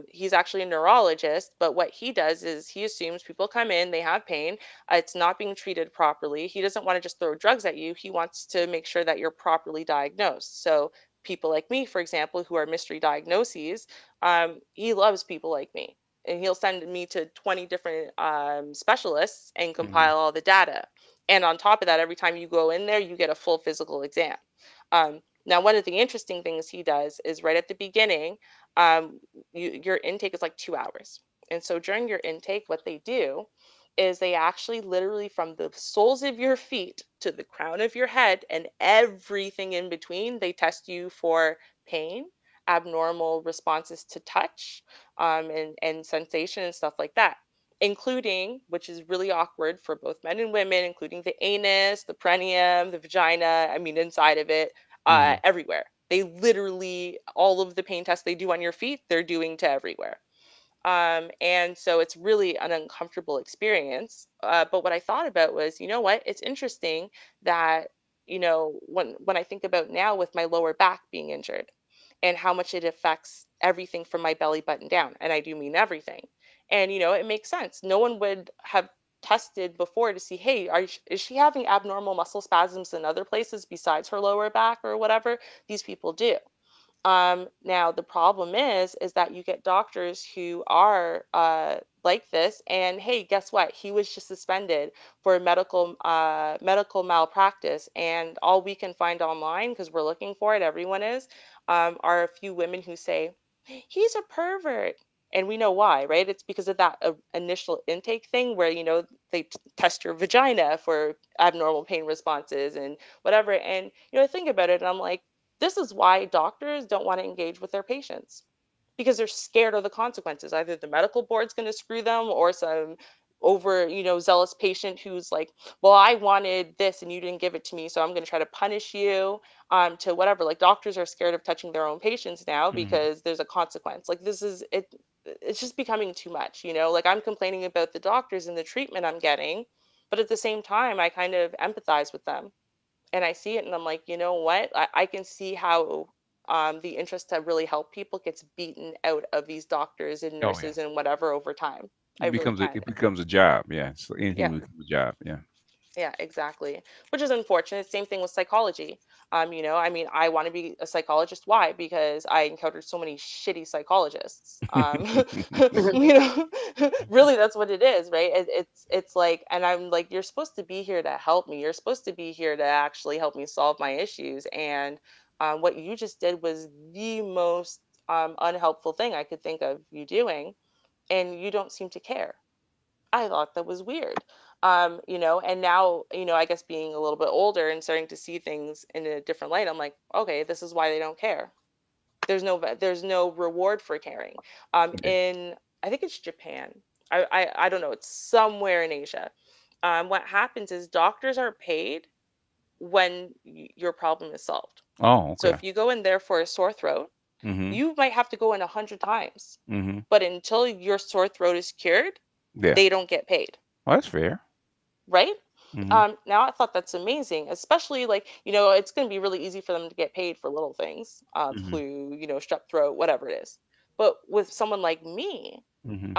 He's actually a neurologist, but what he does is he assumes people come in, they have pain, it's not being treated properly. He doesn't want to just throw drugs at you. He wants to make sure that you're properly diagnosed. So people like me, for example, who are mystery diagnoses, he loves people like me. And he'll send me to 20 different specialists and compile all the data. And on top of that, every time you go in there, you get a full physical exam. Now, one of the interesting things he does is right at the beginning, your intake is like 2 hours. And so during your intake, what they do is they actually literally from the soles of your feet to the crown of your head and everything in between, they test you for pain, abnormal responses to touch, and sensation and stuff like that, including, which is really awkward for both men and women, including the anus, the perineum, the vagina, I mean, inside of it, everywhere. They literally, all of the pain tests they do on your feet, they're doing to everywhere. And so it's really an uncomfortable experience. But what I thought about was, you know what? It's interesting that, when I think about now with my lower back being injured and how much it affects everything from my belly button down, and I do mean everything. And, it makes sense. No one would have tested before to see, hey, is she having abnormal muscle spasms in other places besides her lower back or whatever? These people do. Now the problem is that you get doctors who are like this, and hey, guess what? He was just suspended for medical malpractice, and all we can find online because we're looking for it, everyone is, are a few women who say he's a pervert. And we know why, right? It's because of that initial intake thing where, they test your vagina for abnormal pain responses and whatever. And, I think about it and I'm like, this is why doctors don't want to engage with their patients because they're scared of the consequences. Either the medical board's going to screw them or some over, zealous patient who's like, well, I wanted this and you didn't give it to me, so I'm going to try to punish you, to whatever. Like doctors are scared of touching their own patients now because there's a consequence. Like this is it. It's just becoming too much, like I'm complaining about the doctors and the treatment I'm getting, but at the same time, I kind of empathize with them and I see it and I'm like, you know what? I can see how the interest to really help people gets beaten out of these doctors and Oh yeah. nurses and whatever over time. I really can. It becomes a job. Yeah. So anything Yeah. becomes a job. Yeah. Yeah, exactly. Which is unfortunate. Same thing with psychology. I mean, I want to be a psychologist. Why? Because I encountered so many shitty psychologists. Really, that's what it is, right? It's like, and I'm like, you're supposed to be here to help me. You're supposed to be here to actually help me solve my issues. And what you just did was the most unhelpful thing I could think of you doing, and you don't seem to care. I thought that was weird. And now, I guess being a little bit older and starting to see things in a different light, I'm like, okay, this is why they don't care. There's no reward for caring. Yeah. In I think it's Japan. I don't know. It's somewhere in Asia. What happens is doctors are paid when your problem is solved. Oh, So okay. if you go in there for a sore throat, Mm-hmm. you might have to go in 100 times, Mm-hmm. but until your sore throat is cured, Yeah. they don't get paid. Well, that's fair. Right? Mm-hmm. Now I thought that's amazing, especially like, it's going to be really easy for them to get paid for little things, Mm-hmm. flu, strep throat, whatever it is. But with someone like me, Mm-hmm.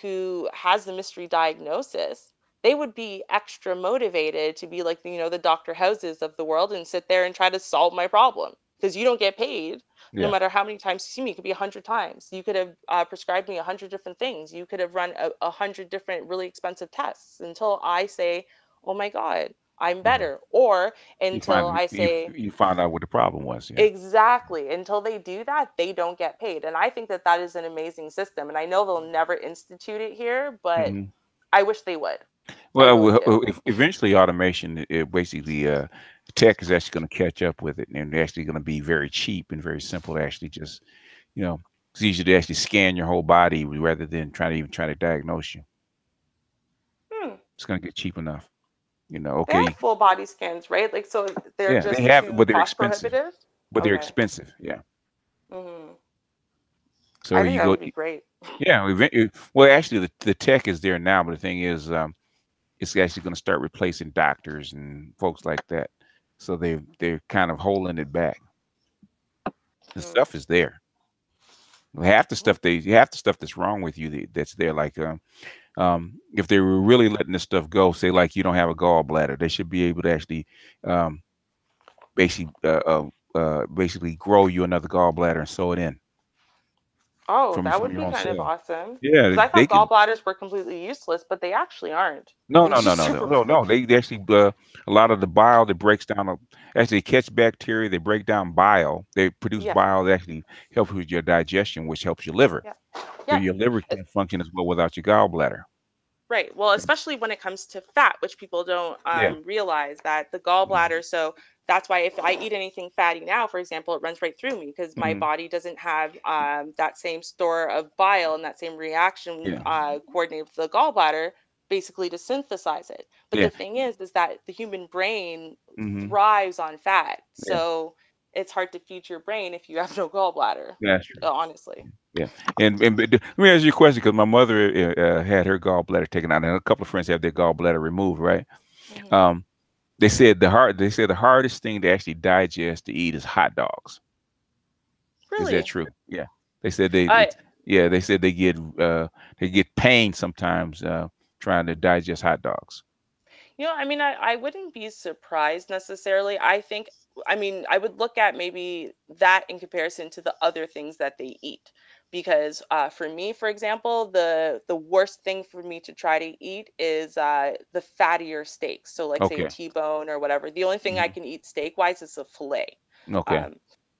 who has the mystery diagnosis, they would be extra motivated to be like, the Dr. Houses of the world and sit there and try to solve my problem because you don't get paid no Yeah. matter how many times you see me. It could be 100 times. You could have prescribed me 100 different things. You could have run 100 different really expensive tests until I say, "Oh my God, I'm Mm-hmm. better," or You until find I you say, you found out what the problem was. Yeah. exactly. Until they do that, they don't get paid. And I think that that is an amazing system. And I know they'll never institute it here, but Mm-hmm. I wish they would. I Well, really do. if eventually automation, basically, tech is actually going to catch up with it, and they're actually going to be very cheap and very simple to actually just, you know, it's easier to actually scan your whole body rather than try to diagnose you. Hmm. It's going to get cheap enough. They have Okay, full body scans, right? Like, so they're yeah, they just have, too but they're cost expensive. prohibitive? But they're Okay. expensive. Yeah. Hmm. So I think you that go, would be great. yeah. Well, actually, the tech is there now, but the thing is, it's actually going to start replacing doctors and folks like that. So they're kind of holding it back. The Hmm. stuff is there. Half the stuff that's wrong with you that's there. Like if they were really letting this stuff go, say like you don't have a gallbladder, they should be able to actually um, basically basically grow you another gallbladder and sew it in Oh, from that from would your be own kind of cell. awesome. Yeah, Because I they thought can. gallbladders were completely useless, but they actually aren't. No, They're no, no, just no, no, super. no, no. They actually a lot of the bile that breaks down. Actually, they catch bacteria. They break down bile. They produce Yeah, bile that actually helps with your digestion, which helps your liver. yeah, So yeah. your liver Uh, can't function as well without your gallbladder. Right. Well, especially when it comes to fat, which people don't Yeah. realize that the Hmm. gallbladder. So that's why if I eat anything fatty now, for example, it runs right through me because my Hmm. body doesn't have that same store of bile and that same reaction Yeah. coordinated with the gallbladder basically to synthesize it. But Yeah. the thing is that the human brain Hmm. thrives on fat. Yeah. So it's hard to feed your brain if you have no gallbladder, That's true. honestly. Yeah. And but let me ask you a question because my mother had her gallbladder taken out, and a couple of friends have their gallbladder removed. Right. Hmm. Um, They said the hardest thing to actually digest to eat is hot dogs. Is that Really? true? Yeah. They said they I it's yeah, they said they get pain sometimes trying to digest hot dogs. I mean, I wouldn't be surprised necessarily. I mean, I would look at maybe that in comparison to the other things that they eat. Because for me, for example, the worst thing for me to try to eat is the fattier steaks. So, like, say, a Okay. T-bone or whatever. The only thing I Hmm. can eat steak-wise is a fillet. Okay. Um,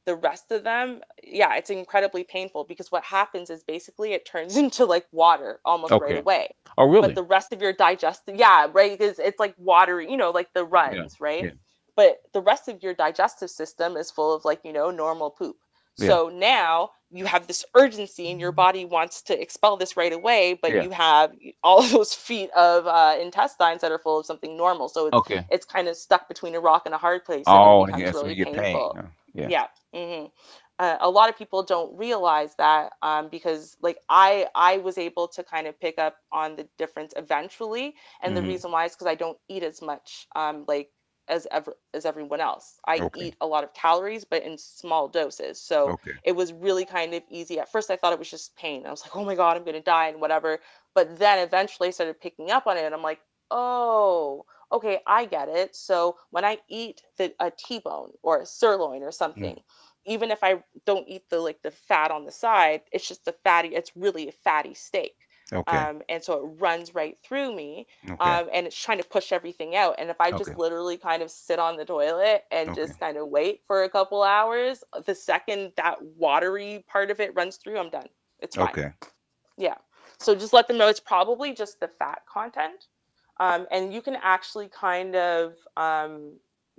the rest of them, yeah, it's incredibly painful because what happens is basically it turns into like water almost right Okay. away, Oh, but really? the rest of your digestive, yeah, right, because it's like watery, like the Yeah. runs, right? Yeah. But the rest of your digestive system is full of like, normal poop. Yeah. So now you have this urgency and your body wants to expel this right away, but Yeah. you have all of those feet of intestines that are full of something normal. So it's Okay. it's kind of stuck between a rock and a hard place and it Oh, becomes yeah. So really you get pain. painful. Yeah. Yeah. A lot of people don't realize that because like I was able to kind of pick up on the difference eventually, and the Hmm. reason why is because I don't eat as much like as everyone else. I Okay. eat a lot of calories but in small doses, so Okay. it was really kind of easy. At first I thought it was just pain. I was like, oh my God, I'm gonna die and whatever. But then eventually I started picking up on it and I'm like, oh, okay, I get it. So when I eat a T-bone or a sirloin or something, even if I don't eat the fat on the side, it's just a fatty. It's really a fatty steak. Okay. And so it runs right through me, Okay. and it's trying to push everything out. And if I Okay. just literally kind of sit on the toilet and Okay. just kind of wait for a couple hours, the second that watery part of it runs through, I'm done. It's fine. Okay. Yeah. So just let them know it's probably just the fat content. And you can actually kind of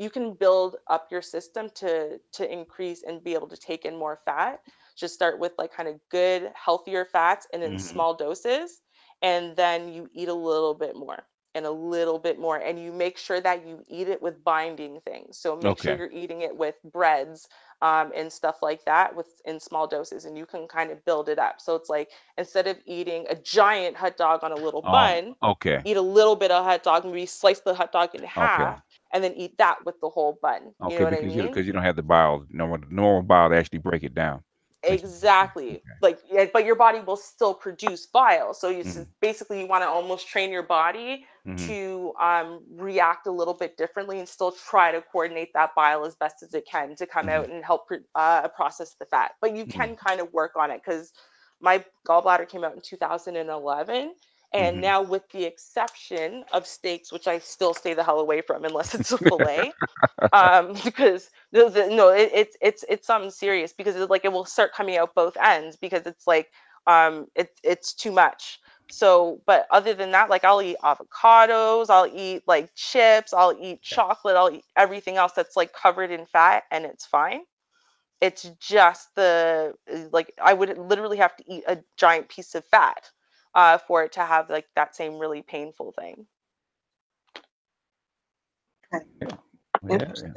you can build up your system to increase and be able to take in more fat. Just start with like kind of good, healthier fats and in Mm-hmm. small doses, and then you eat a little bit more and a little bit more, and you make sure that you eat it with binding things. So make sure Okay. you're eating it with breads and stuff like that with in small doses, and you can kind of build it up. So it's like instead of eating a giant hot dog on a little bun, Okay. eat a little bit of hot dog, maybe slice the hot dog in Okay. half, and then eat that with the whole bun. You know Okay. what I Because mean? you don't have the bile, normal bile to actually break it down. Exactly. Okay. Like, yeah, but your body will still produce bile. So Mm-hmm. basically, you want to almost train your body Mm-hmm. to react a little bit differently and still try to coordinate that bile as best as it can to come Mm-hmm. out and help process the fat. But you Mm-hmm. can kind of work on it because my gallbladder came out in 2011. And Mm-hmm. now, with the exception of steaks, which I still stay the hell away from unless it's a fillet, because no, it's something serious because it will start coming out both ends because it's like it's too much. So, but other than that, like I'll eat avocados, I'll eat like chips, I'll eat chocolate, I'll eat everything else that's like covered in fat, and it's fine. It's just like I would literally have to eat a giant piece of fat for it to have like that same really painful thing. Okay. Yeah. Interesting.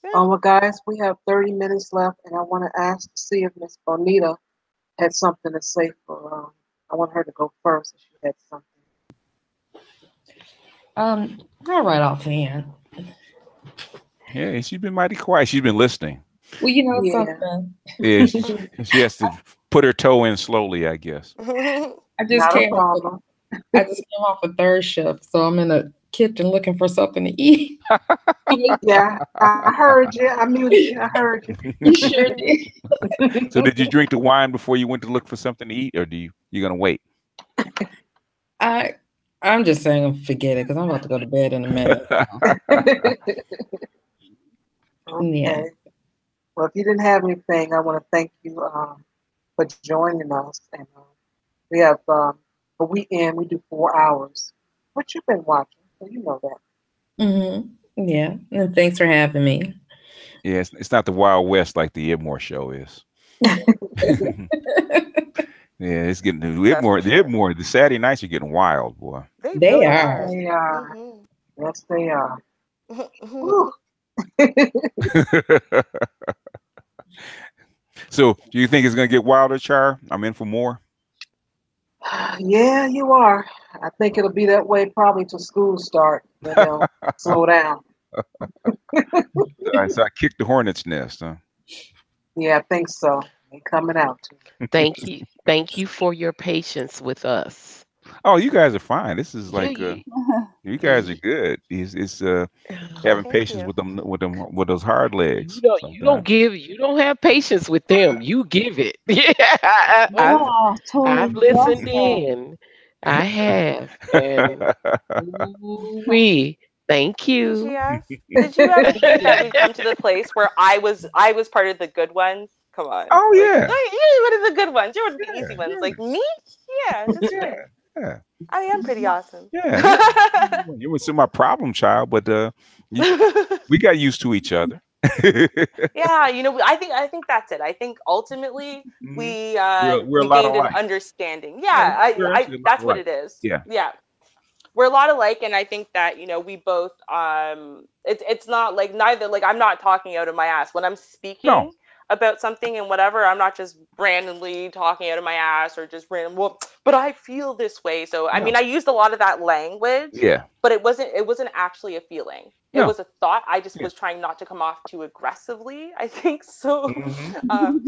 Yeah. Well, guys, we have 30 minutes left, and I want to ask to see if Miss Bonita had something to say for. I want her to go first if she had something. Not right offhand. Yeah. She's been mighty quiet. She's been listening. Well, you know Yeah. something. Yeah. She has to put her toe in slowly, I guess. I just Not a came off. problem. I just came off a third shift, so I'm in the kitchen looking for something to eat. Yeah, I heard you. I muted you. I heard you. You sure did. So did you drink the wine before you went to look for something to eat, or you gonna wait? I'm just saying, forget it, because I'm about to go to bed in a minute. Yeah. Okay. Well, if you didn't have anything, I want to thank you for joining us. And we have a weekend. We do 4 hours, which you've been watching, so you know that. Yeah. And thanks for having me. Yeah, it's not the Wild West like the IBMOR show is. Yeah, it's getting the IBMOR. The IBMOR. The Saturday nights are getting wild, boy. They They really are. They are. Yes, they are. are. So, do you think it's gonna get wilder, Char? I'm in for more. Yeah, you are. I think it'll be that way probably till school start. Then they'll slow down. All right, so I kicked the hornet's nest, huh? Yeah, I think so. They coming out. Thank you for your patience with us. Oh, you guys are fine. This is Yeah, like you guys are good. It's having Thank patience you. with those hard legs sometimes. you don't have patience with them. You give it. Yeah, Yeah, totally I've get listened that. in. I have, and we thank you. GS, did you ever think that we'd come to the place where I was part of the good ones? Come on, Oh like yeah, you're one of the good ones. You're one of the easy ones. yeah, Like me? Yeah, just yeah, me. yeah, I am pretty awesome. yeah, yeah. You were still my problem child, but we got used to each other. Yeah, I think that's it. I think ultimately Hmm. we We're a we lot gained an alike. understanding. Yeah, Yeah, we're I actually a lot that's what alike. it is. Yeah. Yeah. We're a lot alike, and I think that we both it's not like neither, like I'm not talking out of my ass when I'm No. speaking about something and whatever. I'm not just randomly talking out of my ass or just random, well, but I feel this way. So I No. mean, I used a lot of that language, Yeah. but it wasn't actually a feeling. It No. was a thought. I just Yeah. was trying not to come off too aggressively, I think. So Hmm.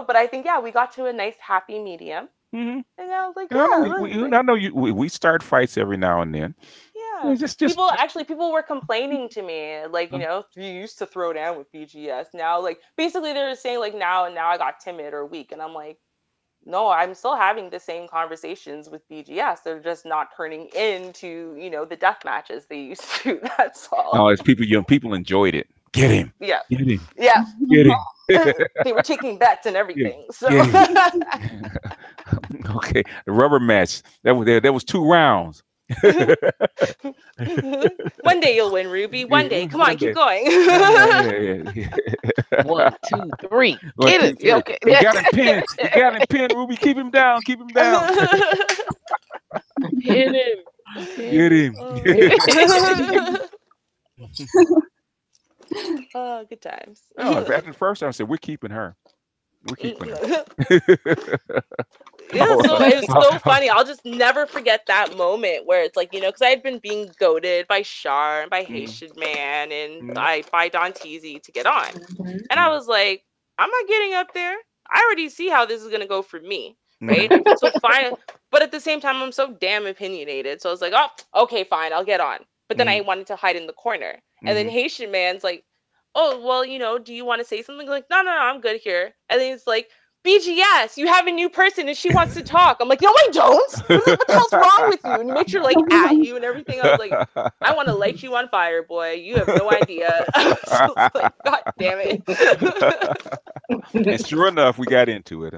but I think, yeah, we got to a nice happy medium. Hmm. And I was like, I know yeah, I know we start fights every now and then. Yeah. Just People were complaining to me, like, you know, you used to throw down with BGS. Now, like, basically they were saying like now I got timid or weak. And I'm like, no, I'm still having the same conversations with BGS. They're just not turning into, you know, the death matches they used to. That's all. no, it's people. Young people enjoyed it. Get him. Yeah. Get him. Yeah. Get him. They were taking bets and everything. So Get him. Okay, the rubber match. That was there. That was 2 rounds. one day you'll win, Ruby. One day. Come on, keep going. Yeah. 1, 2, 3. 1, Get 2, it. 3. Okay. You got him pinned. You got him pinned, Ruby. Keep him down. Keep him down. Hit him. Get him. Oh, good times. No, after the first, I said, we're keeping her. We're keeping her. It was so funny. I'll just never forget that moment where it's like, you know, because I had been being goaded by Shar and by Haitian Man and by Don Teasy to get on. And I was like, I'm not getting up there. I already see how this is going to go for me. Right. So fine. But at the same time, I'm so damn opinionated. So I was like, oh, okay, fine. I'll get on. But then I wanted to hide in the corner. And then Haitian Man's like, oh, well, you know, do you want to say something? Like, no, I'm good here. And then it's like, BGS, you have a new person and she wants to talk. I'm like, no, I don't. What the hell's wrong with you? And it makes her like at you and everything. I was like, I want to light you on fire, boy. You have no idea. I was like, God damn it. And sure enough, we got into it.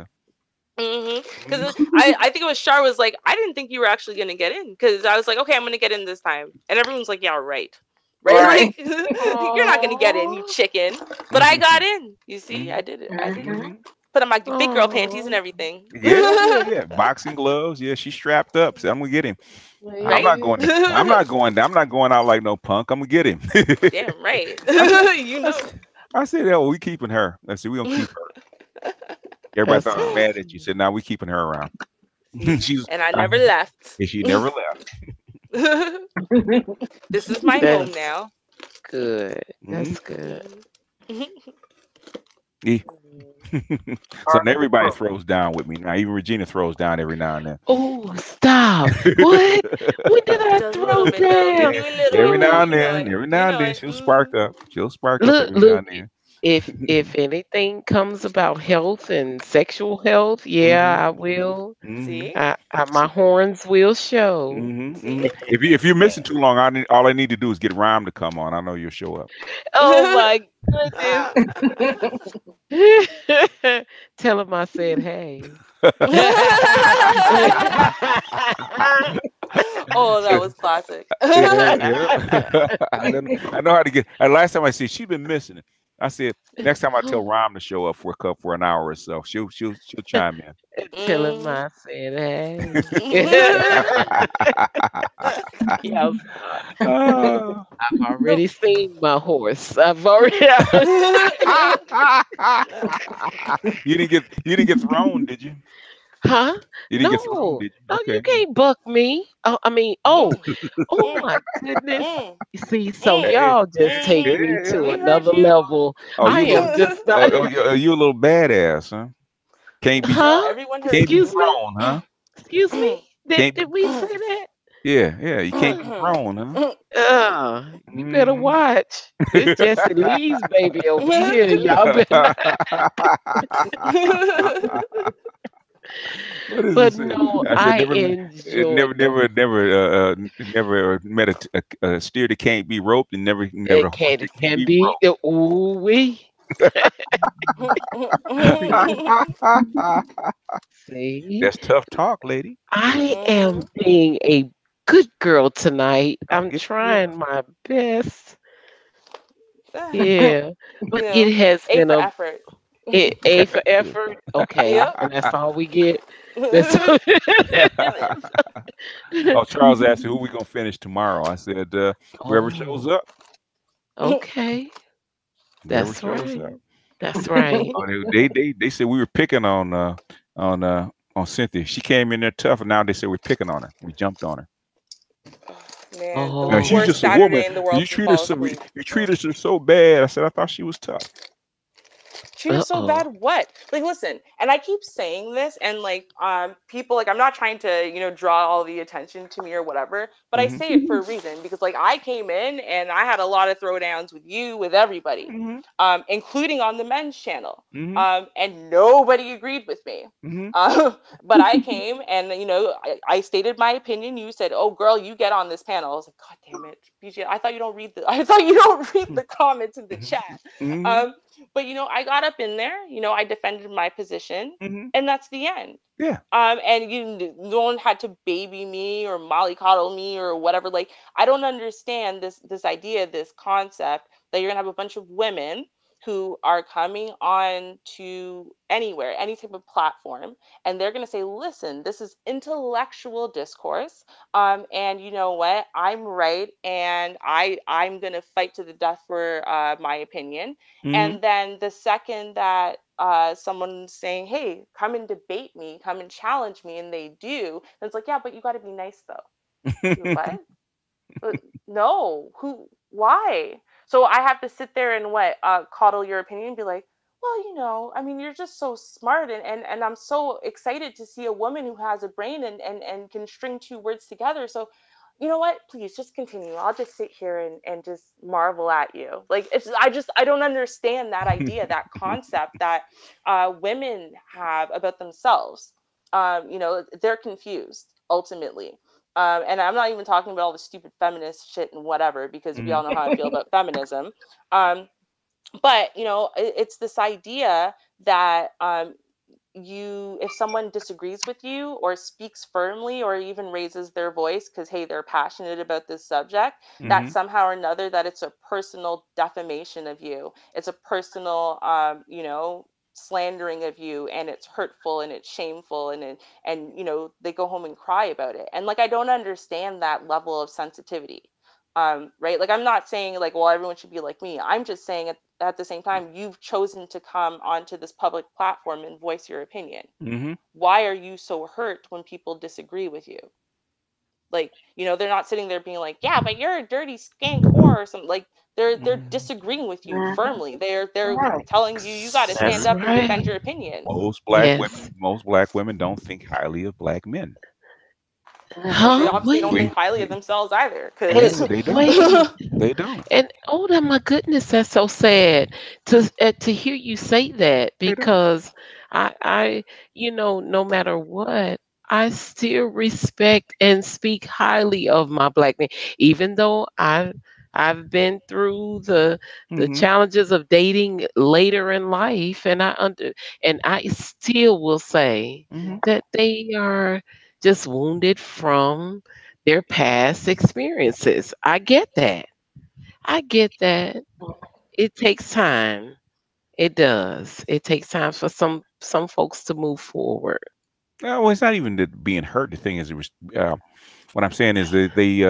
Because I think it was Shar was like, I didn't think you were actually going to get in. Because I was like, okay, I'm going to get in this time. And everyone's like, yeah, right. Right? Like, you're not going to get in, you chicken. But I got in. You see, I did it. Put on my big girl panties and everything. Yeah. Boxing gloves. Yeah, she's strapped up. So I'm gonna get him. Right? I'm not going out like no punk. I'm gonna get him. Damn right. You know. I said, oh, we keeping her. I said, we gonna keep her. Everybody thought I was mad at you. Said, now we keeping her around. And I never left. She never left. This is my home now. Good. That's good. So everybody throws down with me now. Even Regina throws down every now and then. Oh, stop! What? What did I throw down? Every now and then, she'll spark up. She'll spark up every now and then. If anything comes about health and sexual health, I will. See, my horns will show. If you're missing too long, all I need to do is get Rhyme to come on. I know you'll show up. Oh my goodness! Tell him I said hey. Oh, that was classic. I know how to get. Last time I see, she's been missing it. I said, next time I tell Rom to show up for an hour or so, she'll chime in. Tell him I said hey. I've already seen my horse. I've already. You didn't get thrown, did you? Huh? You didn't get thrown, did you? No, you can't buck me. Oh my goodness. You see, so y'all just take me to another level. I am just not. You a little badass, huh? Can't be thrown, huh? Excuse me. Did we say that? Yeah, you can't be thrown, huh? You better watch. It's Jesse Lee's baby over here. Y'all better. But no, I enjoy. Never met a steer that can't be roped, and never can be. Ooh wee. See, that's tough talk, lady. I am being a good girl tonight. I'm trying my best. Yeah, but it has been a effort. A for effort. Okay, and that's all we get. Charles asked who we gonna finish tomorrow. I said whoever shows up. Okay, that's right. That's right. They said we were picking on Cynthia. She came in there tough, and now they said we're picking on her. We jumped on her. Man, she's just a woman. You treat her so bad. I said I thought she was tough. treat us so bad, what? Like, listen, and I keep saying this, and like, people, like, I'm not trying to, draw all the attention to me or whatever, but I say it for a reason, because like, I came in and I had a lot of throwdowns with you, with everybody, including on the men's channel, and nobody agreed with me. But I came and I stated my opinion. You said, "Oh, girl, you get on this panel." I was like, "God damn it, BJ! I thought you don't read the I thought you don't read the comments in the chat." But I got up in there. I defended my position, and that's the end. Yeah. And no one had to baby me or mollycoddle me or whatever. Like, I don't understand this idea, this concept that you're gonna have a bunch of women who are coming on to anywhere, any type of platform, and they're going to say, listen, this is intellectual discourse, and you know what, I'm right, and I'm going to fight to the death for my opinion. And then the second that someone's saying, hey, come and debate me, come and challenge me, and they do, then it's like, yeah, but you got to be nice though. What? No, why? So I have to sit there and coddle your opinion and be like, well, I mean, you're just so smart, and I'm so excited to see a woman who has a brain and can string two words together. So, you know what? Please just continue. I'll just sit here and just marvel at you. Like, I don't understand that idea, that concept that women have about themselves. They're confused ultimately. And I'm not even talking about all the stupid feminist shit and whatever, because we all know how I feel about feminism. But it's this idea that if someone disagrees with you or speaks firmly or even raises their voice because, hey, they're passionate about this subject, that somehow or another, that it's a personal defamation of you. It's a personal, slandering of you, and it's hurtful and it's shameful, and they go home and cry about it. And like, I don't understand that level of sensitivity. Right? Like, I'm not saying like, well, everyone should be like me. I'm just saying at the same time, you've chosen to come onto this public platform and voice your opinion. Why are you so hurt when people disagree with you? Like, they're not sitting there being like, yeah, but you're a dirty skank whore or something. Like, they're disagreeing with you firmly. They're telling you got to stand up and defend your opinion. Most black women don't think highly of black men. They obviously don't think highly of themselves either. They don't. They don't. And oh my goodness, that's so sad to hear you say that, because I no matter what, I still respect and speak highly of my black man, even though I've been through the challenges of dating later in life, and I still will say that they are just wounded from their past experiences. I get that. I get that. It takes time. It does. It takes time for some folks to move forward. Well, it's not even being hurt. The thing is, what I'm saying is that they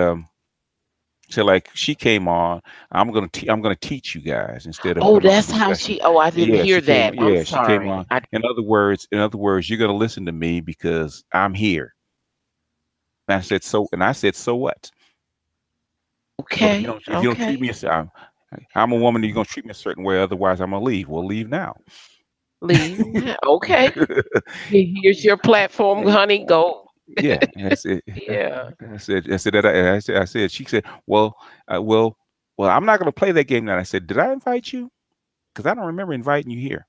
so like she came on. I'm gonna teach you guys instead of Oh, having a that's how discussion. she. Oh, I didn't hear that. I'm She came sorry. on. In other words, you're gonna listen to me because I'm here. And I said, so what? So if Okay. you don't treat me I'm a woman, you're gonna treat me a certain way, otherwise I'm gonna leave. We'll leave now. Leave. Okay. Here's your platform, honey. Go. Yeah, that's it. Yeah. I said, she said, well, I'm not gonna play that game now. I said, did I invite you? Because I don't remember inviting you here.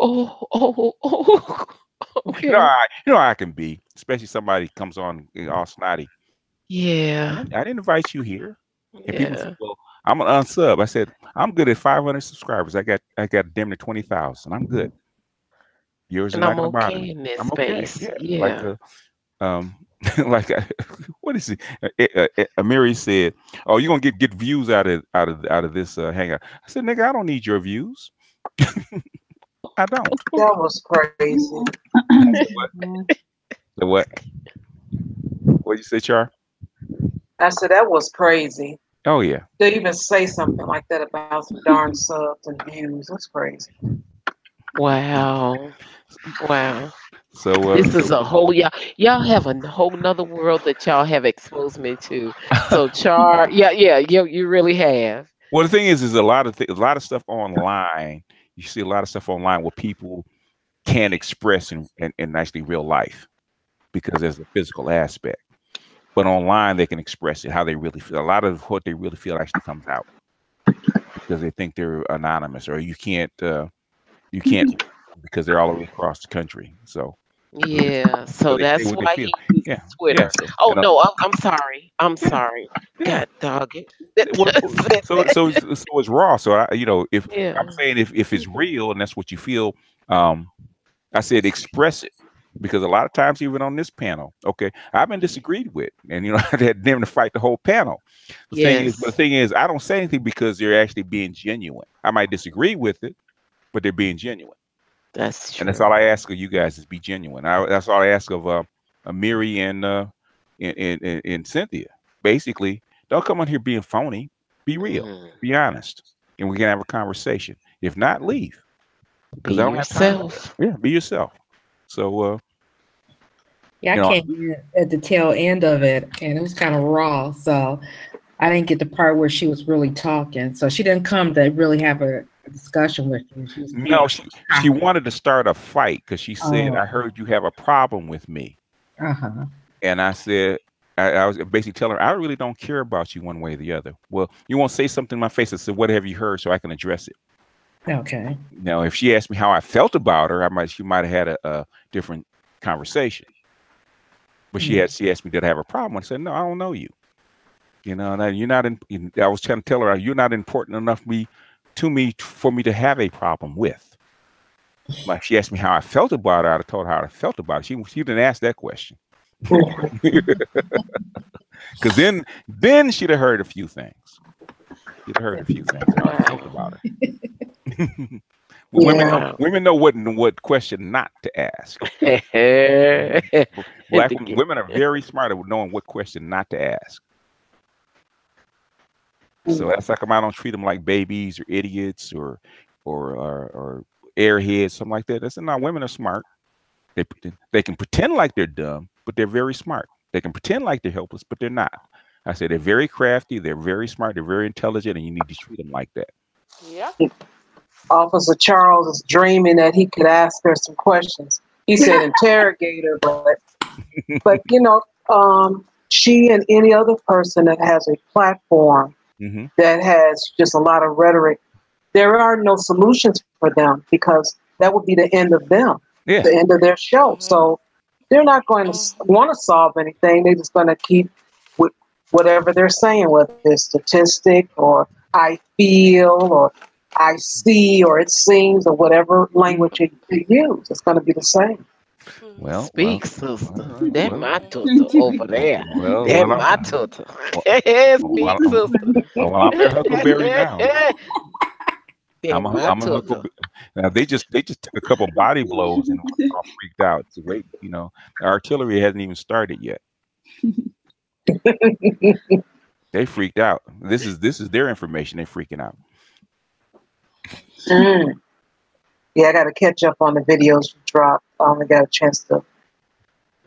Oh. Okay. You know how I can be, especially somebody comes on all snotty. Yeah. I didn't invite you here. And people say, Yeah. well, I'm an unsub. I said, I'm good at 500 subscribers. I got damn near 20,000. I'm good. Yours is And not I'm gonna bother okay me. in this I'm okay. space. Yeah, like Yeah. um, like what is it? Amiri said, "Oh, you're gonna get views out of this hangout." I said, "Nigga, I don't need your views. I don't." That was crazy. I said, "What? The what? What you say, Char?" I said that was crazy. Oh yeah. To even say something like that about some darn subs and views, that's crazy. Wow. Wow. So This is a whole y'all have a whole nother world that y'all have exposed me to. So Char, yeah, you really have. well, the thing is a lot of stuff online You see a lot of stuff online where people can't express in actually real life because there's a physical aspect. But online, they can express it how they really feel. A lot of what they really feel actually comes out because they think they're anonymous, or you can't because they're all the way across the country. So Yeah, so they say that's what they why feel. he uses Yeah, Twitter. yeah. So Oh and no, I'm sorry. I'm yeah, sorry. yeah. God dog it. Well, Said so that. it's raw. So if I'm Yeah. saying if it's real and that's what you feel, um, I said express it because a lot of times even on this panel, okay, I've been disagreed with, and I had them to fight the whole panel. The Yes, thing is, I don't say anything because they're actually being genuine. I might disagree with it, but they're being genuine. that's And that's true. all I ask of you guys is be genuine. That's all I ask of Miri and Cynthia. Basically, don't come on here being phony. Be real. Mm. Be honest, and we can have a conversation. If not, leave Be because I don't have time for yourself. that. Yeah, be yourself. So Yeah, I you know, came in at the tail end of it, and it was kind of raw. So I didn't get the part where she was really talking. So she didn't come to really have a discussion with you. She was kind no, of she wanted to start a fight because she said, oh, "I heard you have a problem with me," uh-huh. and I said. I was basically telling her, I really don't care about you one way or the other. Well, you won't say something in my face. I said, what have you heard so I can address it? Okay. Now, if she asked me how I felt about her, she might have had a different conversation. But Mm. she asked me, did I have a problem? I said, no, I don't know you. And you're not I was trying to tell her, you're not important enough to me for me to have a problem with. Like she asked me how I felt about her, I told her how I felt about her. She didn't ask that question. Because then she'd have heard a few things. She'd have heard a few things how I felt Wow. about her. Wow. Women know what question not to ask. Black women are very smart at knowing what question not to ask. So that's how come I don't treat them like babies or idiots or airheads, something like that. That's not. Women are smart. They can pretend like they're dumb, but they're very smart. They can pretend like they're helpless, but they're not. I said they're very crafty. They're very smart. They're very intelligent, and you need to treat them like that. Yeah. Officer Charles is dreaming that he could ask her some questions. He said interrogate her, but she and any other person that has a platform that has just a lot of rhetoric, there are no solutions for them because that would be the end of them, the end of their show. So they're not going to want to solve anything. They're just going to keep with whatever they're saying, whether it's statistic or I feel or I see or it seems or whatever language you use. It's going to be the same. Speak, sister. That my tutor over there. That my tutor. Speak, sister. I'm their Huckleberry now. That my I'm a tutor. Huckleberry. Now they just took a couple body blows and all freaked out. It's great, the artillery hasn't even started yet. They freaked out. This is their information. They're freaking out. Yeah, I got to catch up on the videos you dropped. I only got a chance to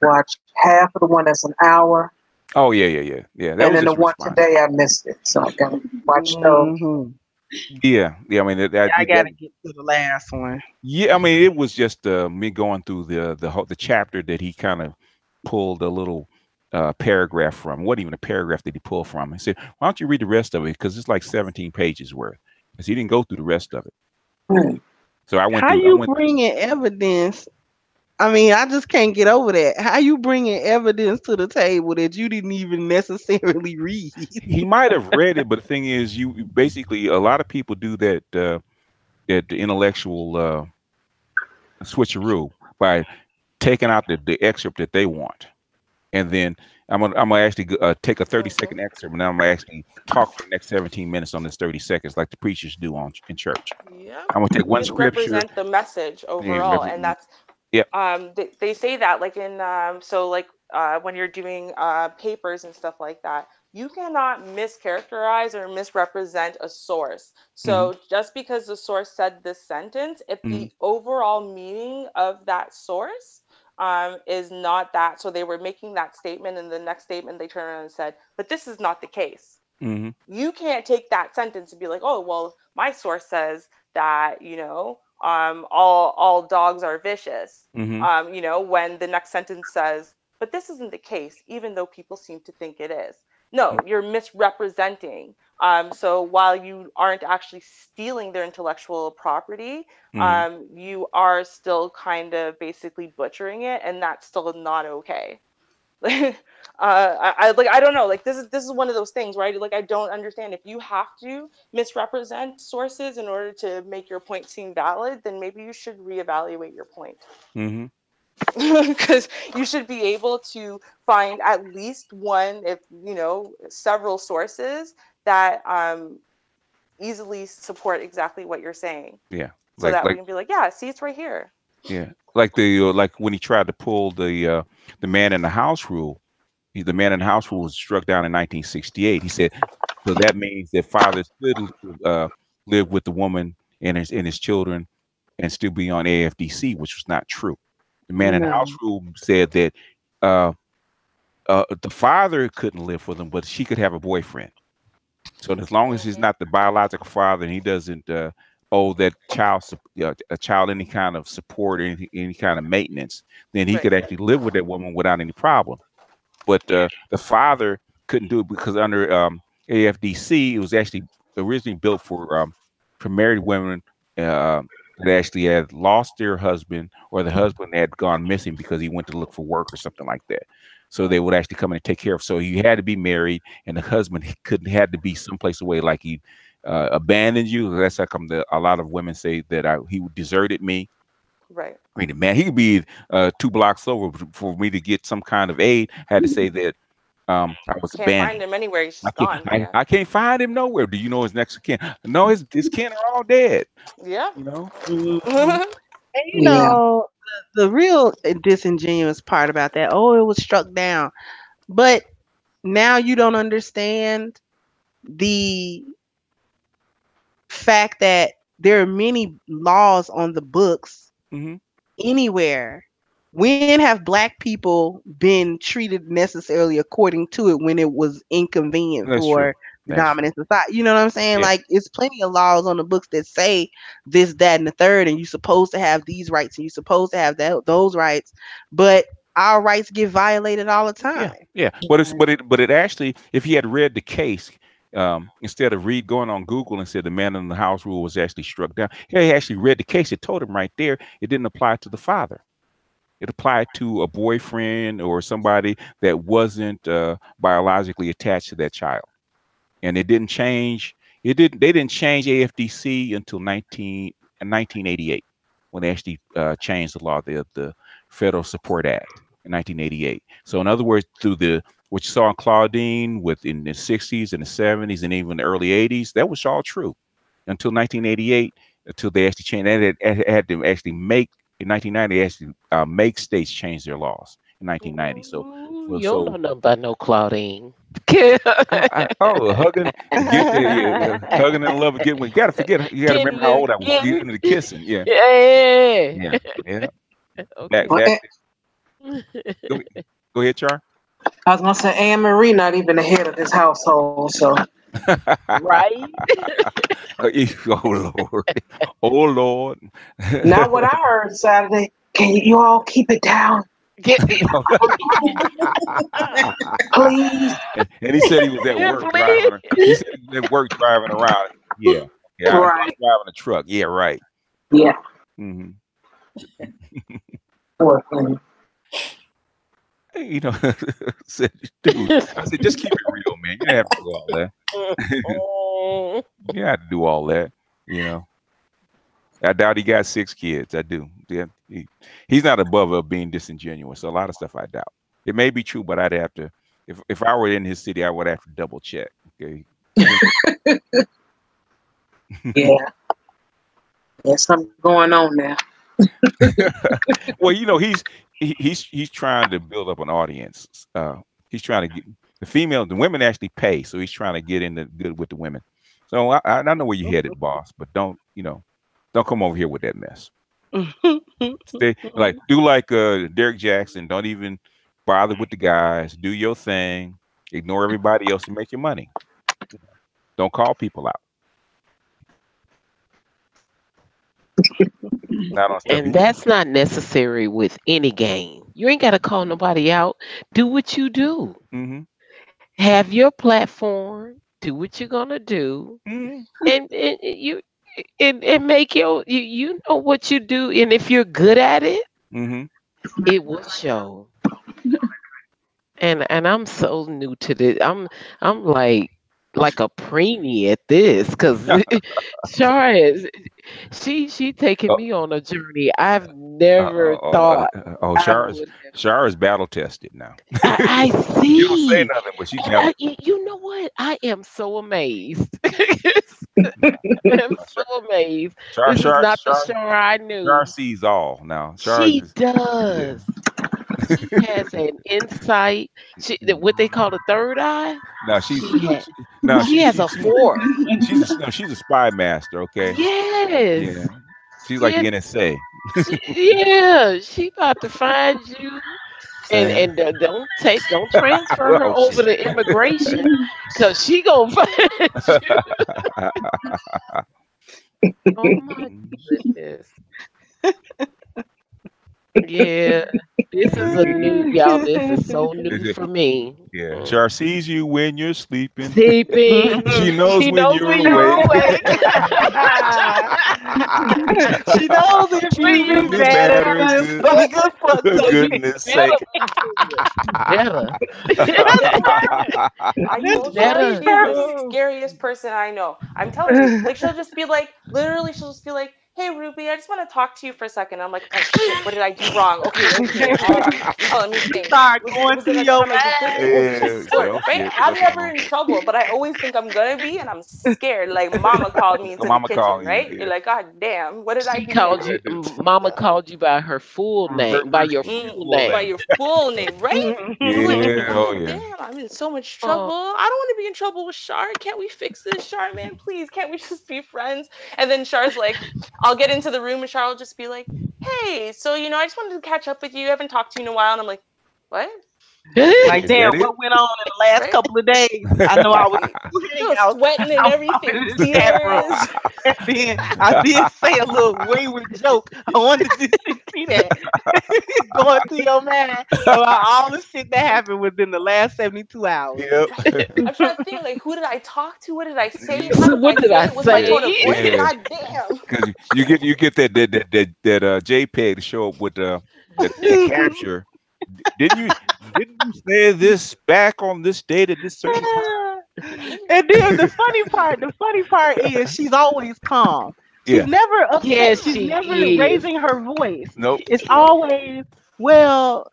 watch half of the one that's an hour. Oh yeah. That And was then the just one response. today I missed it, so I got to watch those. Yeah. I mean, I gotta get to the last one. Yeah, I mean, it was just me going through the chapter that he kind of pulled a little paragraph from. What even a paragraph did he pull from? He said, "Why don't you read the rest of it? Because it's like 17 pages worth." Because he didn't go through the rest of it. So I went How through. you bringing evidence? I mean, I just can't get over that. How you bringing evidence to the table that you didn't even necessarily read? He might have read it, but the thing is, you basically a lot of people do that the intellectual switcheroo by taking out the excerpt that they want, and then I'm gonna actually take a 30-second excerpt, and then I'm gonna actually talk for the next 17 minutes on this 30 seconds, like the preachers do in church. Yeah. I'm gonna take one scripture. Represent the message overall, and that's they say that like in when you're doing papers and stuff like that, you cannot mischaracterize or misrepresent a source. So just because the source said this sentence, if the overall meaning of that source is not that, so they were making that statement, and the next statement they turned around and said, but this is not the case. You can't take that sentence and be like, oh, well, my source says that, all dogs are vicious. When the next sentence says, but this isn't the case, even though people seem to think it is. No, you're misrepresenting. So while you aren't actually stealing their intellectual property, you are still kind of basically butchering it, and that's still not okay. I don't know. Like this is one of those things, right? Like I don't understand. If you have to misrepresent sources in order to make your point seem valid, then maybe you should reevaluate your point. Because you should be able to find at least one, if several sources that easily support exactly what you're saying. Yeah. So that we can be like, yeah, see, it's right here. Yeah. Like like when he tried to pull the man in the house rule. The man in the house rule was struck down in 1968. He said, so that means that fathers could live with the woman and his children and still be on AFDC, which was not true. The man in the house rule said that the father couldn't live with them, but she could have a boyfriend. So as long as he's not the biological father and he doesn't owe that child a child any kind of support or any kind of maintenance, then he could actually live with that woman without any problem. But the father couldn't do it because under AFDC, it was actually originally built for married women that actually had lost their husband or the husband had gone missing because he went to look for work or something like that. So they would actually come in and take care of. So you had to be married, and the husband had to be someplace away, like he abandoned you. That's how come a lot of women say that he deserted me. Right. I mean, man, he could be 2 blocks over for me to get some kind of aid. I had to say that I was can't abandoned. Find him anywhere. He's gone. I can't find him nowhere. Do you know his next of kin? No, his kin are all dead. Yeah. And the real disingenuous part about that, it was struck down. But now you don't understand the fact that there are many laws on the books anywhere. When have Black people been treated necessarily according to it when it was inconvenient for the dominant society? You know what I'm saying? Yeah. Like, it's plenty of laws on the books that say this, that, and the third, and you're supposed to have these rights and you're supposed to have those rights, but our rights get violated all the time. Yeah. But it actually, if he had read the case, instead of going on Google and said the man in the house rule was actually struck down, he actually read the case. It told him right there it didn't apply to the father. It applied to a boyfriend or somebody that wasn't biologically attached to that child. And it didn't change. They didn't change AFDC until 1988, when they actually changed the law, the Federal Support Act in 1988. So in other words, through what you saw in Claudine in the 60s and the 70s and even the early 80s, that was all true until 1988, until they actually changed. They had to actually make, in 1990, they actually make states change their laws in 1990. So you don't know nothing about no Claudine. Hugging and love again. You gotta remember how old I was. Getting into the kissing. Yeah. Okay. Go ahead, Char. I was gonna say Anne Marie not even the head of this household, so right. Oh Lord. Oh Lord. Not what I heard Saturday. Can you all keep it down? Get me. Please. And he said he was at work driving. He said he was at work driving around. Yeah. Right. Driving a truck. Yeah, right. Yeah. Mm-hmm. Poor thing. Hey, said, dude, I said, just keep it real, man. You don't have to do all that. You don't have to do all that, I doubt he got 6 kids. I do. Yeah, he's not above being disingenuous. So a lot of stuff I doubt. It may be true, but I'd have to. If I were in his city, I would have to double check. Okay. Yeah. There's something going on there. Well, he's trying to build up an audience. He's trying to get the women actually pay, so he's trying to get in the good with the women. So I know where you're headed, boss, but don't come over here with that mess. Stay do like Derek Jackson. Don't even bother with the guys. Do your thing. Ignore everybody else and make your money. Don't call people out. Not on stuff. And that's not necessary with any game. You ain't got to call nobody out. Do what you do. Mm-hmm. Have your platform. Do what you're gonna do, Mm-hmm. and you and make you know what you do, and if you're good at it, Mm-hmm. it will show. And I'm so new to this. I'm like a preemie at this because Shar is she taking Oh, me on a journey I've never thought I would have. Shar is battle tested now. I She don't say see. nothing, but she battle. You know what? I am so amazed. I'm so amazed. Shar, This is Shar, not the Shar, Shar I Shar knew. sees all now. Shar She is, yeah. does. She has an insight. What they call the third eye. No, She had. no, She has a fourth. she's a spy master. Okay, Yes. yeah, she's like Yeah. the NSA. Yeah. She about to find you. And Uh, don't transfer her oh over shit. to immigration, cause she gonna find you. Oh my goodness. Yeah. This is a new y'all. This is so Is new it- for me. yeah, Mm. Shar sees you when you're sleeping. Sleeping. She knows She when knows you're when you're awake. awake. She knows if When you've you been Been bad bad or or good. good. For the good fuck For so sake. you goodness better sake. be good. You better. I You told y'all better. she's the scariest person I know. I'm telling you, like she'll just be like, literally, she'll just be like, "Hey, Ruby, I just want to talk to you for a second." I'm like, "Oh shit, what did I do wrong? Okay, okay, let me You think. start Was going was it through a your time I did this? Oh mind. shit, Yeah, say, what? oh Right? shit, I'm what's never wrong? in trouble, but I always think I'm gonna be, and I'm scared. Like mama called me So into the mama kitchen, calling you. right? You're Yeah. like, God damn, what did I She do What called now? did I you. do? Mama called you by her full name, by your full Full By name. name. your full name, right? I'm like, Yeah. Oh God yeah. damn, I'm in so much Oh, trouble. I don't want to be in trouble with Shar. Can't we fix this, Shar, man? Please, can't we just be friends? And then Shar's like, I'll get into the room and Shar will just be like, hey, so, I just wanted to catch up with you. I haven't talked to you in a while. And I'm like, what? Like, Is damn, that it? what went on in the last Right? couple of days? I know I was Right? hang So out. sweating and I'm everything, in this chat room. tears. And then I did say a little wayward joke. I wanted to see that going through your mind about all the shit that happened within the last 72 hours. Yep. Right? I'm trying to think, like, who did I talk to? What did I say? How Yeah. so did what I did say I it? Was my tone say? of voice? Yeah. God damn. Because you get that JPEG to show up with the capture. Didn't you say this back on this date at this certain time? And then the funny part is she's always calm. She's Yeah. never upset. Yes, She's she never is. raising her voice. Nope. It's Nope. always, well,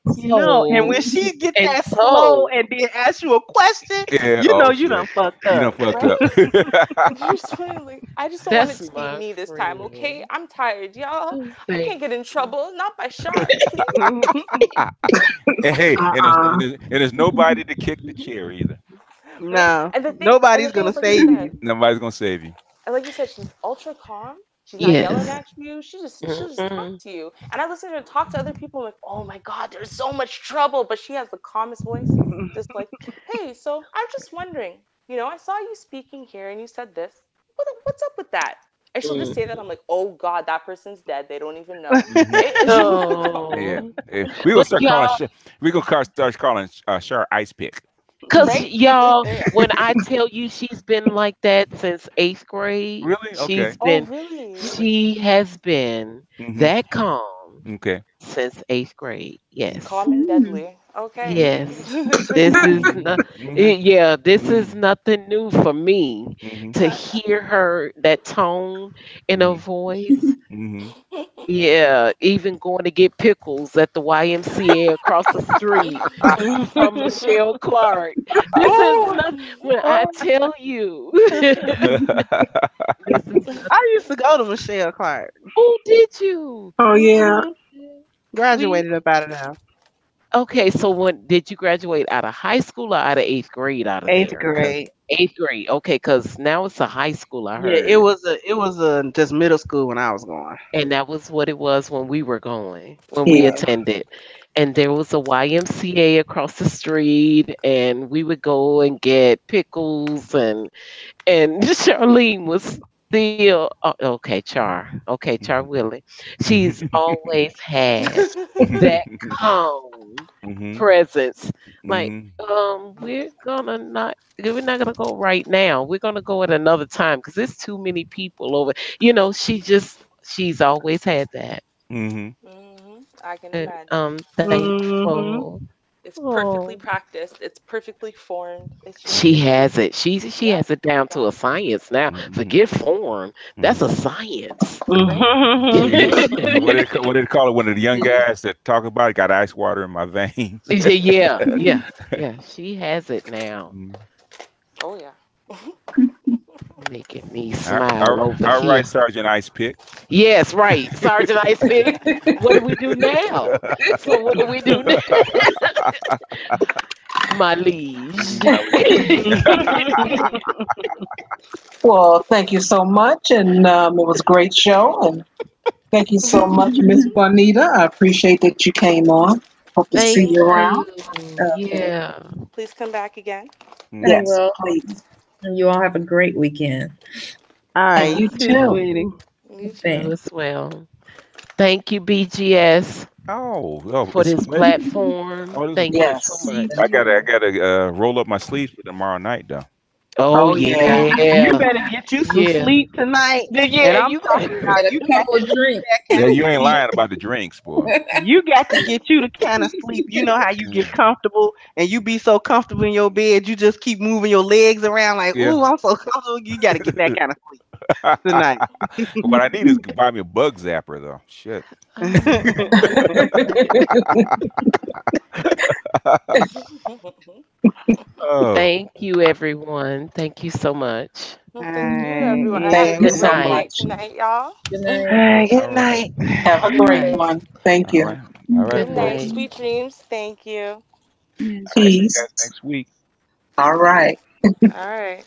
and when So she get and that slow so. and then ask you a question, Yeah. you know Oh you done shit. fucked You done up. fucked up. Right? Just like, I just don't want it That's to be my me this time, okay? friend. I'm tired, y'all. Oh, I can't thank get in you. trouble. Not by Shar, please. And hey, Uh-uh. and there's nobody to kick the chair either. Right? No, And the nobody's thing gonna is, like you save said, you. Nobody's gonna save you. and like you said, she's ultra calm. She's not yelling Yes. at you. She'll just talk Mm-mm. to you. And I listen to her talk to other people like, oh my God, there's so much trouble. But she has the calmest voice. Just like, hey, so I'm just wondering, I saw you speaking here and you said this. What's up with that? And she'll just Mm. say that. I'm like, oh God, that person's dead. They don't even know. Hmm. Right? And she'll just talk. Yeah. Oh, Yeah. We gonna but start calling. y'all, We gonna start calling Char Ice Pick. cause Right? y'all, Yeah. when I tell you she's been like that since eighth grade, Really? Okay. Oh, really? she has been Hmm. that calm Okay. since eighth grade. Yes. Calm and deadly. Okay. Yes. This is not, Hmm. yeah, this Hmm. is nothing new for me Hmm. to hear her, that tone in her Hmm. voice. Hmm. Yeah, even going to get pickles at the YMCA across the street from Michelle Clark. This is Oh, not when I tell you. This is not. I used to go to Michelle Clark. Oh, did you? Oh yeah. Hmm We Graduated up out of there. okay. So when did you graduate out of high school or out of eighth grade out of Eighth there? Cause grade. eighth grade. Okay, cause now it's a high school. I Yeah, it heard, was a just middle school when I was going. and that was what it was when we were going when we Yeah. attended. And there was a YMCA across the street, and we would go and get pickles, and Charlene was still okay, Char. Okay, Char Willie. She's always had that calm presence. Like, we're not gonna go right now. We're gonna go at another time because there's too many people over. She's always had that. I can And imagine. I'm Mhm. thankful. It's perfectly Oh, practiced. It's perfectly formed. It's just she has it. She yep, has it down to got a it. science now. Forget form. That's a science. Right? What did they call it? One of the young guys that talk about it, got ice water in my veins. Yeah. She has it now. Oh yeah. Making me All smile over all right, here. Sergeant Ice Pick. Yes, right. Sergeant Ice Pick. What do we do now? So what do we do now? My liege. Well, thank you so much, and it was a great show. And thank you so much, Miss Juanita. I appreciate that you came on. Hope to see Thank you around. you. Okay. Yeah. Please come back again. I Yes, will. please. And you all have a great weekend. All And right, you you too, too. sweetie. You You too. Thanks. as well. Thank you, BGS, for It's this platform. oh, this is a Thank you pleasure. so Yes. much. I gotta roll up my sleeves for tomorrow night, though. Oh Oh yeah. You yeah. better get you some Yeah. sleep tonight. And Yeah, I'm you talking got about Get a you got couple to of get you drinks. that Yeah, kind of you ain't sleep. lying about the drinks, boy. You got to get you the kind of sleep. You know how you get comfortable and you be so comfortable in your bed, you just keep moving your legs around like, Yeah. ooh, I'm so comfortable. You got to get that kind of sleep tonight. What I need is to buy me a bug zapper, though. Shit. Oh, Thank you, everyone. Thank you so much. Well, All thank you, right. everyone. Have a Thank you Good great so night. night much. tonight, y'all. Good All night. right. all Good right, night. Have a Good great night. one. Thank all you. right, all right, Good Good night. folks. night. Sweet dreams. Thank you. See you guys Peace. next week. All right. All right.